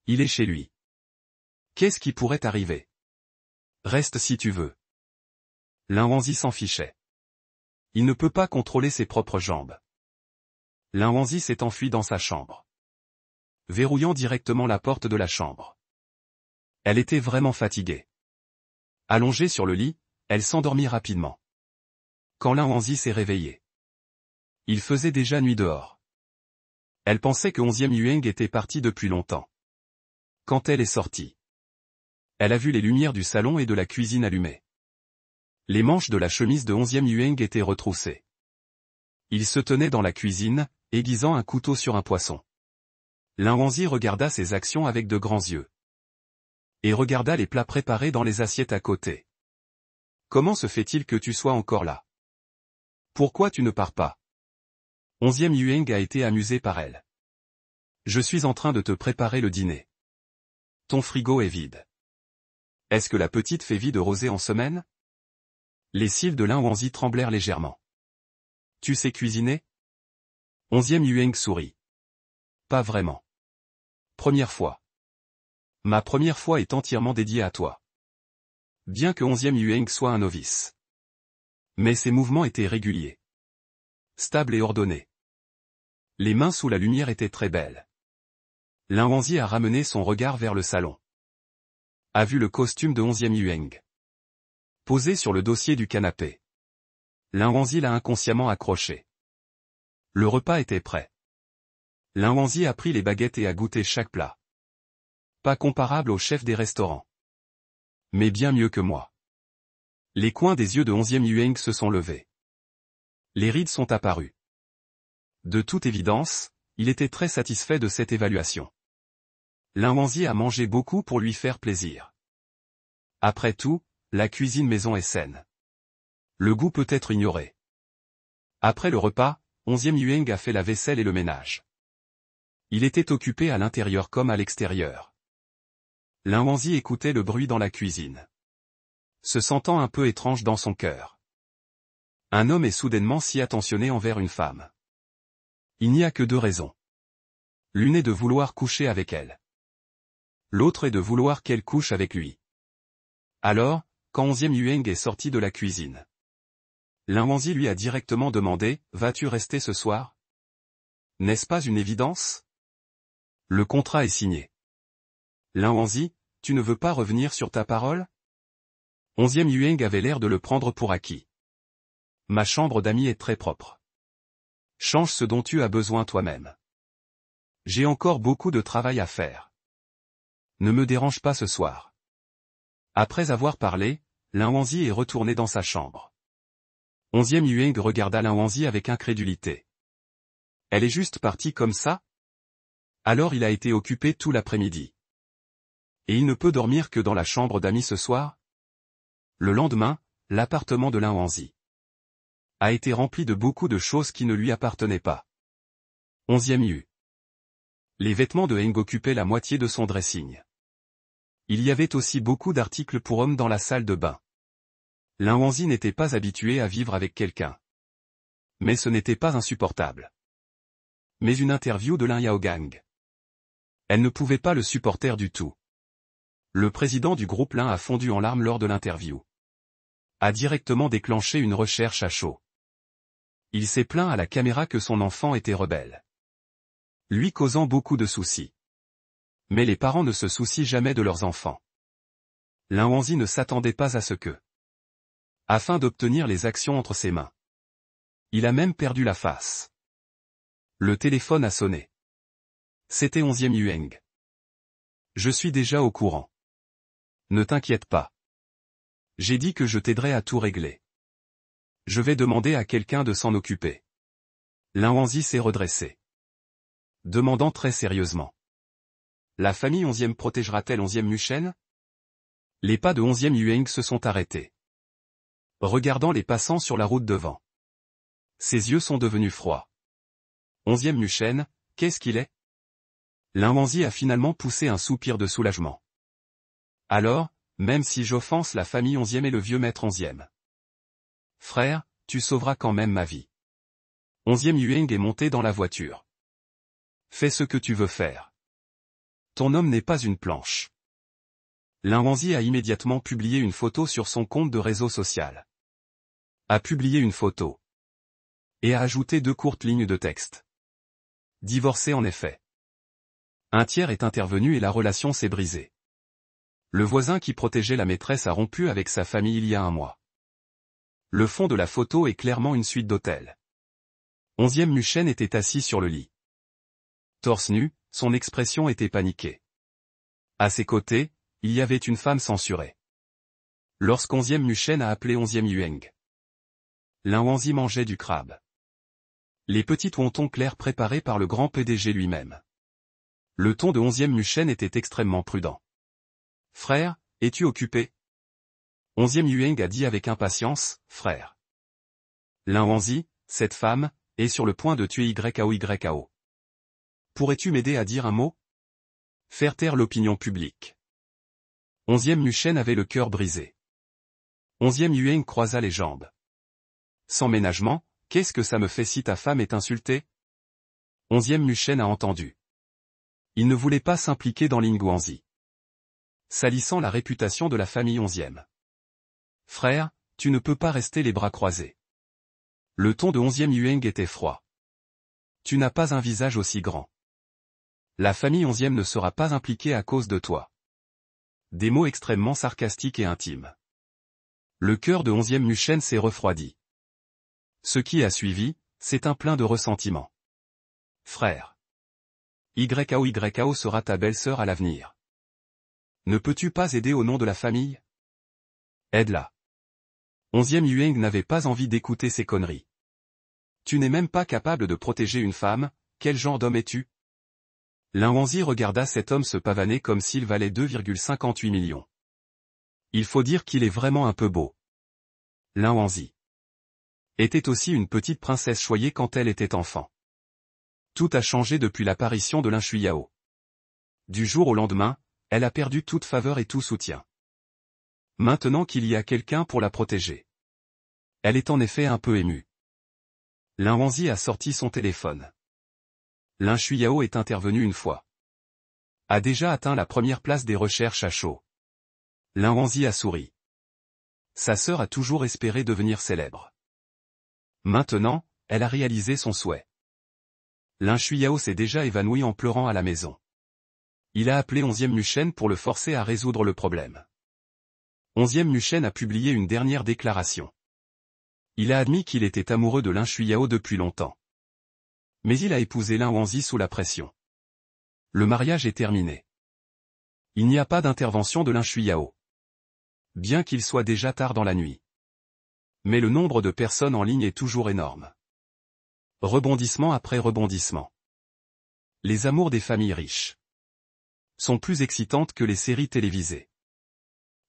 Il est chez lui. Qu'est-ce qui pourrait arriver? Reste si tu veux. Lin Wangzi s'en fichait. Il ne peut pas contrôler ses propres jambes. Lin Wangzi s'est enfui dans sa chambre. Verrouillant directement la porte de la chambre. Elle était vraiment fatiguée. Allongée sur le lit, elle s'endormit rapidement. Quand Lin Wangzi s'est réveillée. Il faisait déjà nuit dehors. Elle pensait que 11e Yueng était parti depuis longtemps. Quand elle est sortie. Elle a vu les lumières du salon et de la cuisine allumées. Les manches de la chemise de 11e Yueng étaient retroussées. Il se tenait dans la cuisine, aiguisant un couteau sur un poisson. Lin Wangzi regarda ses actions avec de grands yeux. Et regarda les plats préparés dans les assiettes à côté. Comment se fait-il que tu sois encore là? Pourquoi tu ne pars pas? 11e Yueng a été amusé par elle. Je suis en train de te préparer le dîner. Ton frigo est vide. Est-ce que la petite fait vie de rosée en semaine? Les cils de Lin Wangzi tremblèrent légèrement. Tu sais cuisiner? 11e Yueng sourit. Pas vraiment. Première fois. Ma première fois est entièrement dédiée à toi. Bien que 11e Yueng soit un novice. Mais ses mouvements étaient réguliers. Stables et ordonnés. Les mains sous la lumière étaient très belles. Lin Wangzi a ramené son regard vers le salon. A vu le costume de 11e Yueng. Posé sur le dossier du canapé. Lin Wangzi l'a inconsciemment accroché. Le repas était prêt. Lin Wangzi a pris les baguettes et a goûté chaque plat. Pas comparable au chef des restaurants. Mais bien mieux que moi. Les coins des yeux de 11e Yueng se sont levés. Les rides sont apparues. De toute évidence, il était très satisfait de cette évaluation. Lin Wangzi a mangé beaucoup pour lui faire plaisir. Après tout, la cuisine maison est saine. Le goût peut être ignoré. Après le repas, 11e Yueng a fait la vaisselle et le ménage. Il était occupé à l'intérieur comme à l'extérieur. Lin Wangzi écoutait le bruit dans la cuisine. Se sentant un peu étrange dans son cœur. Un homme est soudainement si attentionné envers une femme. Il n'y a que 2 raisons. L'une est de vouloir coucher avec elle. L'autre est de vouloir qu'elle couche avec lui. Alors, quand 11e Yueng est sorti de la cuisine. Lin Wangzi lui a directement demandé, vas-tu rester ce soir? N'est-ce pas une évidence? Le contrat est signé. Lin Wangzi, tu ne veux pas revenir sur ta parole? 11e Yueng avait l'air de le prendre pour acquis. Ma chambre d'amis est très propre. Change ce dont tu as besoin toi-même. J'ai encore beaucoup de travail à faire. Ne me dérange pas ce soir. Après avoir parlé, Lin Wangzi est retourné dans sa chambre. 11e Yueng regarda Lin Wangzi avec incrédulité. Elle est juste partie comme ça? Alors il a été occupé tout l'après-midi. Et il ne peut dormir que dans la chambre d'amis ce soir? Le lendemain, l'appartement de Lin Wanzi a été rempli de beaucoup de choses qui ne lui appartenaient pas. 11e U. Les vêtements de Heng occupaient la moitié de son dressing. Il y avait aussi beaucoup d'articles pour hommes dans la salle de bain. Lin Wanzi n'était pas habitué à vivre avec quelqu'un. Mais ce n'était pas insupportable. Mais une interview de Lin Yaogang. Elle ne pouvait pas le supporter du tout. Le président du groupe Lin a fondu en larmes lors de l'interview. A directement déclenché une recherche à chaud. Il s'est plaint à la caméra que son enfant était rebelle, lui causant beaucoup de soucis. Mais les parents ne se soucient jamais de leurs enfants. Lin Wanzi ne s'attendait pas à ce que, afin d'obtenir les actions entre ses mains. Il a même perdu la face. Le téléphone a sonné. C'était 11e Yueng. Je suis déjà au courant. Ne t'inquiète pas. J'ai dit que je t'aiderais à tout régler. Je vais demander à quelqu'un de s'en occuper. Lin Wanzi s'est redressé, demandant très sérieusement. La famille 11e protégera-t-elle 11e Muchen? Les pas de 11e Yueng se sont arrêtés, regardant les passants sur la route devant. Ses yeux sont devenus froids. 11e Muchen, qu'est-ce qu'il est? Lin Wanzi a finalement poussé un soupir de soulagement. Alors, même si j'offense la famille 11e et le vieux maître 11e. Frère, tu sauveras quand même ma vie. 11e Yueng est monté dans la voiture. Fais ce que tu veux faire. Ton homme n'est pas une planche. Lin Wanzi a immédiatement publié une photo sur son compte de réseau social. A publié une photo. Et a ajouté 2 courtes lignes de texte. Divorcé en effet. Un tiers est intervenu et la relation s'est brisée. Le voisin qui protégeait la maîtresse a rompu avec sa famille il y a un mois. Le fond de la photo est clairement une suite d'hôtel. 11e Muchen était assis sur le lit. Torse nu, son expression était paniquée. À ses côtés, il y avait une femme censurée. Lorsqu'11e Muchen a appelé 11e Yueng, Lin Wanzi mangeait du crabe. Les petits wontons clairs préparés par le grand PDG lui-même. Le ton de 11e Muchen était extrêmement prudent. Frère, es-tu occupé? 11e Yueng a dit avec impatience, frère. Lin Wanzi, cette femme, est sur le point de tuer YAO. Pourrais-tu m'aider à dire un mot? Faire taire l'opinion publique. 11e Muchen avait le cœur brisé. 11e Yueng croisa les jambes. Sans ménagement, qu'est-ce que ça me fait si ta femme est insultée? 11e Muchen a entendu. Il ne voulait pas s'impliquer dans Lin Wanzi, salissant la réputation de la famille 11e. Frère, tu ne peux pas rester les bras croisés. Le ton de 11e Yueng était froid. Tu n'as pas un visage aussi grand. La famille 11e ne sera pas impliquée à cause de toi. Des mots extrêmement sarcastiques et intimes. Le cœur de 11e Muchen s'est refroidi. Ce qui a suivi, c'est un plein de ressentiment. Frère. YAO sera ta belle-sœur à l'avenir. Ne peux-tu pas aider au nom de la famille? Aide-la. 11e Yueng n'avait pas envie d'écouter ces conneries. Tu n'es même pas capable de protéger une femme, quel genre d'homme es-tu? Lin Wanzi regarda cet homme se pavaner comme s'il valait 2,58 millions. Il faut dire qu'il est vraiment un peu beau. Lin Wanzi était aussi une petite princesse choyée quand elle était enfant. Tout a changé depuis l'apparition de Lin Shuiyao. Du jour au lendemain, elle a perdu toute faveur et tout soutien. Maintenant qu'il y a quelqu'un pour la protéger. Elle est en effet un peu émue. Lin Wanzi a sorti son téléphone. Lin Shuiyao est intervenu une fois. A déjà atteint la première place des recherches à chaud. Lin Wanzi a souri. Sa sœur a toujours espéré devenir célèbre. Maintenant, elle a réalisé son souhait. Lin Shuiyao s'est déjà évanoui en pleurant à la maison. Il a appelé 11e Muchen pour le forcer à résoudre le problème. 11e Muchen a publié une dernière déclaration. Il a admis qu'il était amoureux de Lin Shuiyao depuis longtemps. Mais il a épousé Lin Wanzi sous la pression. Le mariage est terminé. Il n'y a pas d'intervention de Lin Shuiyao. Bien qu'il soit déjà tard dans la nuit. Mais le nombre de personnes en ligne est toujours énorme. Rebondissement après rebondissement. Les amours des familles riches. sont plus excitantes que les séries télévisées.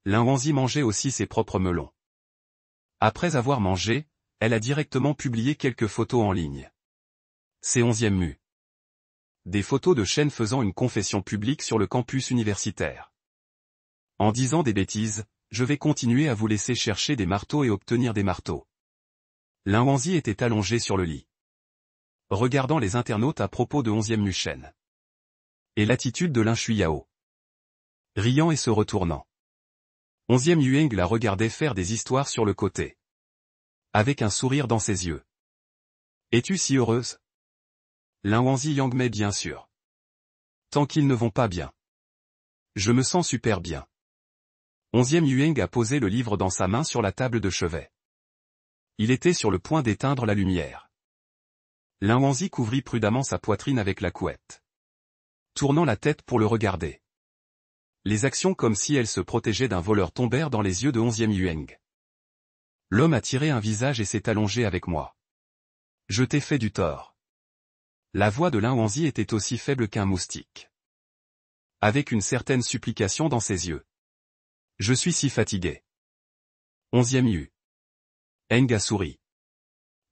Lin Wanzi mangeait aussi ses propres melons. Après avoir mangé, elle a directement publié quelques photos en ligne. C'est 11e mu. Des photos de Chen faisant une confession publique sur le campus universitaire. En disant des bêtises, je vais continuer à vous laisser chercher des marteaux et obtenir des marteaux. Lin Wanzi était allongé sur le lit, regardant les internautes à propos de 11e mu Chen. Et l'attitude de Lin Shuiyao. Riant et se retournant. 11e Yueng la regardait faire des histoires sur le côté. Avec un sourire dans ses yeux. Es-tu si heureuse? Lin Wanzi Yangmei bien sûr. Tant qu'ils ne vont pas bien. Je me sens super bien. 11e Yueng a posé le livre dans sa main sur la table de chevet. Il était sur le point d'éteindre la lumière. Lin Wanzi couvrit prudemment sa poitrine avec la couette. Tournant la tête pour le regarder. Les actions comme si elle se protégeait d'un voleur tombèrent dans les yeux de 11e Yueng. L'homme a tiré un visage et s'est allongé avec moi. Je t'ai fait du tort. La voix de Lin Wanzi était aussi faible qu'un moustique. Avec une certaine supplication dans ses yeux. Je suis si fatigué. 11e Yu. Eng a souri.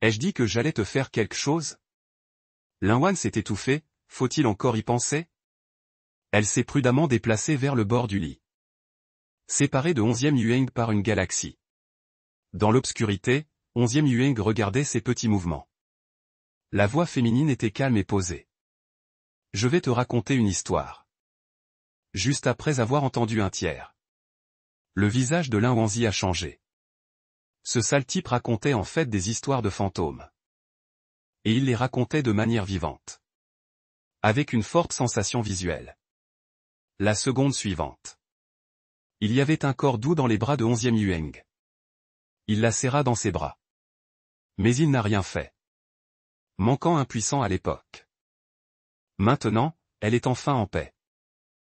Ai-je dit que j'allais te faire quelque chose? Lin Wan s'est étouffé, faut-il encore y penser? Elle s'est prudemment déplacée vers le bord du lit. Séparée de 11e Yueng par une galaxie. Dans l'obscurité, 11e Yueng regardait ses petits mouvements. La voix féminine était calme et posée. Je vais te raconter une histoire. Juste après avoir entendu un tiers. Le visage de Lin Wanzi a changé. Ce sale type racontait en fait des histoires de fantômes. Et il les racontait de manière vivante. Avec une forte sensation visuelle. La seconde suivante. Il y avait un corps doux dans les bras de 11e Yueng. Il la serra dans ses bras. Mais il n'a rien fait. Manquant impuissant à l'époque. Maintenant, elle est enfin en paix.